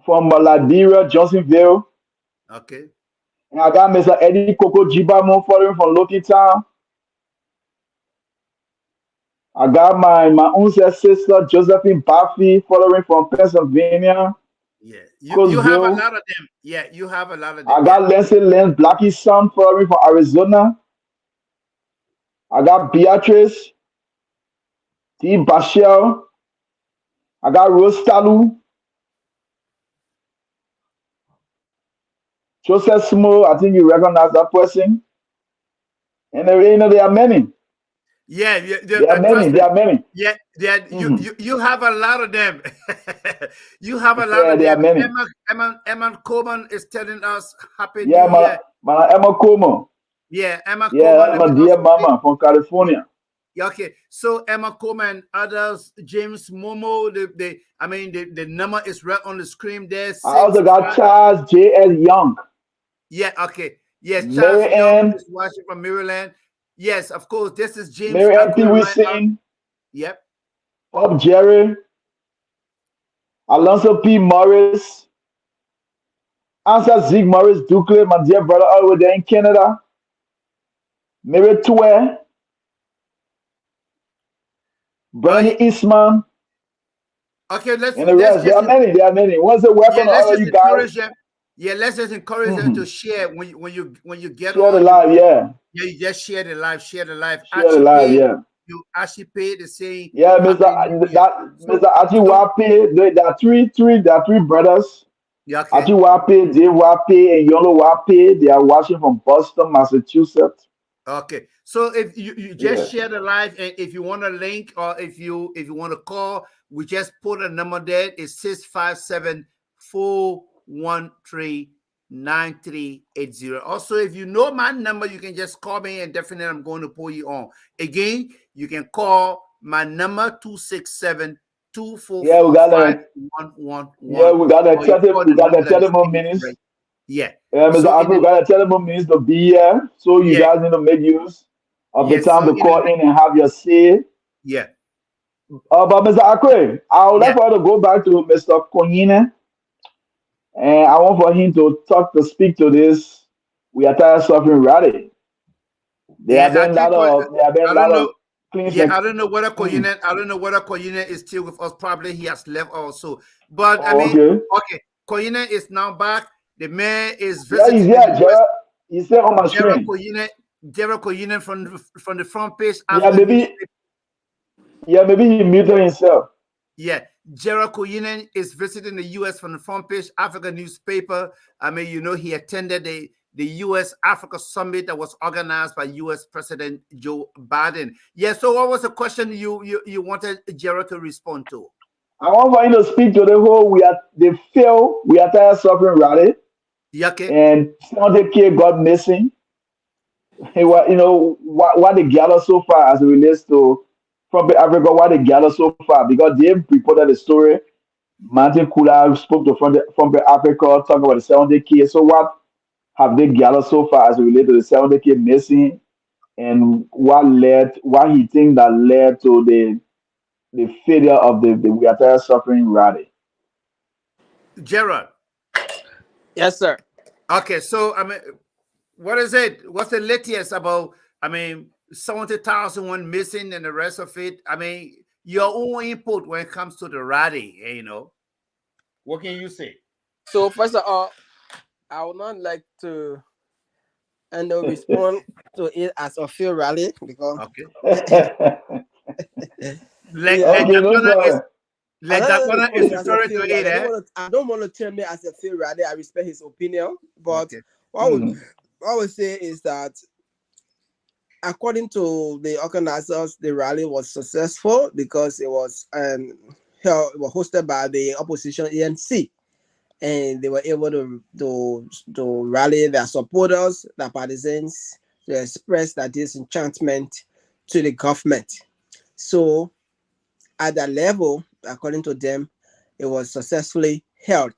Liberia, Johnsonville. Okay. And I got Mr. Eddie Coco Jibamo following from Loki Town. I got my own sister Josephine Buffy following from Pennsylvania. Yeah, you have a lot of them. Yeah, you have a lot of them. I got Leslie Lance Blackie's son following from Arizona. I got Beatrice T. Bashel. I got Rose Talu. Joseph Smo, I think you recognize that person. And there are many. Yeah, there are many. There are many. Yeah, you have a lot of them. You have a lot of them. There are many. Emma Coleman is telling us happy New Year. Emma Coleman. Yeah, Emma Coleman. Yeah, my dear mama from California. Yeah, okay. So Emma Coleman, others, James Momo, the number is right on the screen there. I also got Charles J.S. Young. Yeah, okay. Yes, Charles Young is watching from Maryland. Yes, of course. This is James. Mary Ann Wilson. Yep. Bob Jerry. Alonso P. Morris. Answer Zeke Morris Dukley, my dear brother, all the way there in Canada. Mary Tue. Bernie Eastman. Okay, and the rest. There are many. What's the weapon? All you guys. Let's just encourage them to share when you get share the live. Yeah, you just share the live. Share the live. You actually pay the same. Yeah, Mr. Achiwape. There are three brothers. Yeah, okay. Achiwape, Dave Wape, and Yolo Wape. They are watching from Boston, Massachusetts. Okay, so if you just share the live, and if you want a link or if you want to call, we just put a number there. It's 657-413-9380. Also, if you know my number, you can just call me and definitely I'm going to pull you on. Again, you can call my number 267-244-5111. Yeah, we got a 30 more minutes. Yeah. Mr. Akwe, got to tell them minutes to be here. So you guys need to make use of the time to call in and have your say. Yeah. But Mr. Akwe, I would like for you to go back to Mr. Koinyeneh. And I want for him to speak to this. We are tired of suffering rally. There have been a lot of Yeah, Clinton. I don't know whether Mm. Koinyeneh is still with us. Probably he has left also. But I Oh, mean, okay. okay, Koinyeneh is now back. The man is Yeah, he's visiting the here, US. Gerald. He's there on my Gerald screen. Koinyeneh, from the front page Yeah, African maybe. newspaper. Yeah, maybe he muted himself. Yeah, Gerald Koinyeneh is visiting the US from the front page African newspaper. I mean, he attended the US Africa summit that was organized by US President Joe Biden. Yeah, so what was the question you wanted Gerald to respond to? I want for you to speak to the whole they fail we are tired suffering rally Yeah, okay. and 70K got missing. Hey, what they gather so far as it relates to from Africa, what they gather so far because they reported the story. Martin Kula spoke to from Africa talking about the 70K. So what have they gathered so far as it relates to the 70K missing and what he think that led to the failure of the we are tired suffering rally. Gerald. Yes, sir. Okay, so I mean, what is it? What's the latest about? I mean, 70,000 one missing and the rest of it. I mean, your own input when it comes to the rally. What can you say? So first of all, I would not like to respond to it as a field rally because Okay. Like like yeah, Okay, no Dakpannah is problem. like I don't Dakpannah respond is it as a referring to field it, rally. eh? I don't want to term it as a field rally. I respect his opinion, but Okay. what Mm, I would say is that according to the organizers, the rally was successful because it was it was hosted by the opposition ANC, and they were able to rally their supporters, their partisans, to express their disenchantment to the government. So at that level, according to them, it was successfully held.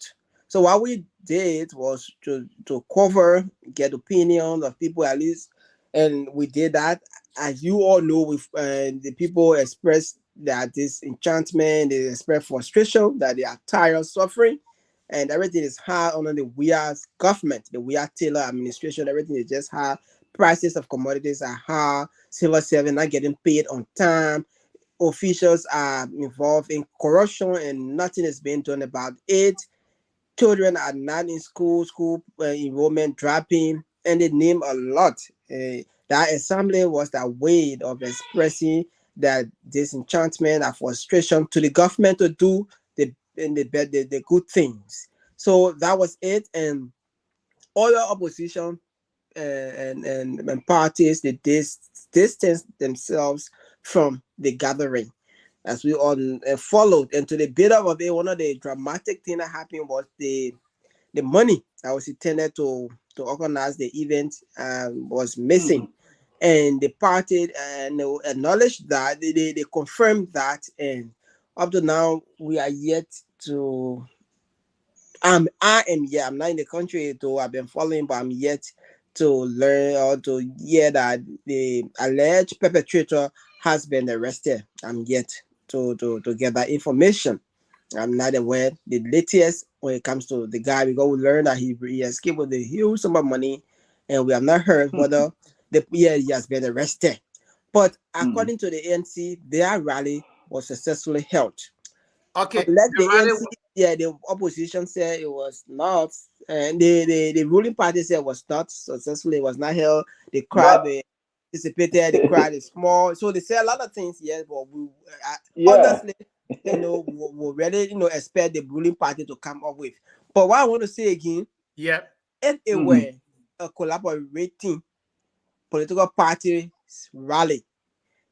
So what we did was to cover, get opinion of people at least, and we did that. As you all know, with the people expressed that disenchantment, they express frustration, that they are tired of suffering, and everything is hard under the weird government, the weird Taylor administration. Everything is just hard. Prices of commodities are high. Civil servants not getting paid on time. Officials are involved in corruption and nothing is being done about it. Children are not in school enrollment dropping, and they name a lot. That assembly was that way of expressing that disenchantment and frustration to the government to do the good things. So that was it, and other opposition and parties they distance themselves from the gathering as we all followed. And to the bit of it, one of the dramatic thing that happened was the money that was intended to organize the event was missing. mm. And the party and they acknowledged that they confirmed that, and up to now we are yet to I am yeah, I'm not in the country though I've been following, but I'm yet to learn or to hear that the alleged perpetrator has been arrested. I'm yet to get that information. I'm not aware the latest when it comes to the guy because we learned that he escaped with a huge sum of money, and we have not heard whether he has been arrested. But Mm. according to the ANC, their rally was successfully held. Okay. Unless The the rally ANC, yeah, the opposition said it was not, and the ruling party said it was not successful, it was not held. The crowd Yeah. they anticipated, the crowd is small. So they say a lot of things, yes, but Yeah. honestly, we really, expect the ruling party to come up with. But what I want to say again, yeah. if it Hmm. were a collaborating political party rally,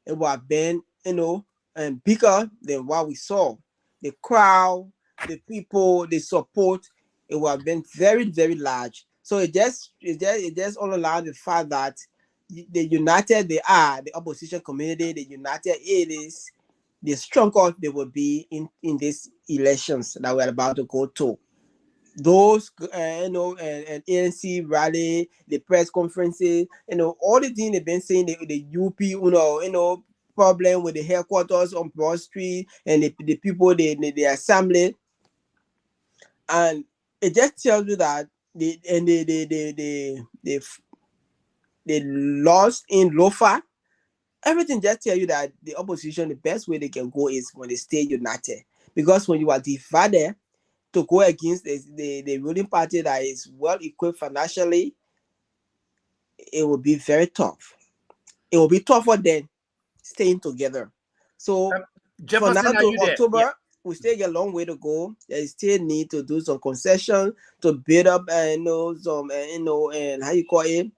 it would have been, and bigger than what we saw. The crowd, the people, the support, it would have been very, very large. So it just all allowed the fact that the united they are, the opposition community, the united it is, the stronger they will be in these elections that we're about to go to. Those and ANC rally, the press conferences, all the things they've been saying, the UP, problem with the headquarters on Broad Street and the people the assembly, and it just tells you that they lost in Lofa, everything just tell you that the opposition, the best way they can go is when they stay united. Because when you are divided to go against the ruling party that is well equipped financially, it will be very tough. It will be tougher than staying together. So for now Jefferson, are to you there? Yeah. October, we still get a long way to go. There is still need to do some concession to build up and some and how you call it,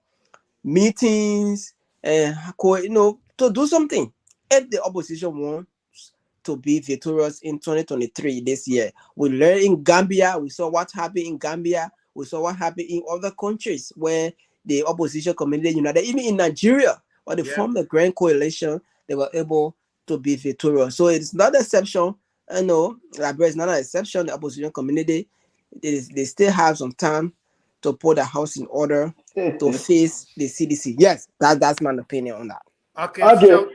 meetings and to do something. If the opposition wants to be victorious in 2023 this year, we learned in Gambia. We saw what happened in Gambia. We saw what happened in other countries where the opposition community united. Even in Nigeria, where they formed a grand coalition, they were able to be victorious. So it's not an exception. I know Liberia is not an exception. The opposition community, they still have some time to put the house in order to face the CDC. Yes, that's my opinion on that. Okay, Okay. so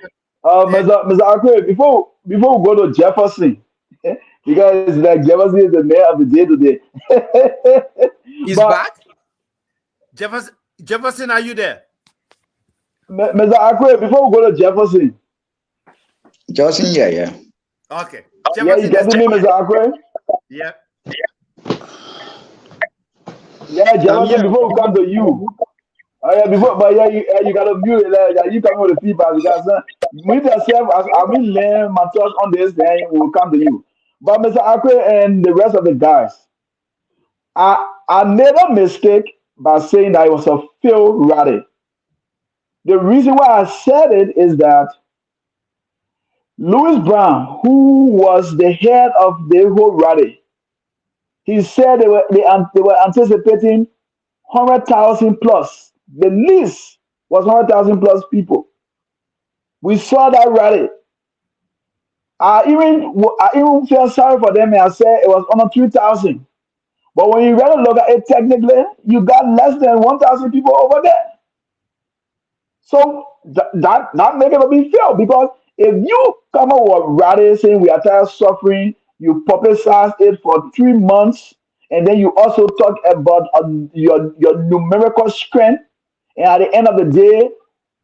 Mr. Akwe, before we go to Jefferson, because like Jefferson is the mayor of the day today. He's But back. Jefferson, are you there? Mr. Akwe, before we go to Jefferson, Justin, yeah. Okay. yeah, you Jefferson getting me, is Mr. Akwe? yeah. Yeah, I'm Jefferson, here. before we come to you. Oh yeah, you gotta mute it. Like, you come with the feedback because me yourself, as I will learn my thoughts on this, then we'll come to you. But Mr. Akwe and the rest of the guys, I made a mistake by saying that it was a field rally. The reason why I said it is that Louis Brown, who was the head of the whole rally, he said they were anticipating 100,000 plus. The least was 100,000 plus people. We saw that rally. I even felt sorry for them and I said it was under 2,000. But when you really look at it technically, you got less than 1,000 people over there. So that make it a big fail because if you come up with rally saying we are tired of suffering, you publicize it for 3 months, and then you also talk about your numerical strength, and at the end of the day,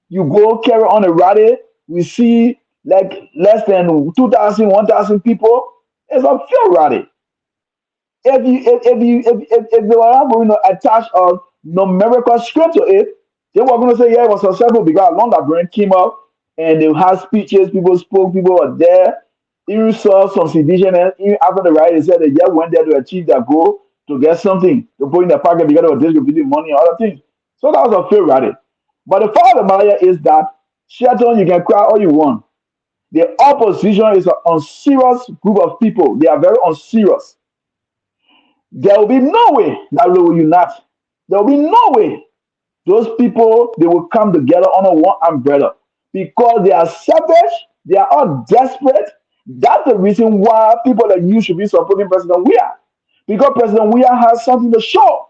you go carry on a rally, we see like less than 2,000, 1,000 people. It's a failed rally. If they were not going to attach a numerical strength to it, they were going to say, yeah, it was successful because London Brain came up and they had speeches, people spoke, people were there. You saw some sedition, and even after the rally, they said they just went there to achieve their goal, to get something, to put in the pocket because they were distributing money and other things. So that was a fair rally. But the fact of the matter is that, Shelton, you can cry all you want. The opposition is an unserious group of people. They are very unserious. There will be no way that we will unite. There will be no way those people they will come together under one umbrella because they are selfish. They are all desperate. That's the reason why people like you should be supporting President Weah because President Weah has something to show.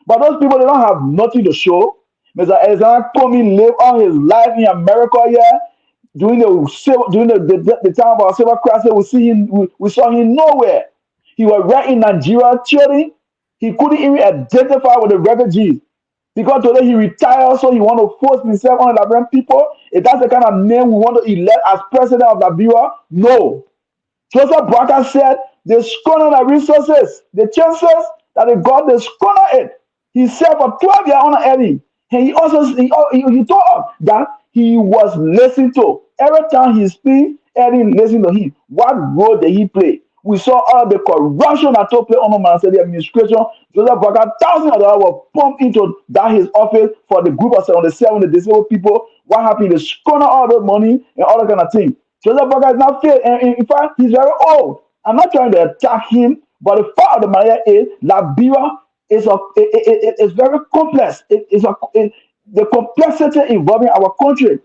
But those people they don't have nothing to show. Mr. Alexander Comey lived all his life in America here. During the time of our civil crisis, we saw him nowhere. He was right in Nigeria chilling. He couldn't even identify with the refugees. Because today he retired, so he want to force himself on the Liberian people. If that's the kind of name we want to elect as president of Liberia, no. Joseph Barker said they squander the resources, the chances that they got, they squander it. He said for 12 years on Eddie. And he told us that he was listened to. Every time he speaks, Eddie listened to him. What role did he play? We saw all the corruption that took place under the administration. Joseph Barker, thousands of dollars were pumped into that his office for the group of 77 the disabled people. What happened? They squander all the money and all that kind of thing. Joseph Barker is not fair. And in fact, he's very old. I'm not trying to attack him, but the fact of the matter is Liberia it's very complex. The complexity involving our country.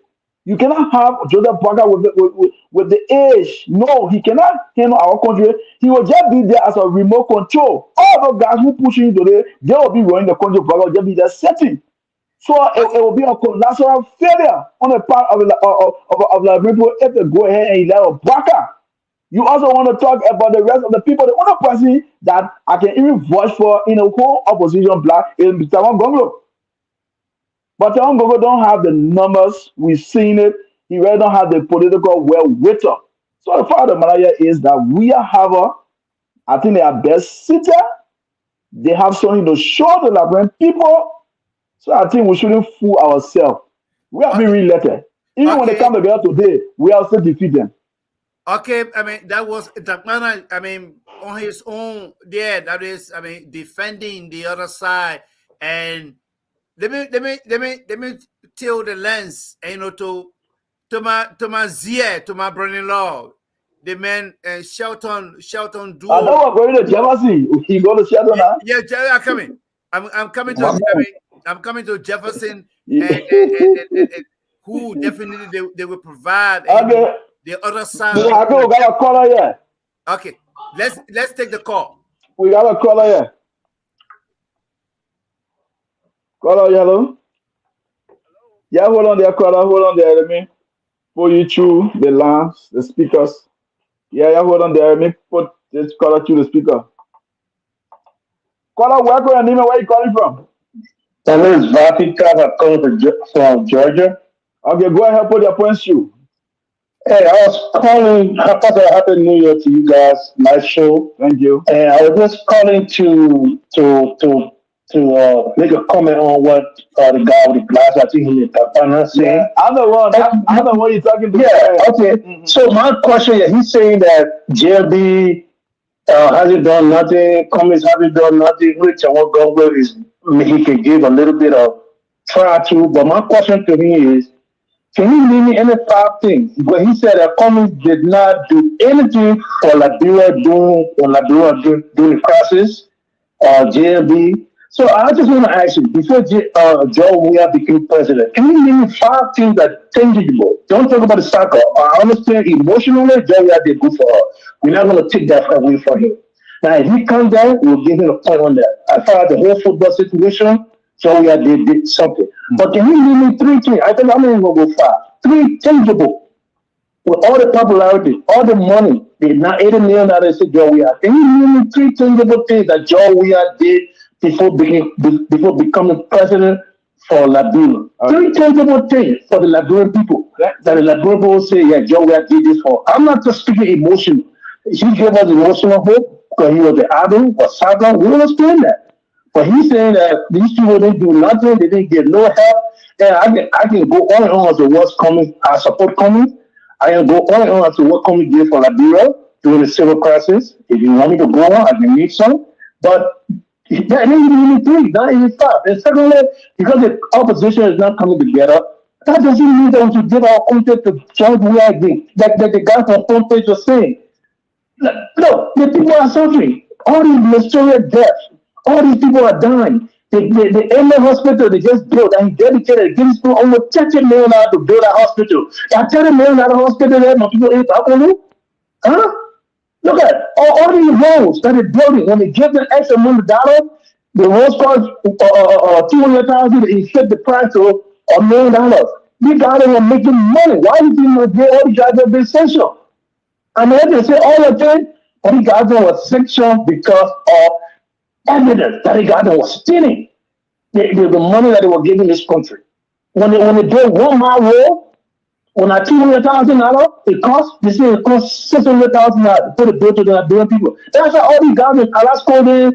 You cannot have Joseph Barker with the age. No, he cannot handle our country. He will just be there as a remote control. All those guys who push him today, they will be running the country. Barker will just be there setting. So it will be a collateral failure on the part of the people if they go ahead and elect Barker. You also want to talk about the rest of the people. The only person that I can even vote for in the whole opposition bloc is Mr. Gongo. But Gongo don't have the numbers. We've seen it. He really don't have the political wherewithal. So the fact of the matter here is that we have I think they are best sitter. They have something to show the Liberian people. So I think we shouldn't fool ourselves. We have been re-elected. Even when they come together today, we are still defeated. Okay, I mean that was Dakpannah, I mean, on his own there, that is, I mean, defending the other side. And let me tell the lens, you know, to my Zia, to my brother-in-law, the man Shelton I know Duo. we're going to Jealousy. You go to Shadow now? Yeah, I'm coming. I'm coming to I'm coming to Jefferson, Yeah. and who definitely they will provide, you know, Okay. the other side. So I go, we got a caller here. Okay, let's take the call. We got a caller here. Caller yellow. Yeah, hold on there, caller. Hold on there. Let me pull you through the lines, the speakers. Yeah, hold on there. Let me put this caller through the speaker. Caller, where your name and where you calling from? My name is Vapika. I'm calling from Georgia. Okay, go ahead, put your points through. Hey, I was calling. Happy New Year to you guys. Nice show. Thank you. And I was just calling to make a comment on what the guy with the glass, I think he Dakpannah saying. Yeah, I'm the one. I'm the one you're talking to. Yeah. Okay. So my question is, he's saying that JB hasn't done nothing. Cummings haven't done nothing. Which and what government is he can give a little bit of try to. But my question to him is, can you name me any 5 things? But he said that Cummings did not do anything for Liberia during the crisis, JLB. So I just want to ask you, before Joe Weah became president, can you name me 5 things that are tangible? Don't talk about the soccer. I understand emotionally, Joe Weah did good for her. We're not going to take that away from him. Now, if he comes down, we'll give him a point on that. As far as the whole football situation, Joe Weah did something. But can you name me 3 things? I think I'm even going to go 5. 3 tangible. With all the popularity, all the money, the $80 million to Joe Weah. Can you name me 3 tangible things that Joe Weah did before becoming president for Liberia? Okay. 3 tangible things for the Liberian people. That the Liberian people say, yeah, Joe Weah did this for. I'm not just speaking emotional. He gave us emotional hope because he was the adult or saga. We understand that. But he's saying that these people didn't do nothing, they didn't get no help. And I can go on and on to what's coming. I support Cummings. I can go on and on to what Cummings did for Liberia during the civil crisis. If you want me to go on, I can need some. But that ain't even 3, not even 5. And secondly, because the opposition is not coming together, that doesn't mean that we should give our country to George Weah again. That the guy from front page was saying. Look, the people are suffering. All these mysterious deaths. All these people are dying. The MA hospital they just built and dedicated, gives people almost $30 million to build a hospital. That $30 million hospital there, my people ain't talking to. Huh? Look at all these roads that they're building. When they give them extra $1 million, the roads cost $200,000 to inflate the price to $1 million. These guys are making money. Why do you think they all these guys have been essential? I mean, they say all the time, all these guys were essential because of evidence that the government was stealing the money that they were giving this country. When they built 1 mile road, when at $200,000, it cost $600,000 to put a bill to the Liberian people. That's why all these governments, Alaska there,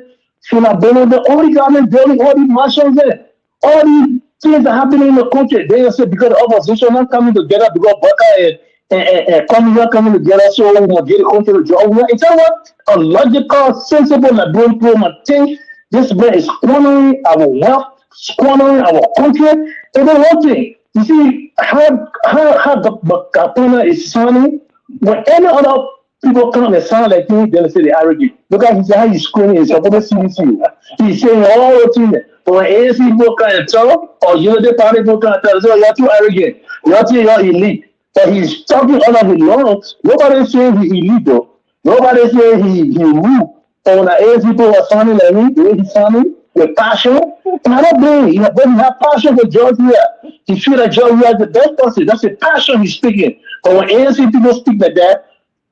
all these governments building all these mansions there, all these things that happening in the country. They say because the opposition not coming together because Baka and coming coming together, so we will get the country to job. It's what a logical, sensible Liberian people think this man is squandering our wealth, squandering our country. And then one thing, you see how the Dakpannah is sounding. When any other people come and sound like him, they'll say they're arrogant. Look at how he's screaming. He's supposed to see. He's saying all the things. But when ANC people come and tell, or Unity Party people come and tell, so you're too arrogant. You're elite. But he's talking all of his lungs. Nobody's saying he's illegal. Nobody's saying he rude. But when the ANC people are sounding like him, the way he's sounding, with passion, and I don't blame him. But he has passion for George Weah. He feels that George Weah is the best person. That's the passion he's speaking. But when ANC people speak like that,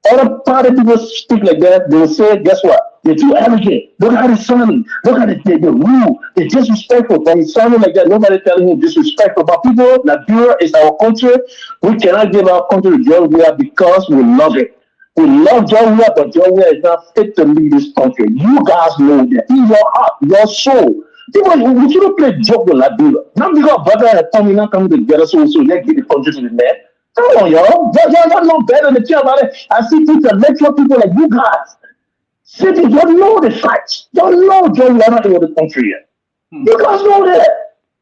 Other party people speak like that, they'll say, guess what? They're too arrogant. Look how they sounding. Look how they rude. They're disrespectful. But he's sounding like that. Nobody telling him disrespectful. But people, Liberia is our country. We cannot give our country to Georgia because we love it. We love Georgia, but Georgia is not fit to lead this country. You guys know that. In your heart, your soul. People, we shouldn't play joke with Liberia. Not because brother and family not coming together so let's give the country to the man. Come on, y'all. Y'all know better than tell about it. I see people, lecture people like you guys. City, don't know the facts. Don't know John Lennon in the country yet. You guys know that.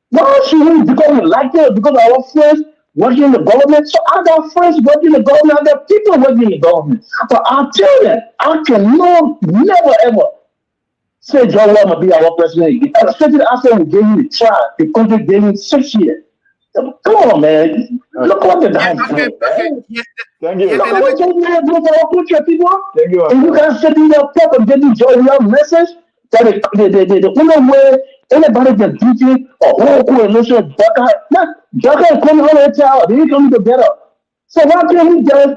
Why should we? Because we like that, because our friends working in the government. So I got friends working in the government, I got people working in the government. But I tell them, I can never ever say John Lennon be our president again. And especially after we gave him a try, the country gave him 6 years. Come on, man. Look what the guy's doing, man. Thank you. Look at what you man do for our country, people. Thank you. And you guys sitting there pep and getting joy your message that the only way anybody can beat you or whole coalition, Baka is coming on the tower. They ain't coming together. So why can't we just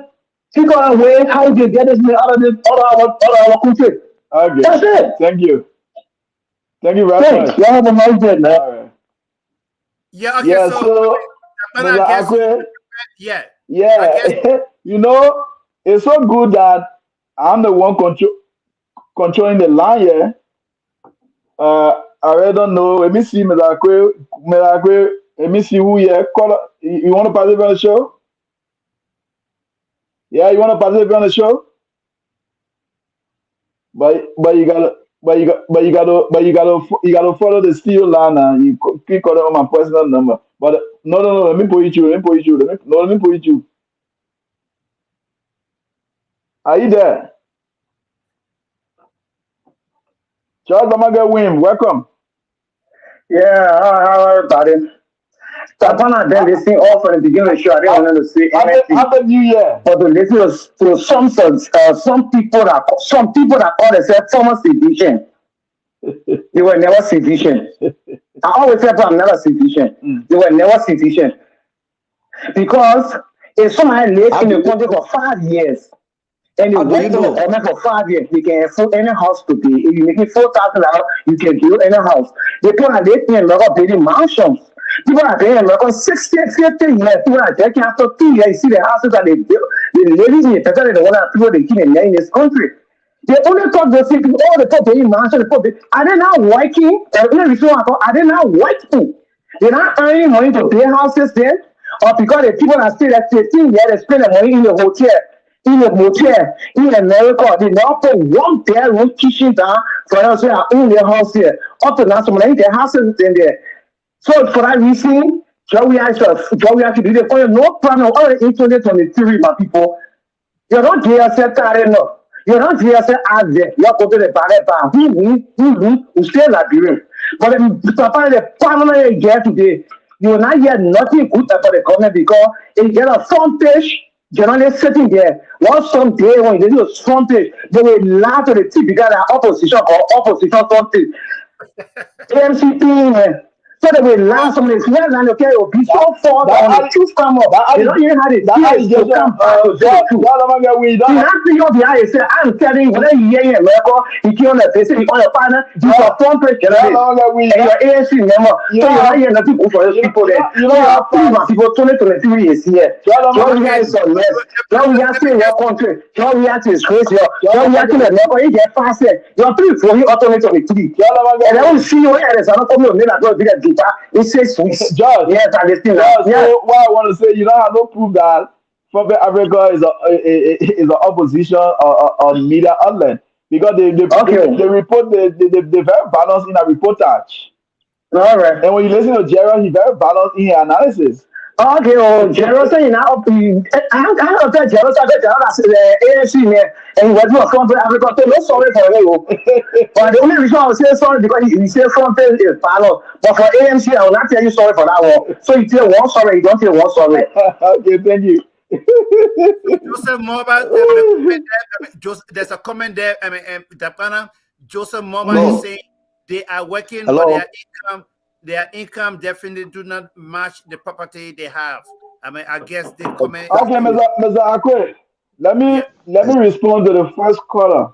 figure out a way how we can get this man out of our country? Okay. That's it. Thank you. Thank you very Thanks. much. Y'all have a nice day, man. All right. Yeah, okay, Yeah, so so but Mr. I guess Akwe, yeah. yeah, you know, it's so good that I'm the one controlling the line here. I really don't know. Let me see, Mr. Akwe, let me see who here. You want to participate on the show? Yeah, you want to participate on the show? But you gotta follow the steel line and you click on my personal number. But no, let me put you. Let me put you. Are you there? Charles Amaga Wim, welcome. Yeah, how everybody? Dakpannah then listening all from the beginning of the show. I didn't want to say anything. Happy New Year. But to listen to some people that call themselves former civilian. They were never civilian. I always say I'm never civilian. They were never civilian. Because if somebody lives in the country for 5 years and you work in the government for 5 years, you can afford any house to pay. If you make it $4,000, you can build any house. The people are living in America building mansions. People are paying in America 60, 50 years. People are taking after 2 years. You see the houses that they build. The ladies in the better than the one that people they keep in this country. They only talk those people, all the top paying mansions. Are they not working? Are they not working? They're not earning money to pay houses then? Or because the people are still at 15 years, they spend the money in the hotel, in a motel, in America. They now put 1 bedroom kitchen down for us to own their house here. Up to now, some of their houses in there. So for that reason, Joey actually did it. No problem. All in 2023, my people. You're not here, set that enough. You're not here, set out there. You're going to the bar. Who stay Liberia. But the parliament get today, you will not hear nothing good about the government because it get a front page. Journalists sitting there. Once someday when they do a front page, they will laugh at the tip because they're opposition or opposition something. AMCP, so they will laugh on this here and okay, it'll be so far on the truth come up. They don't even have the tears to come back to the truth. The last thing you'll be I say, I'm telling you, whether you hear in America, you keep on the face, you on your partner, you are front page journalist, and your ANC member. So you're not hearing nothing good for those people there. So you're please, my people, 2023 is here. Don't hear is on less. Don't hear to your country. Don't hear to disgrace your. Don't hear to the America. You get faster. You're pretty for you, 2023. And I will see you here. There's another problem. Then I don't be that. It says Swiss. George, yes, I understand. George, Yes. so what I want to say, you don't have no proof that Prophet Africa is an opposition or media outlet because they report they very balanced in a reportage. All right. And when you listen to Gerald, he's very balanced in his analysis. Okay, Gerald saying now, I don't tell Gerald that's ANC there, and what you are from Africa, so no sorry for you. But the only reason I was saying sorry because he said front page is follow. But for ANC, I will not tell you sorry for that one. So you tell one sorry, you don't tell one sorry. Okay, thank you. Joseph Mulbah, there's a comment there. Dakpannah, Joseph Mulbah is saying they are working, but their income definitely do not match the property they have. I mean, I guess they comment. Okay, Mr. Akwe. let me respond to the first caller.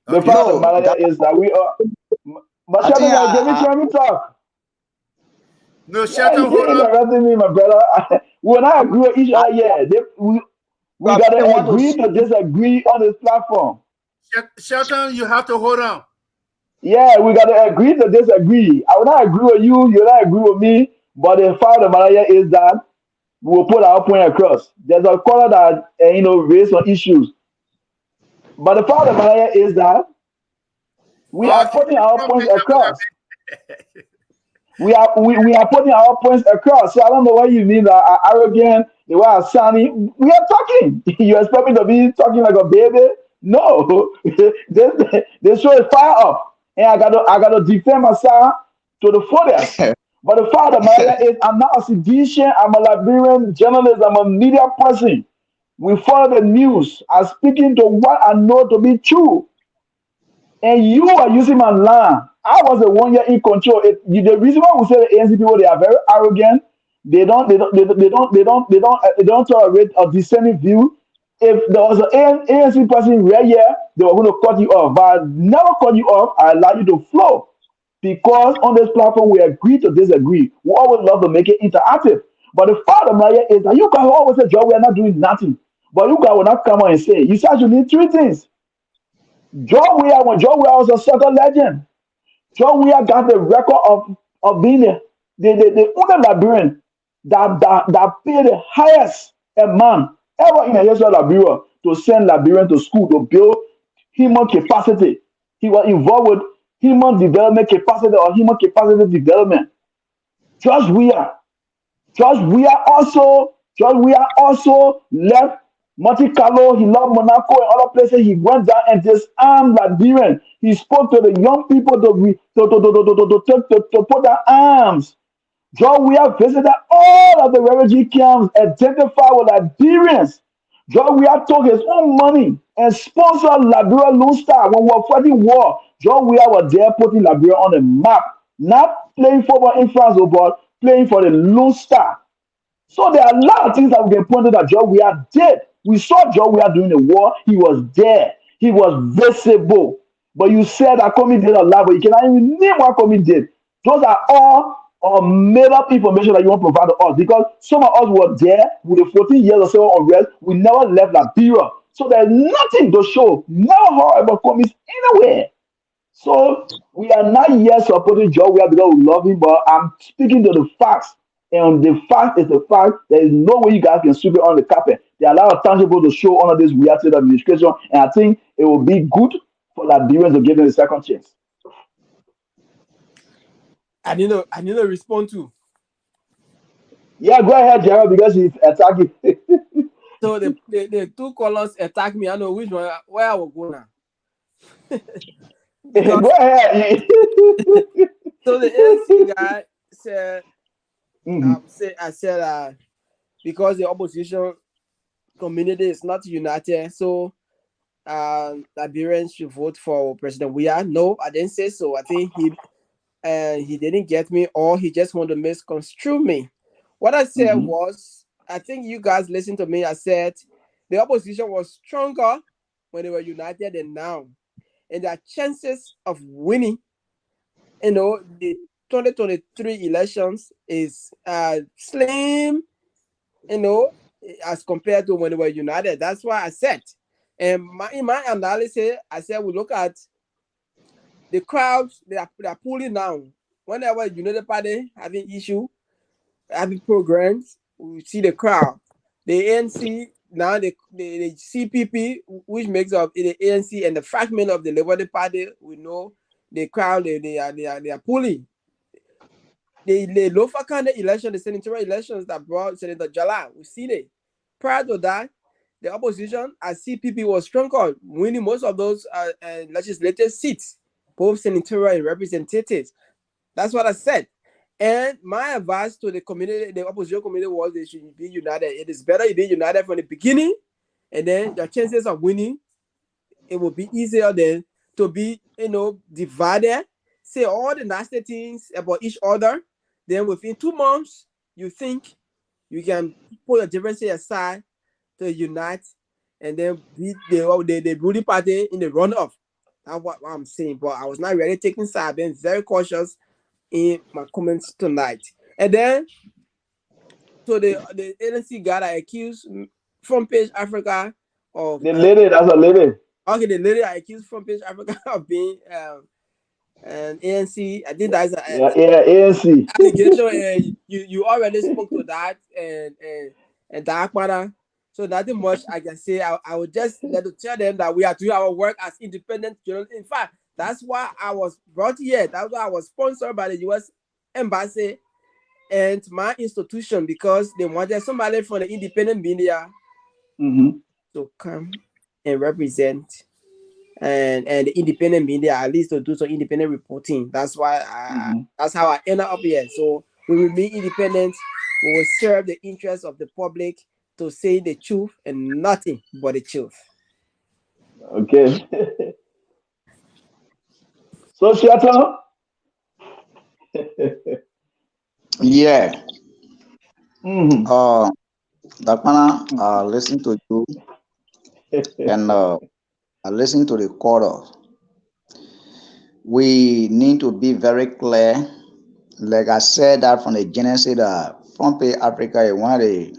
The Okay. fact of the No, matter that is that we are. But I think Shelton, give me time to talk. No, Yeah, Shelton, you hold on. interrupting me, my brother. We will not agree with each other. Yeah, we I gotta want to agree to disagree on this platform. Shelton, you have to hold on. Yeah, we gotta agree to disagree. I will not agree with you. You will not agree with me. But the fact of the matter is that we will put our point across. There's a caller that raised some issues. But the fact of the matter is that we are Okay. putting our Front points page, across. We are putting our points across. So I don't know what you mean that arrogant, the way I'm sounding. We are talking. You expect me to be talking like a baby? No. this show is fire up. And I gotta defend myself to the fullest. But the fact of the matter is I'm not a seditious, I'm a Liberian journalist, I'm a media person. We follow the news. I'm speaking to what I know to be true. And you are using my line. I was the one year in control. The reason why we say the ANC people they are very arrogant. They don't tolerate a dissenting view. If there was an ANC person right here, they were going to cut you off. But I never cut you off. I allow you to flow because on this platform we agree to disagree. We always love to make it interactive. But the fact of the matter is that you guys always say, Joe, we are not doing nothing. But you guys will not come on and say, you said you need three things. When Joe Weah was a soccer legend, Joe Weah got the record of being the only Liberian that paid the highest amount ever in the history of Liberia to send Liberian to school to build human capacity. He was involved with human development capacity or human capacity development. George Weah George Weah also left Monte Carlo, he left Monaco and other places. He went down and disarmed Liberian. He spoke to the young people to put their arms. George Weah visited all of the refugee camps, identified with Liberians. George Weah took his own money and sponsored Liberia Lone Star when we were fighting war. George Weah was there putting Liberia on the map, not playing football in France, but playing for the Lone Star. So there are a lot of things that we can point to that Joe Weah did. We saw Joe Weah during the war. He was there. He was visible. But you said that Comey did a lot, but you cannot even name what Comey did. Those are all made up information that you want to provide to us because some of us were there with the 14 years or so unrest. We never left Liberia. So there's nothing to show. Never heard about Comey anywhere. So we are not yet supporting Joe Weah because we love him, but I'm speaking to the facts. And the fact is the fact. There is no way you guys can sweep it on the carpet. There are a lot of tangible to show under this reactive administration, and I think it will be good for Liberians to give them a second chance. I need to respond to. Yeah, go ahead, Gerald, because he's attacking. So the two callers attack me. I know which one where I will go now. Because Go ahead. so the ANC guy said, Mhm. I said because the opposition community is not united, so Liberians should vote for President Weah. No, I didn't say so. I think he didn't get me, or he just wanted to misconstrue me. What I said Mhm. was, I think you guys listened to me. I said the opposition was stronger when they were united than now, and their chances of winning, the 2023 elections is slim, as compared to when they were united. That's why I said, and in my analysis, I said we look at the crowds they are pulling down. Whenever United Party having issue, having programs, we see the crowd. The ANC now the CPP, which makes up the ANC and the fragment of the Labour Party, we know the crowd they are pulling. The local county election, the senatorial elections that brought Senator Jala, we see it. Prior to that, the opposition as CPP was stronger, winning most of those legislative seats, both senatorial and representatives. That's what I said. And my advice to the community, the opposition community, was they should be united. It is better if they united from the beginning, and then the chances of winning, it will be easier than to be, divided, say all the nasty things about each other. Then within 2 months, you think you can put your differences aside to unite and then beat the ruling party in the runoff. That's what I'm saying. But I was not really taking side. I've been very cautious in my comments tonight. And then, so the ANC guy that accused Front Page Africa of The lady, that's a lady. okay, the lady that accused Front Page Africa of being an ANC. I think that's Yeah, yeah, ANC. allegation, and you already spoke to that, and Dakpannah. So nothing much I can say. I would just let to tell them that we are doing our work as independent journalists. In fact, that's why I was brought here. That's why I was sponsored by the U.S. Embassy and my institution, because they wanted somebody from the independent media to come and represent and the independent media, at least to do some independent reporting. That's why that's how I ended up here. So we will be independent. We will serve the interests of the public to say the truth and nothing but the truth. Okay. So, Shatta? Yeah. Dakpannah, listen to you and I listen to the quarter. We need to be very clear. Like I said that from the genesis, that Front Page Africa is one of the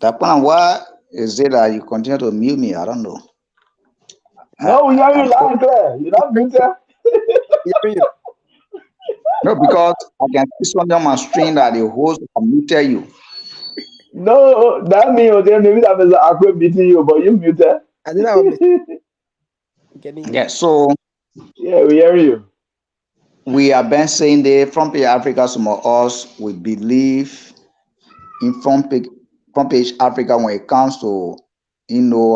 Dakpannah, why is it that you continue to mute me? I don't know. No, we hear you loud and clear. You're not muted. No, because I can see something on my screen that the host muted you. No, that means maybe that was Akwe beating you, but you muted. I think I was getting Yeah, so yeah, we hear you. we have been saying that Front Page Africa, some of us, we believe in Front Page Africa when it comes to,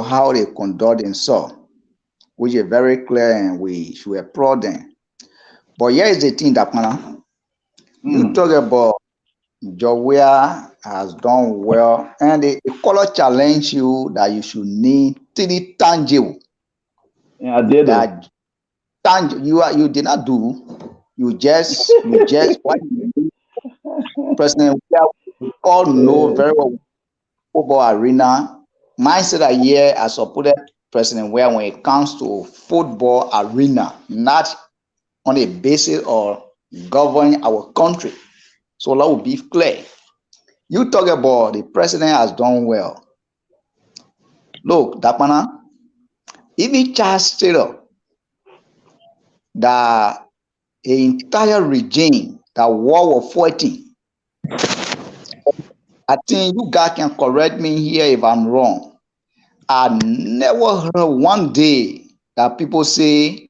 how they conduct themselves, which is very clear and we should applaud them. But here is the thing, Dakpannah. You talk about Jowea has done well, and the color challenge you that you should need three tangible. Yeah, I did. That you did not do. You just what President we all know very well football arena. Mindset a year I supported President Where when it comes to football arena, not on a basis of governing our country. So that will be clear. You talk about the president has done well. Look, Dakpannah, even Charles Taylor, the entire regime, the World War 14, I think you guys can correct me here if I'm wrong. I never heard one day that people say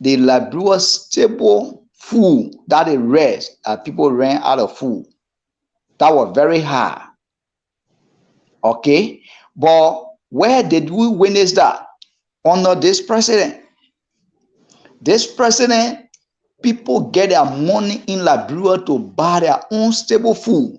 the Liberia stable food that they rest, that people ran out of food. That was very hard. Okay? But where did we witness that? Under this president. This president, people get their money in Liberia to buy their own stable food.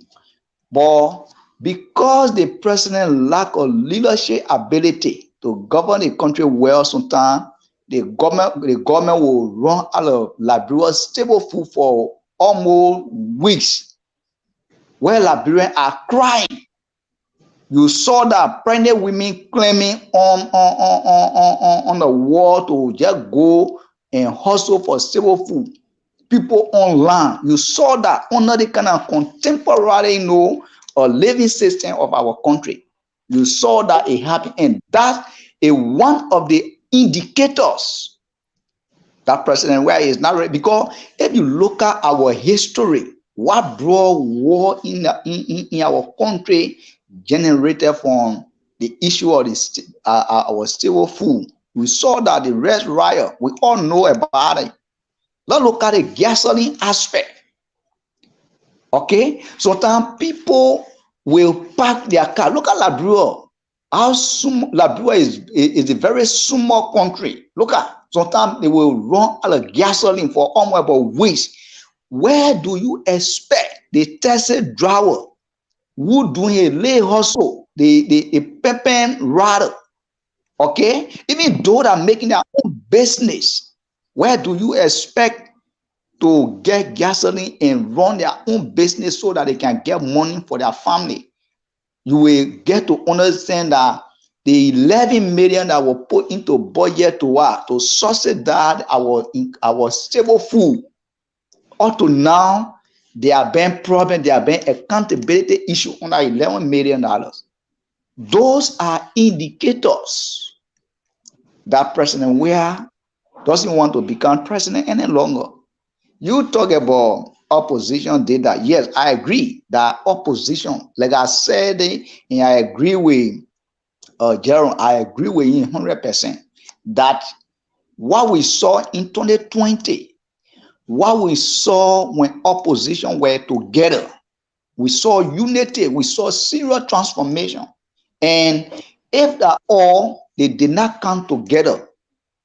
But because the president lack of leadership ability to govern the country well, sometimes the government will run out of Liberia's stable food for almost weeks, where Liberians are crying. You saw that pregnant women claiming on the wall to just go and hustle for stable food. People online, you saw that under the kind of contemporary, living system of our country. You saw that it happened, and that is one of the indicators that President Where is not ready. Because if you look at our history, what brought war in our country generated from the issue of our stable food. We saw that the Red Riot, we all know about it. Let's look at the gasoline aspect. Okay, sometimes people will park their car. Look at Liberia. Liberia is a very small country. Look at, sometimes they will run out of gasoline for almost about weeks. Where do you expect the taxi driver who doing a lay hustle, the pepper rider, okay? Even though they're making their own business, where do you expect to get gasoline and run their own business so that they can get money for their family. You will get to understand that the 11 million that were put into budget to subsidize our stable food, up to now, there have been problems, there have been accountability issue under $11 million. Those are indicators that President Weah doesn't want to become president any longer. You talk about opposition data. Yes, I agree that opposition, like I said, and I agree with Gerald, I agree with you 100% that what we saw in 2020, what we saw when opposition were together, we saw unity, we saw serious transformation. And if that all they did not come together,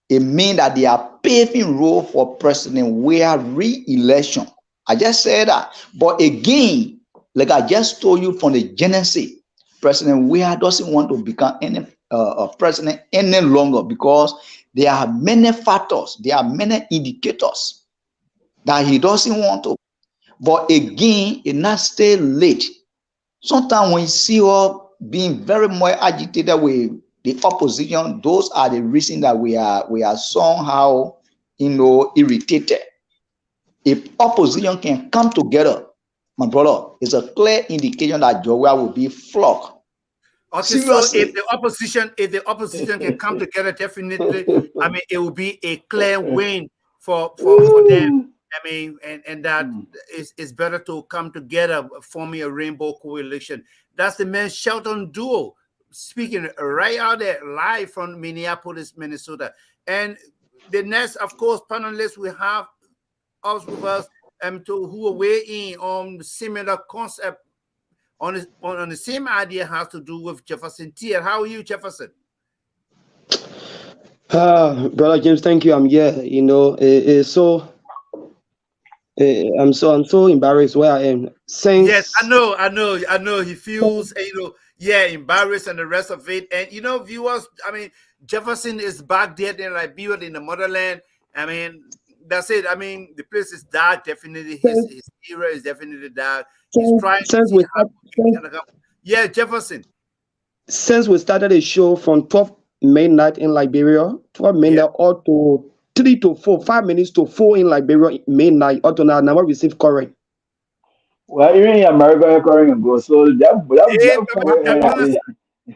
it means that they are paving road for President Weah re-election. I just said that. But again, like I just told you from the genesis, President Weah doesn't want to become any president any longer because there are many factors, there are many indicators that he doesn't want to. But again, it not stay late. Sometimes when you see us being very much agitated with the opposition, those are the reasons that we are somehow, irritated. If opposition can come together, my brother, it's a clear indication that Georgia will be flogged. Okay, Seriously. so if the opposition can come together, definitely, I mean, it will be a clear win for them. I mean, and that it's better to come together, forming a rainbow coalition. That's the man Shelton Duo speaking right out there live from Minneapolis, Minnesota. And the next, of course, panelists we have us with us who are weighing on similar concept on the same idea has to do with Jefferson Tier. How are you, Jefferson? Brother James, thank you. I'm here. I'm so embarrassed where I am. Yes, I know. He feels, embarrassed and the rest of it. And viewers, I mean, Jefferson is back there in Liberia, in the motherland. I mean, that's it. I mean, the place is dark. Definitely, his era is definitely dark. He's trying to see how he can come. Yeah, Jefferson. Since we started a show from 12 midnight in Liberia, 12 midnight or to 3 to 4, 5 minutes to 4 in Liberia midnight, or to now never receive correct. Well, even in America, current and go. So that for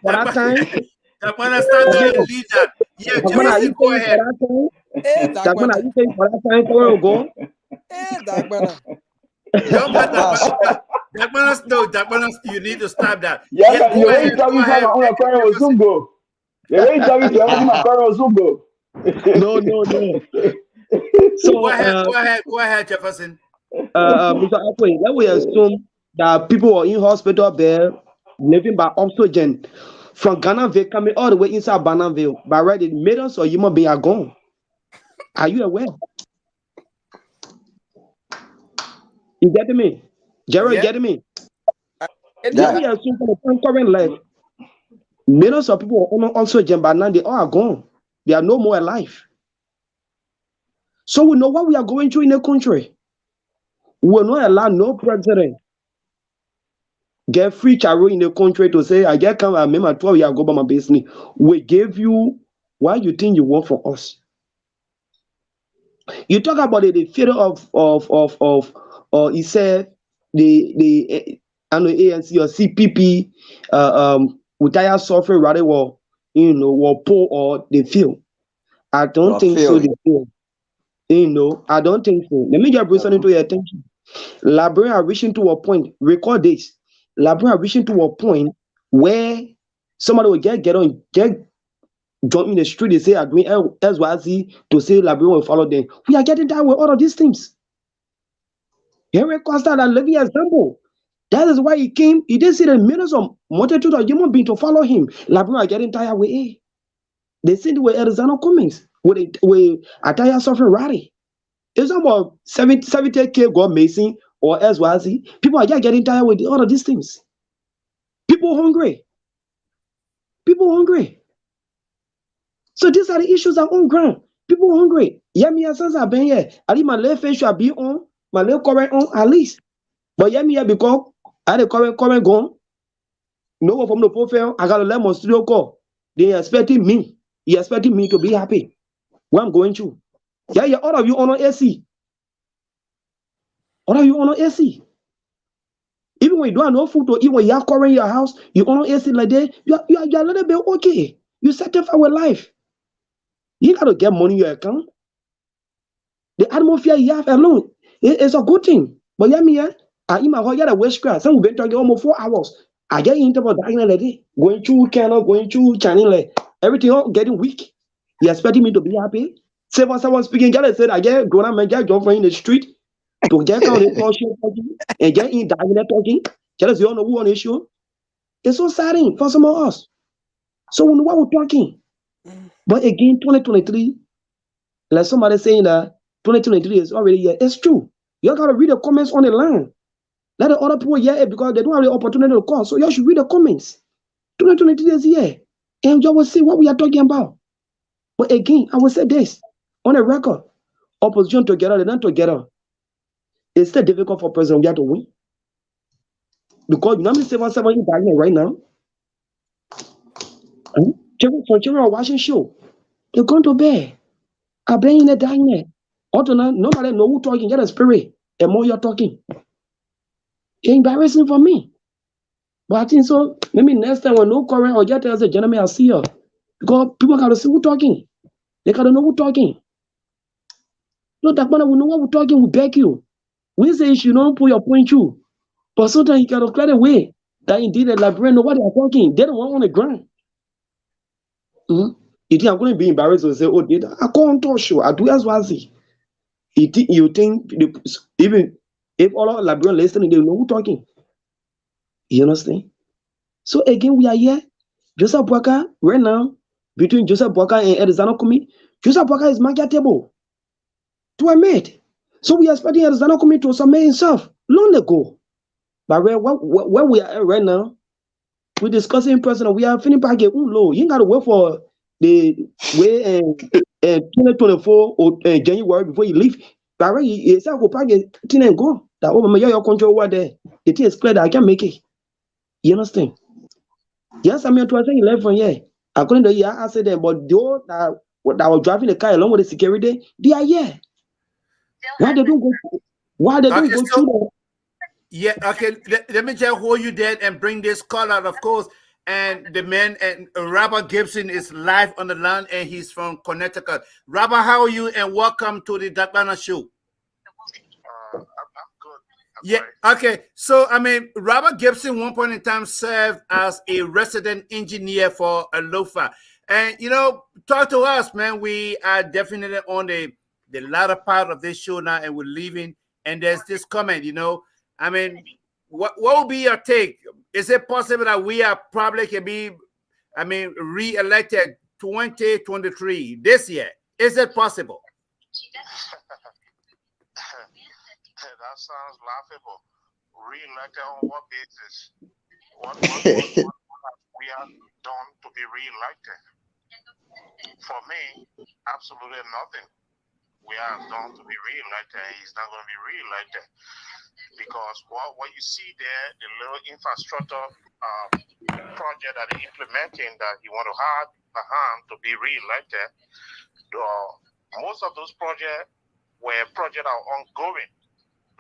that time. Dakpannah, start down and lead that. Yeah, Jefferson, go ahead. Dakpannah, are you saying for that time for go? Dakpannah. Dakpannah, you need to stop that. Yeah, you ain't talking about on a current or Zumbo. You ain't talking about current or Zumbo. No. So go ahead, Jefferson. Mr. Akwe, let we assume that people were in hospital there, living by oxygen from Ghanaville coming all the way inside Bananville. By right, the millions of human beings are gone. Are you aware? You getting me? Gerald, you getting me? Let me assume for the current life, millions of people are on oxygen, but now they all are gone. They are no more alive. So we know what we are going through in the country. We will not allow no president get free charo in the country to say, I get come and make my 12 year go by my business. We gave you what you think you want for us. You talk about the failure of he said the ANC or CPP retire suffering rather were poor or they feel. I don't think so. They feel. I don't think so. Let me just bring something to your attention. Liberia are reaching to a point, record this. Liberia are reaching to a point where somebody will get jump in the street, they say are doing SYZ to say Liberia will follow them. We are getting that with all of these things. Henry Costa and living example. That is why he came. He didn't see the millions of multitude of human beings to follow him. Liberia are getting tired with it. They see the way Arizona Cummings with a tired suffering rally. It's about 70K go missing or SYZ. People are just getting tired with all of these things. People hungry. So these are the issues that are on ground. People hungry. Yeah, me since I've been here. At least my left face should be on, my left current on at least. But yeah, me here because I had the current gone. No one from the profile. I got a lemon studio call. They expecting me. He expecting me to be happy. What I'm going through. Yeah, all of you on AC. All of you on AC. Even when you don't have no food to eat, when you have current in your house, you on AC like that, you're a little bit okay. You satisfied with life. You gotta get money in your account. The atmosphere you have alone, it's a good thing. But yeah, me, I in my whole yeah, West Crass. Some we've been talking almost 4 hours. I get into about dying like that, going through Canada, going through China, like everything all getting weak. You expecting me to be happy? Say when someone speaking, Gerald said, I get grown up man, get girlfriend in the street to get out the talk talking and get in dying talking. Gerald, you don't know who on the show. It's so saddening for some of us. So we know what we're talking. But again, 2023, like somebody saying that 2023 is already here. It's true. You gotta read the comments on the line. Let the other people hear it because they don't have the opportunity to call. So you should read the comments. 2023 is here. And you will see what we are talking about. But again, I will say this on a record. Opposition together, they're not together. It's still difficult for President Obiang to win. Because you know how many 7-7 you dying right now? Children are watching show. They're going to bed. I've been in the dying. Nobody know who talking. Get a spirit. The more you're talking. It's embarrassing for me. But I think so. Maybe next time when no current or just as a gentleman, I'll see her. Because people gotta see who talking. They gotta know who talking. No, Dakpannah, we know what we're talking, we beg you. We say you don't put your point through. But sometimes you gotta clear the way that indeed the Liberian know what they're talking. They don't want on the ground. You think I'm going to be embarrassed to say, oh, did I can't touch you? I do as well see. You think even if all of Liberian listening, they know who talking. You understand? So again, we are here. Joseph Boaka, right now, between Joseph Boaka and Edizano Kumi, Joseph Boaka is marketable to a mate. So we are expecting Edizano Kumi to submit himself long ago. But where we are right now, we're discussing personal. We are feeling back low. You ain't got to wait for the way 2024 or January before you leave. But right, it's a go pack it and go. That over your control over there. The thing is clear that I can make it. You understand? Yes, I mean, 2011, yeah. According to the accident, but those that were driving the car along with the security, they are here. Why they don't go? Why they don't go through the? Yeah, okay. Let me just hold you there and bring this call out, of course. And the man and Robert Gibson is live on the line, and he's from Connecticut. Robert, how are you? And welcome to the Dakpannah Show. I'm good. Yeah. Okay. So, I mean, Robert Gibson, one point in time, served as a resident engineer for Alofa. And, talk to us, man. We are definitely on the latter part of this show now, and we're leaving. And there's this comment, I mean, what will be your take? Is it possible that we are probably can be, re-elected 2023 this year? Is it possible? That sounds laughable. Re-elected on what basis? What we have done to be re-elected? For me, absolutely nothing. We have done to be re-elected. He's not going to be re-elected because what you see there, the little infrastructure project that they're implementing that you want to have to be re-elected, most of those projects were projects that are ongoing.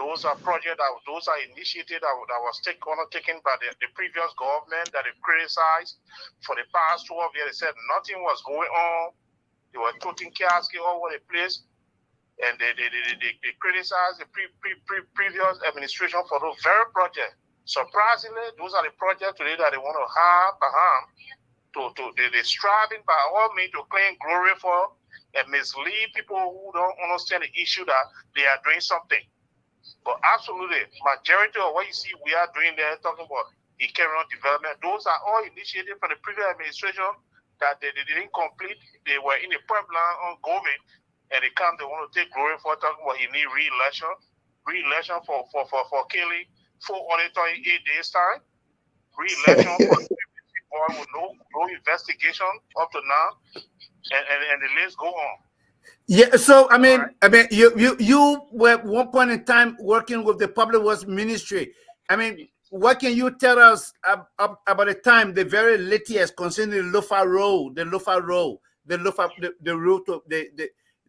Those are projects those are initiated that was taken by the previous government that they criticized for the past 12 years. They said nothing was going on. They were putting casket all over the place. And they criticized the previous administration for those very projects. Surprisingly, those are the projects today that they want to have they're striving by all means to claim glory for and mislead people who don't understand the issue that they are doing something. But absolutely, majority of what you see we are doing there, talking about economic development, those are all initiated from the previous administration that they didn't complete. They were in the pipeline ongoing. And they want to take glory for talking about he need re-election for Kelly 428 days time, re-election for with no investigation up to now, and the list go on. Yeah, so I mean, right? you were at one point in time working with the public works ministry. I mean, what can you tell us about the time the very latest concerning the Lofa Road, the road to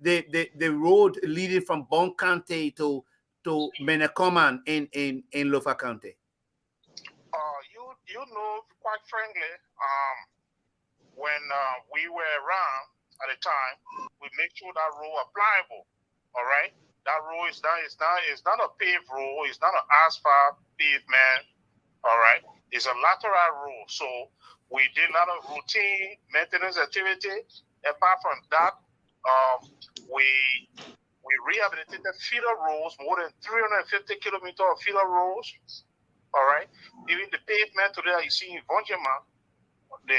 the road leading from Bon County to Menacoman in Lofa County? You know, quite frankly, when we were around at the time, we make sure that road applicable. All right, that road is not a paved road. It's not an asphalt pavement. All right, it's a lateral road. So we did a lot of routine maintenance activity. Apart from that, we rehabilitated feeder roads, more than 350 kilometers of feeder roads. All right, even the pavement today that you see in Vonjema, the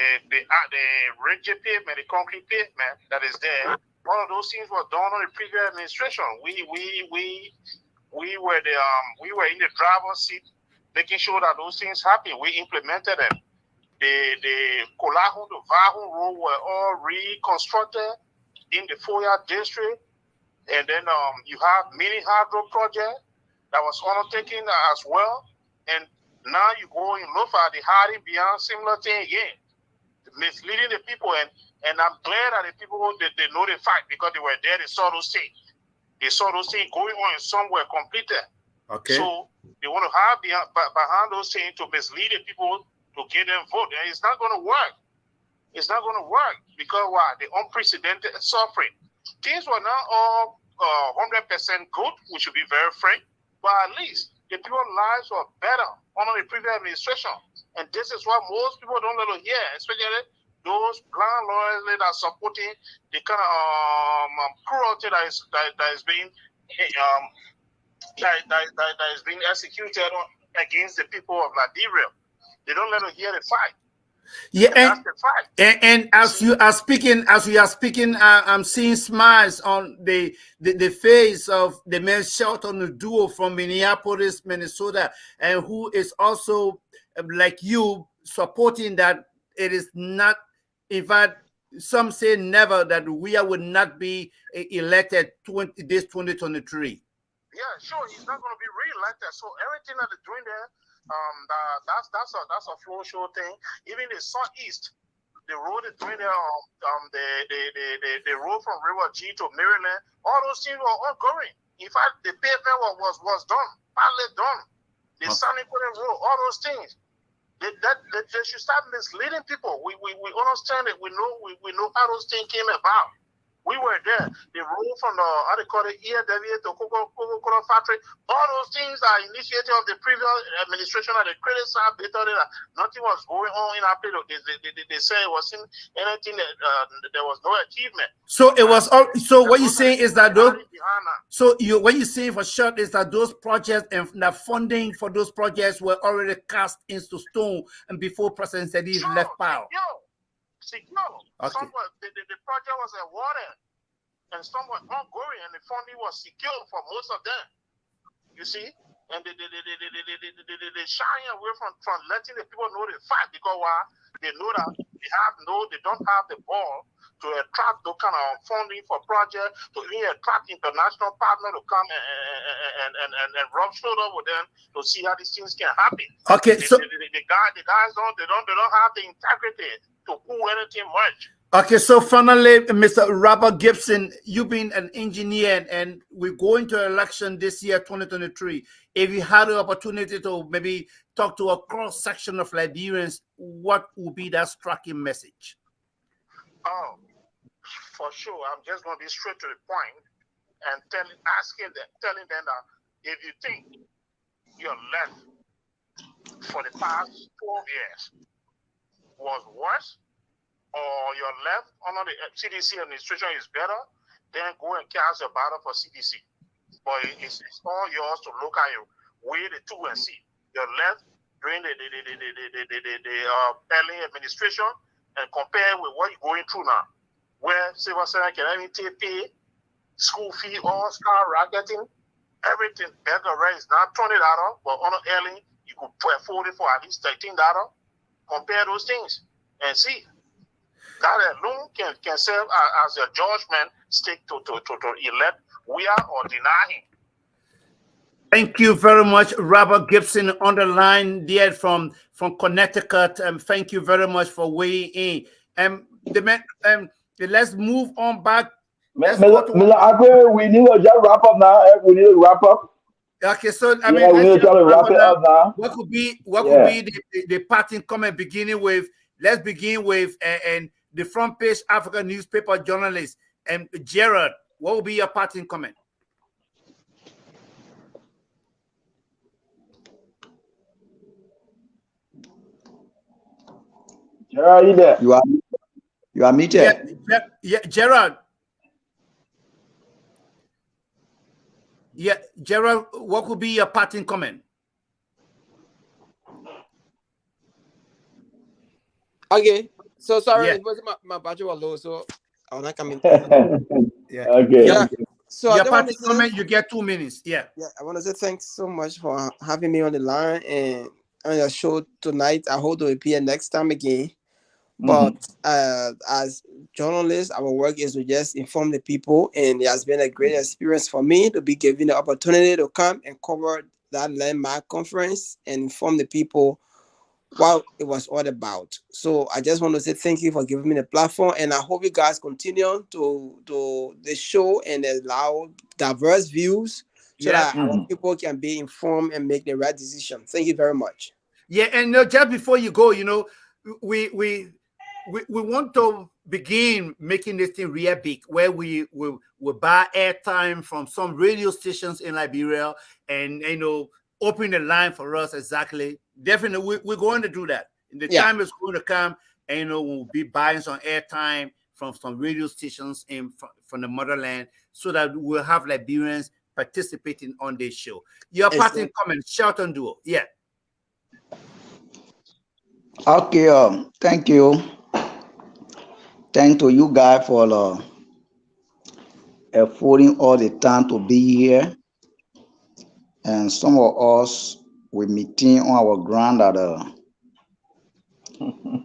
rigid pavement, the concrete pavement that is there. All of those things were done on the previous administration. We were in the driver's seat, making sure that those things happen. We implemented them. The Kolahun, the Vahun road were all reconstructed in the Foya district, and then you have mini hydro project that was undertaken as well, and now you go in Lofa, the hiding beyond similar thing again, misleading the people, and I'm glad that the people they know the fact because they were there, they saw those things. They saw those things going on and some were completed. Okay. So they want to have behind those things to mislead the people to get them vote. And it's not going to work. It's not going to work because why? The unprecedented suffering. Things were not all 100% good, we should be very frank, but at least the people's lives were better under the previous administration. And this is what most people don't let hear, especially those blind lawyers that are supporting the kind of cruelty that is being executed against the people of Liberia. They don't let them hear the fight. Yeah, and that's the fact. And as you are speaking, I'm seeing smiles on the face of the man Shelton Duo from Minneapolis, Minnesota, and who is also like you supporting that it is not. In fact, some say never that we would not be elected 2023. Yeah, sure, he's not going to be re-elected. So everything that they're doing there, that's a flow show thing. Even the southeast, the road is doing there, the road from River G to Maryland, all those things were ongoing. In fact, the pavement was done, partly done. The Sunny Road, all those things. They should start misleading people. We understand it. We know how those things came about. We were there. The road from the ERW to Coca-Cola factory, all those things are initiated of the previous administration and the credit side. They thought that nothing was going on in our period. They say it wasn't anything that there was no achievement. So it was all. So what you're saying is that those. So what you're saying for sure is that those projects and the funding for those projects were already cast into stone and before President Sadiq left power. Secure. Okay. Some the project was awarded and some were ongoing and the funding was secure for most of them. You see? And they shy away from letting the people know the fact because why? They know that they don't have the ball to attract those kind of funding for projects, to even attract international partners to come and rub shoulder with them to see how these things can happen. Okay, the guys don't have the integrity to pull anything much. Okay, so finally, Mr. Robert Gibson, you've been an engineer and we're going to election this year, 2023. If you had the opportunity to maybe talk to a cross section of Liberians, what would be that striking message? Oh, for sure. I'm just going to be straight to the point and telling them that if you think your left for the past 12 years was worse, or your left under the CDC administration is better, then go and cast a battle for CDC. But it's all yours to look at you, weigh the two and see. Your left during the early administration and compare with what you're going through now, where civil servants can even pay school fee, all skyrocketing, everything. Beggar rate is not $20, but on early you could afford it for at least $13. Compare those things and see. That alone can serve as a judgment stick to elect we are or deny him. Thank you very much, Robert Gibson on the line there from Connecticut. Thank you very much for weighing in. Let's move on back. Let's go to Mr. Akwe, we need to just wrap up now. We need to wrap up. Okay, so We need to try to wrap it up now. What could be the parting comment beginning with? Let's begin with and the front page African newspaper journalist and Gerald. What will be your parting comment? Gerald, you there? You are muted. Yeah, Gerald. Yeah, Gerald, what could be your parting comment? Okay, so sorry, Yeah. it was my battery was low, so I was not coming. Yeah. Okay. Yeah. So Your parting comment, you get 2 minutes. Yeah. Yeah, I want to say thanks so much for having me on the line and on your show tonight. I hope to appear next time again. But as journalists, our work is to just inform the people, and it has been a great experience for me to be given the opportunity to come and cover that landmark conference and inform the people what it was all about. So I just want to say thank you for giving me the platform, and I hope you guys continue to the show and allow diverse views so that our people can be informed and make the right decision. Thank you very much. Yeah, and just before you go, we want to begin making this thing real big, where we buy airtime from some radio stations in Liberia, and open the line for us. Exactly, definitely, we're going to do that. And the time is going to come, and we'll be buying some airtime from some radio stations from the motherland, so that we'll have Liberians participating on this show. Your parting comment, Shelton Duo, yeah. Okay, thank you. Thank to you guys for affording all the time to be here. And some of us we meeting on our ground that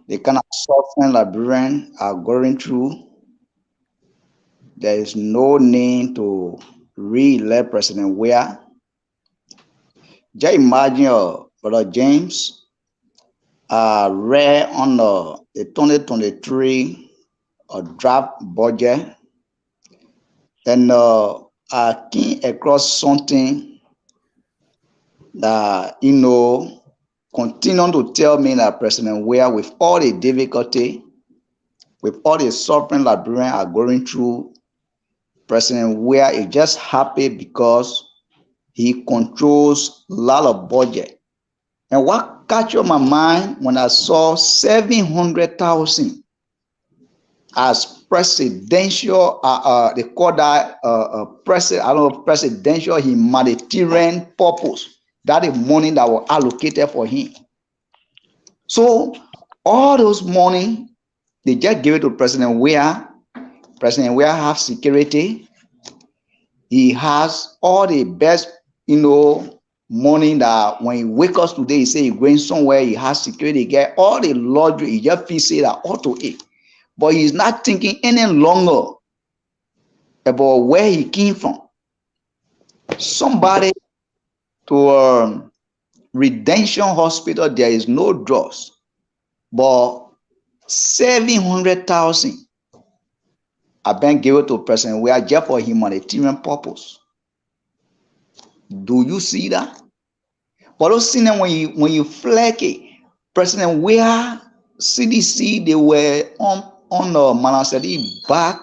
the kind of suffering Liberians are going through. There is no need to re-elect President Weah. Just imagine, Brother James, read on the 2023 draft budget, and I came across something that continue to tell me that President Weah, with all the difficulty, with all the suffering Liberians are going through, President Weah is just happy because he controls a lot of budget. And what captured my mind when I saw 700,000 as presidential, they call that presidential humanitarian purpose. That is money that was allocated for him. So all those money, they just give it to President Weah. President Weah has security. He has all the best, money that when he wake up today, he say he's going somewhere, he has security, he get all the luxury, he just feel say that ought to it. But he's not thinking any longer about where he came from. Somebody to Redemption Hospital, there is no drugs, but 700,000 have been given to President Weah just for humanitarian purpose. Do you see that? But those things when you flag it, President Weah, CDC, they were on Manasadi back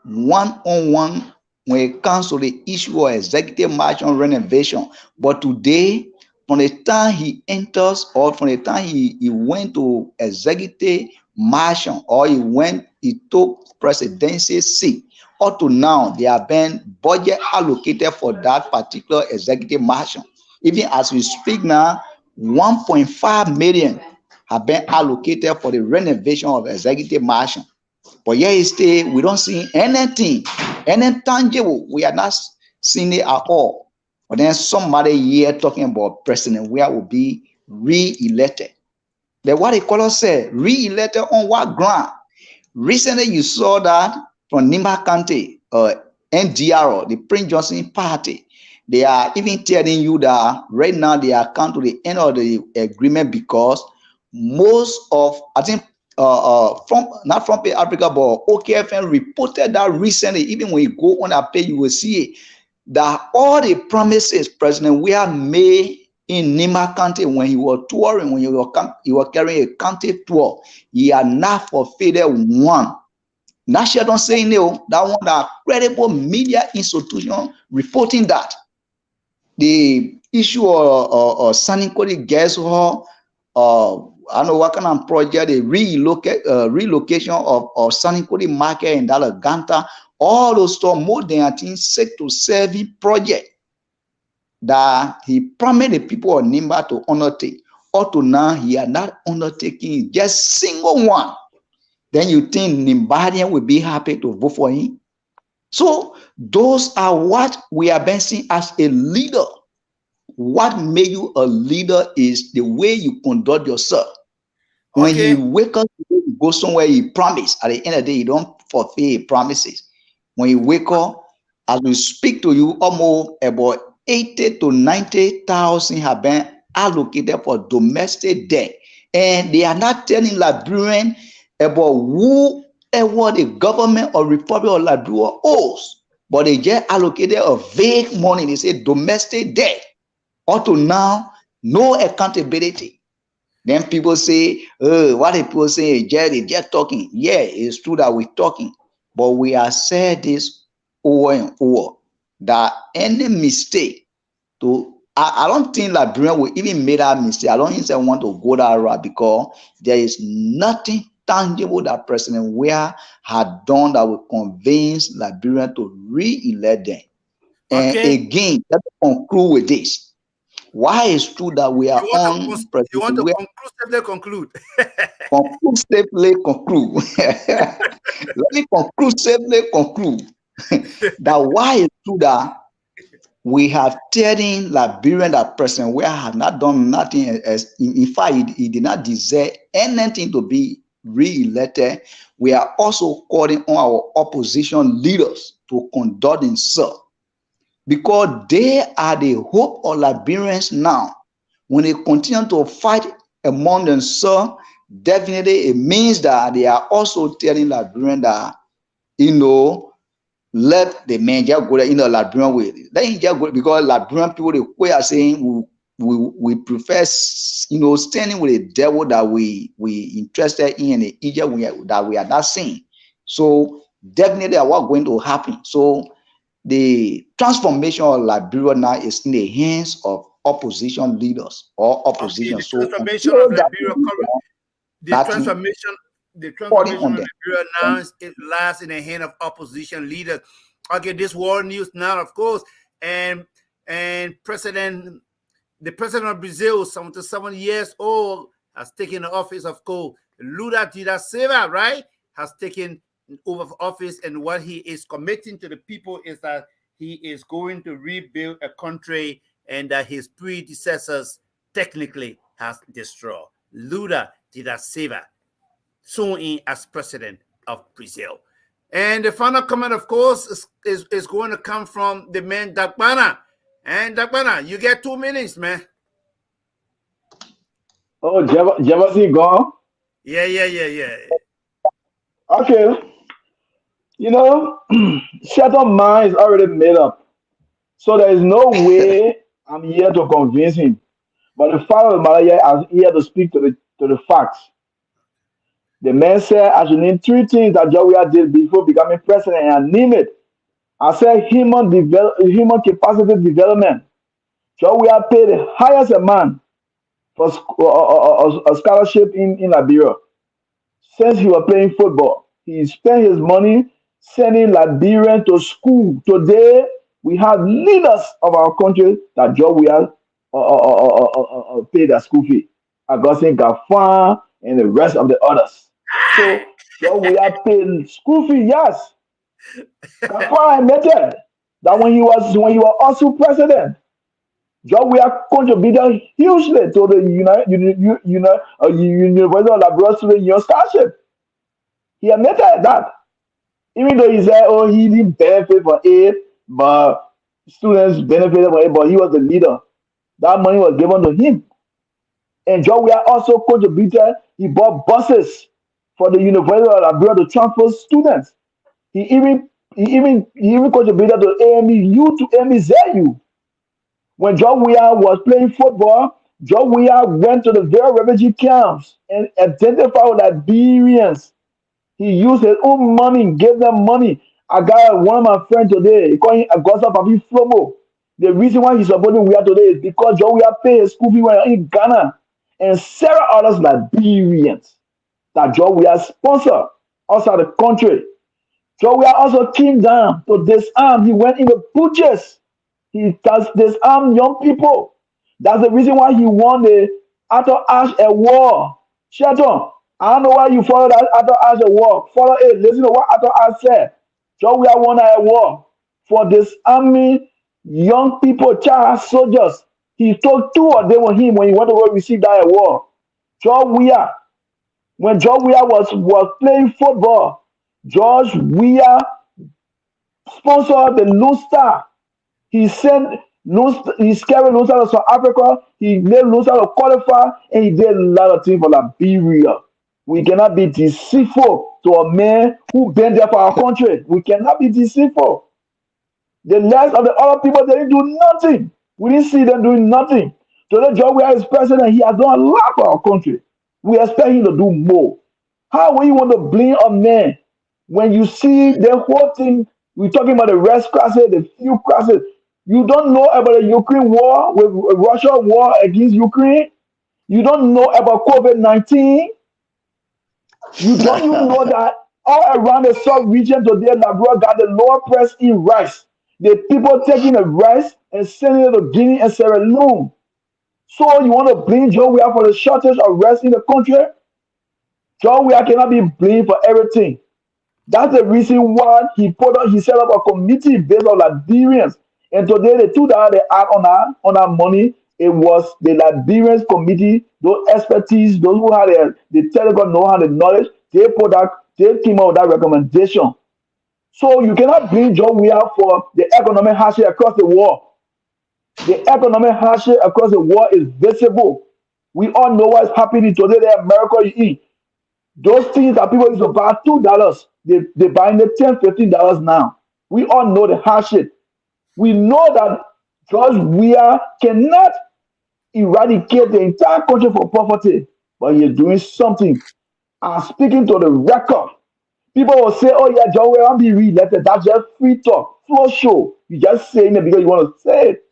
one-on-one when it comes to the issue of executive margin renovation. But today, from the time he enters or from the time he went to executive margin or he took presidency seat, up to now, there have been budget allocated for that particular executive margin. Even as we speak now, 1.5 million have been allocated for the renovation of executive margin. But yet still, we don't see anything, any tangible. We are not seeing it at all. But then somebody here talking about President Weah will be re-elected. But what the caller said, re-elected on what ground? Recently, you saw that from Nimba County, NDR, the Prince Johnson Party, they are even telling you that right now they are come to the end of the agreement because most of, I think, from not from Africa, but OKFM reported that recently. Even when you go on that page, you will see it, that all the promises President Weah made in Nima County when he was touring, when he was carrying a county tour, he had not fulfilled one. Now she don't say no. That one, that credible media institution reporting that the issue of Sanikori Gas Hall, I don't know what kind of project, the relocation of Sanikori Market in Dalaganta, all those stuff, more than I think 6 to 7 projects that he promised the people of Nimba to undertake. Up to now, he had not undertaken just single one. Then you think Nimbadian will be happy to vote for him? So those are what we are being seen as a leader. What made you a leader is the way you conduct yourself. When you wake up, you go somewhere, you promise. At the end of the day, you don't fulfill your promises. When you wake up, as we speak to you, almost about 80 to 90,000 have been allocated for domestic debt. And they are not telling Liberians about whoever the government or Republic of Liberia owes. But they just allocated a vague money. They say domestic debt. Up to now, no accountability. Then people say, what are people saying? Gerald is just talking. Yeah, it's true that we're talking. But we have said this over and over, that any mistake I don't think Liberian will even make that mistake. I don't even want to go that route because there is nothing tangible that President Weah had done that will convince Liberian to re-elect them. And again, let's conclude with this. Why is true that we are on President You want to Weah? conclusively conclude? Conclusively conclude. Let me conclusively conclude that why is true that we have telling Liberian that President Weah has not done nothing. In fact, he did not deserve anything to be re-elected. We are also calling on our opposition leaders to conduct themselves, because they are the hope of Liberians now. When they continue to fight among themselves, definitely it means that they are also telling Liberians that, let the man just go there in the Liberian way. Let him just go, because Liberian people, the way are saying, we prefer, standing with the devil that we interested in the Egypt that we are not seeing. So definitely what's going to happen. So the transformation of Liberia now is in the hands of opposition leaders or opposition. The so transformation of Liberia, the transformation of Liberia now lies in the hand of opposition leaders. Okay, this world news now, of course, and the president of Brazil, 77 years old, has taken the office of Lula da Silva, right? Has taken over office, and what he is committing to the people is that he is going to rebuild a country and that his predecessors technically has destroyed. Lula da Silva, sworn in as president of Brazil. And the final comment, of course, is going to come from the man Dakpannah. And Dakpannah, you get 2 minutes, man. Oh, Jevasi gone? Yeah. Okay. Certain mind is already made up. So there is no way I'm here to convince him. But the fact of the matter here, I'm here to speak to the facts. The man said I should name 3 things that Joe did before becoming president, and I name it. I said human capacity development. Joe paid the highest amount for a scholarship in Liberia. Since he was playing football, he spent his money sending Liberians to school. Today, we have leaders of our country that Joe pay their school fee. Augustine Gafan and the rest of the others. So Joe paying school fee, yes. Gafan admitted that when he was also president, Joe contributed hugely to the University of Liberia Student Union Scholarship. He admitted that. Even though he said, oh, he didn't benefit from it, but students benefited from it, but he was the leader. That money was given to him. And John Weah also contributed. He bought buses for the University of Liberia to transfer students. He even contributed to AMU to AMZU. When John Weah was playing football, John Weah went to the very refugee camps and identified with Liberians. He used his own money, gave them money. I got one of my friends today, he called him Augusta Papi Flomo. The reason why he's supporting Weah today is because John Weah paid his school fee when he was in Ghana. And several others Liberians that John Weah sponsored outside the country. John Weah also came down to disarm. He went in the butchers. He does disarm young people. That's the reason why he won the Arthur Ashe Award. Shelton, I don't know why you follow that Arthur Ashe Award. Follow it. Listen to what Arthur Ashe said. John Weah won an award for disarming young people, child soldiers. He took two of them with him when he went to go receive that award. John Weah, when John Weah was playing football, George Weah sponsored the Lone Star. He sent he carried Lone Star to South Africa. He made Lone Star to qualify, and he did a lot of things for Liberia. We cannot be deceitful to a man who been there for our country. We cannot be deceitful. The rest of the other people, they didn't do nothing. We didn't see them doing nothing. Today, John Weah is president. He has done a lot for our country. We expect him to do more. How will you want to blame a man when you see the whole thing? We're talking about the rest crisis, the few crisis. You don't know about the Ukraine war, with Russia war against Ukraine. You don't know about COVID-19. You don't even know that all around the South region today, Liberia got the lower price in rice. The people taking the rice and sending it to Guinea and Sierra Leone. So you want to blame John Weah for the shortage of rice in the country? John Weah cannot be blamed for everything. That's the reason why he set up a committee based on Liberians. And today the $2 they add on our money, it was the Liberians committee, those expertise, those who had the technical know-how, the knowledge, they came out with that recommendation. So you cannot blame John Weah for the economic hardship across the world. The economic hardship across the world is visible. We all know what's happening today in America. You eat those things that people used to buy $2, they buying the $10, $15 now. We all know the hardship. We know that George Weah cannot eradicate the entire country from poverty, but he's doing something. I'm speaking to the record. People will say, oh yeah, John Weah won't be re-elected. That's just free talk, floor show. You just saying it because you want to say it.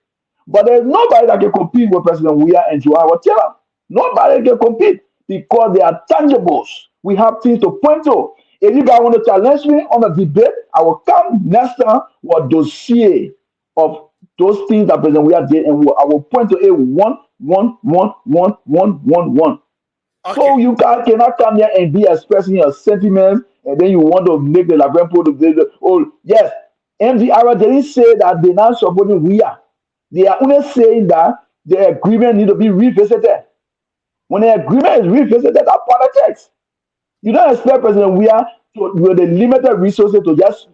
But there's nobody that can compete with President Weah and Joao Taylor. Nobody can compete because they are tangibles. We have things to point to. If you guys want to challenge me on a debate, I will come next time with a dossier of those things that President Weah did, and I will point to it one. Okay. So you guys cannot come here and be expressing your sentiments, and then you want to make the Liberian people. Oh yes, MDR didn't say that they're not supporting Weah. They are only saying that the agreement need to be revisited. When the agreement is revisited, that's politics. You don't expect President Weah with the limited resources to just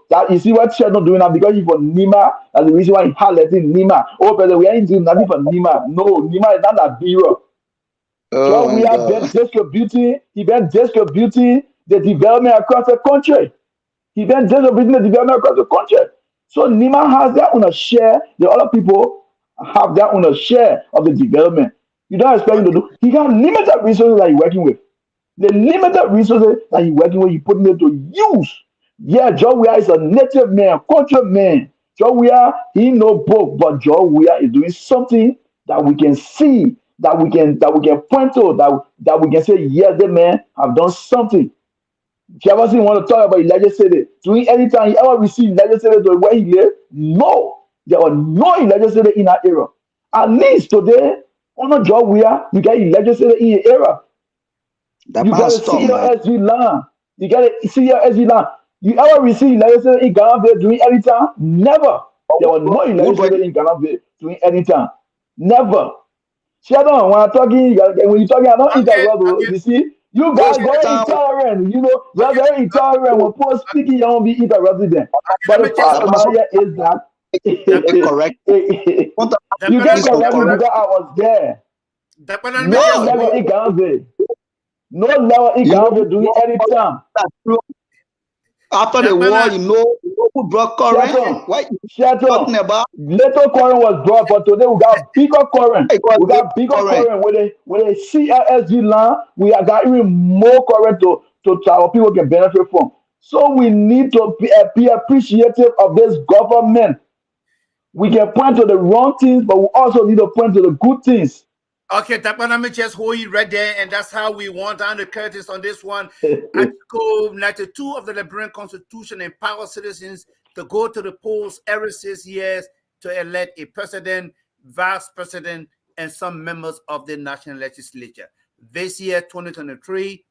that you see what Sheldon doing now because he's for Nima. That's the reason why he highlighting Nima. Oh, President Weah ain't doing nothing for Nima. No, Nima is not that bureau. Oh So we my have been God. distributing the development across the country. He been distributing the development across the country. So Nima has their own share. The other people have their own share of the development. You don't expect him to do. He got limited resources that he's working with. The limited resources that he's working with, he's putting it to use. Yeah, John Weah is a native man, culture man. John Weah, he no book, but John Weah is doing something that we can see, that we can point to, that we can say, yes, the man have done something. Jefferson want to talk about legislative. During any time he ever received legislative to where he lived, no, there was no legislative in that era. At least today, on a job where you get legislative in your era. That You got man a stop, man. CLSG line. You got a CLSG line. You ever receive legislative in Ghana during any time? Never. There was no legislative in Ghana during any time. Never. Sheldon, when I'm talking, when you're talking, I don't Okay, interrupt. okay. You see, You guys very intolerant. You know, you're very intolerant. When people speaking, you don't be interrupted them. But the fact about it is that correct. you can correct me because I was there. No level it can be. No level it can be doing any time. After the war, you know who brought current? What you talking about? Little current was brought, but today we got bigger current. We got bigger current with a CLSG line. We have got even more current to our people can benefit from. So we need to be appreciative of this government. We can point to the wrong things, but we also need to point to the good things. Okay, Dakpannah, me just hold you right there, and that's how we want down the curtains on this one. Article 92 of the Liberian Constitution empowers citizens to go to the polls every 6 years to elect a president, vice president, and some members of the national legislature. This year, 2023,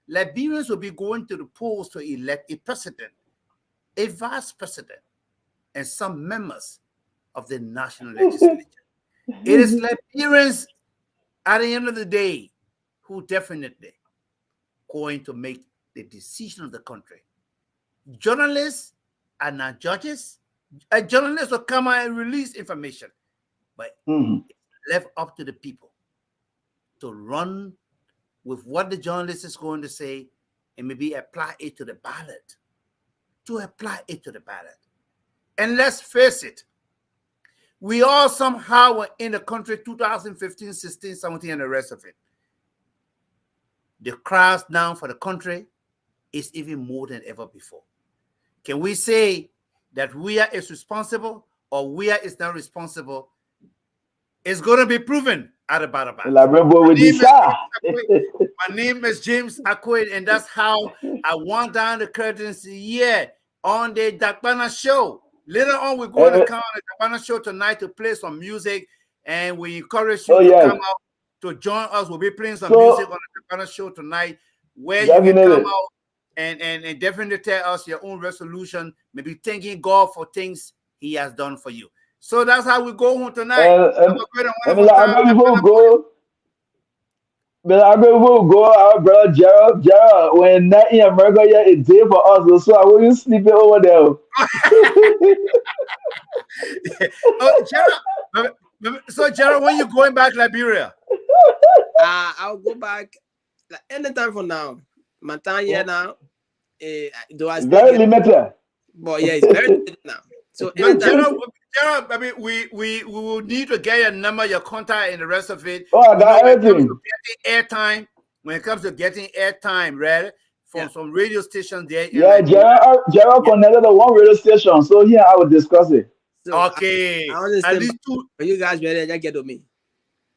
Liberians will be going to the polls to elect a president, a vice president, and some members of the national legislature. It is Liberians at the end of the day who definitely going to make the decision of the country. Journalists are not judges. A journalist will come out and release information, but it's left up to the people to run with what the journalist is going to say and maybe apply it to the ballot. And let's face it, we all somehow were in the country 2015, 16, 17, and the rest of it. The crowds now for the country is even more than ever before. Can we say that we are is responsible or we are is not responsible? It's going to be proven at about. My name is James Akwed, and that's how I want down the curtains here on the Dakpannah Show. Later on, we're going to come on the Dakpannah Show tonight to play some music, and we encourage you to come out to join us. We'll be playing some music on the Dakpannah Show tonight, where you can come out and definitely tell us your own resolution, maybe thanking God for things He has done for you. So that's how we go home tonight. But I will go our brother Gerald. When night in America, it's day for us, so I wouldn't sleep over there. Gerald, so Gerald, when you going back to Liberia? I'll go back like anytime from now. My time here now, do I very limited? But yeah, it's very limited now. So Gerald, I mean, we will need to get your number, your contact, and the rest of it. Oh, I got everything. When it comes to getting airtime, right? From some radio stations there. Yeah, Gerald connected to one radio station, so here I will discuss it. So okay. At least two. Are you guys ready? Just get to me.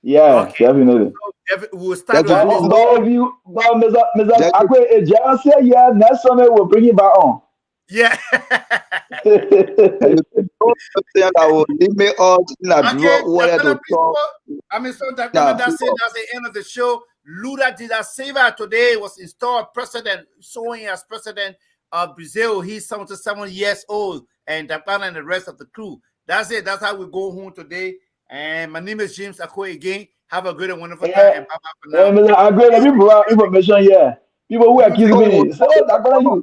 Yeah, definitely. So we'll start with Mr. Akwe, Gerald said, yeah, next Sunday we'll bring it back on. Yeah. I mean, so that's the end of the show. Lula da Silva today was installed president, showing as president of Brazil. He's 77 years old, and Dakpannah and the rest of the crew. That's it. That's how we go home today. And my name is James Akwed again. Have a good and wonderful time. And bye for now. Mr. Akwe, let me provide information here. People who accuse me, so Dakpannah,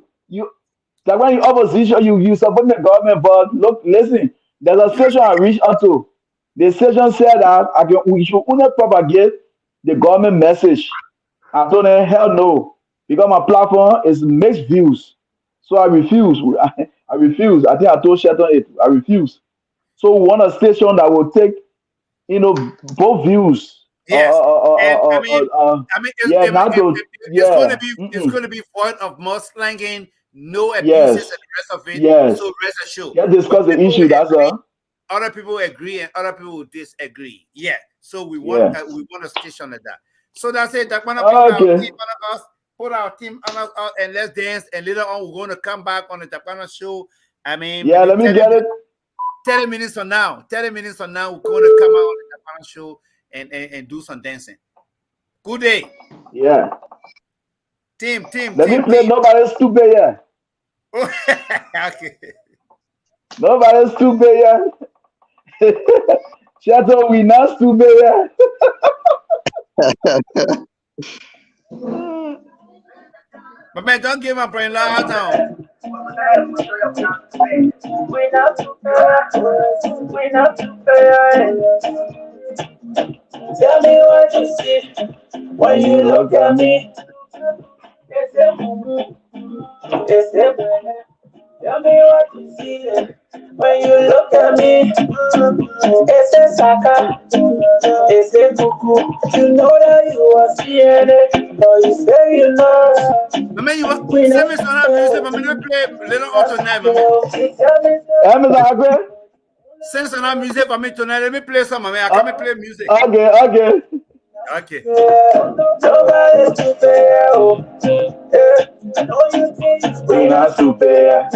like when you opposition, you support the government, but look, listen, there's a station I reached out to. The station said that we should only propagate the government message. I told them, hell no, because my platform is mixed views. So I refuse. I refuse. I think I told Shelton it. I refuse. So we want a station that will take, both views. Yes. It's going to be void of more slanging. No abuses and the rest of it. So rest assured. Let's discuss the issue. That's all. Other people agree and other people will disagree. Yeah. So we want a station like that. So that's it. Put our team on us and let's dance. And later on, we're going to come back on the Dakpannah Show. I mean, let me get it. 30 minutes from now. 30 minutes from now, we're going to come out on the Dakpannah Show and do some dancing. Good day. Yeah. Team. Let me play Nobody's Stupid yet. Okay. Nobody's stupid yet. Chateau, we not stupid yet. But man, don't give my brain loud down. Tell me what you see when you look at me. Tell me what you see when you look at me. It's a saka, it's a cuckoo. You know that you are seeing it, but you say you know. But man, you send me some music. I'm gonna play little auto tonight, man. Mr. Akwe? Send some music for me tonight. Let me play some, man. I can't play music. Okay. Okay. We not super.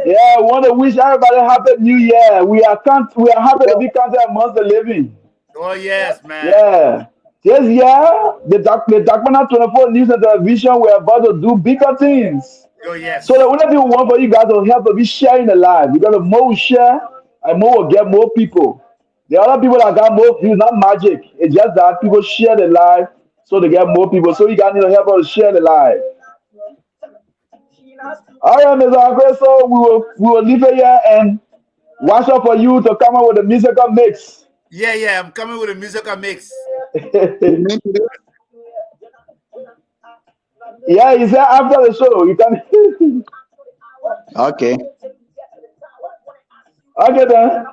Yeah, I want to wish everybody happy New Year. We are happy to be counted amongst the living. Oh yes, man. Yeah. This year, the Dakpannah 24 News and Television, we're about to do bigger things. Oh yes. So the only thing we want for you guys to help us be sharing the live. Because the more we share, and more will get more people. The other people that got more views, not magic. It's just that people share the live so they get more people. So you guys need to help us share the live. All right, Mr. Akwe, so we will leave it here and watch out for you to come up with a musical mix. Yeah, I'm coming with a musical mix. Yeah, he said after the show, you can. Okay. Okay, then.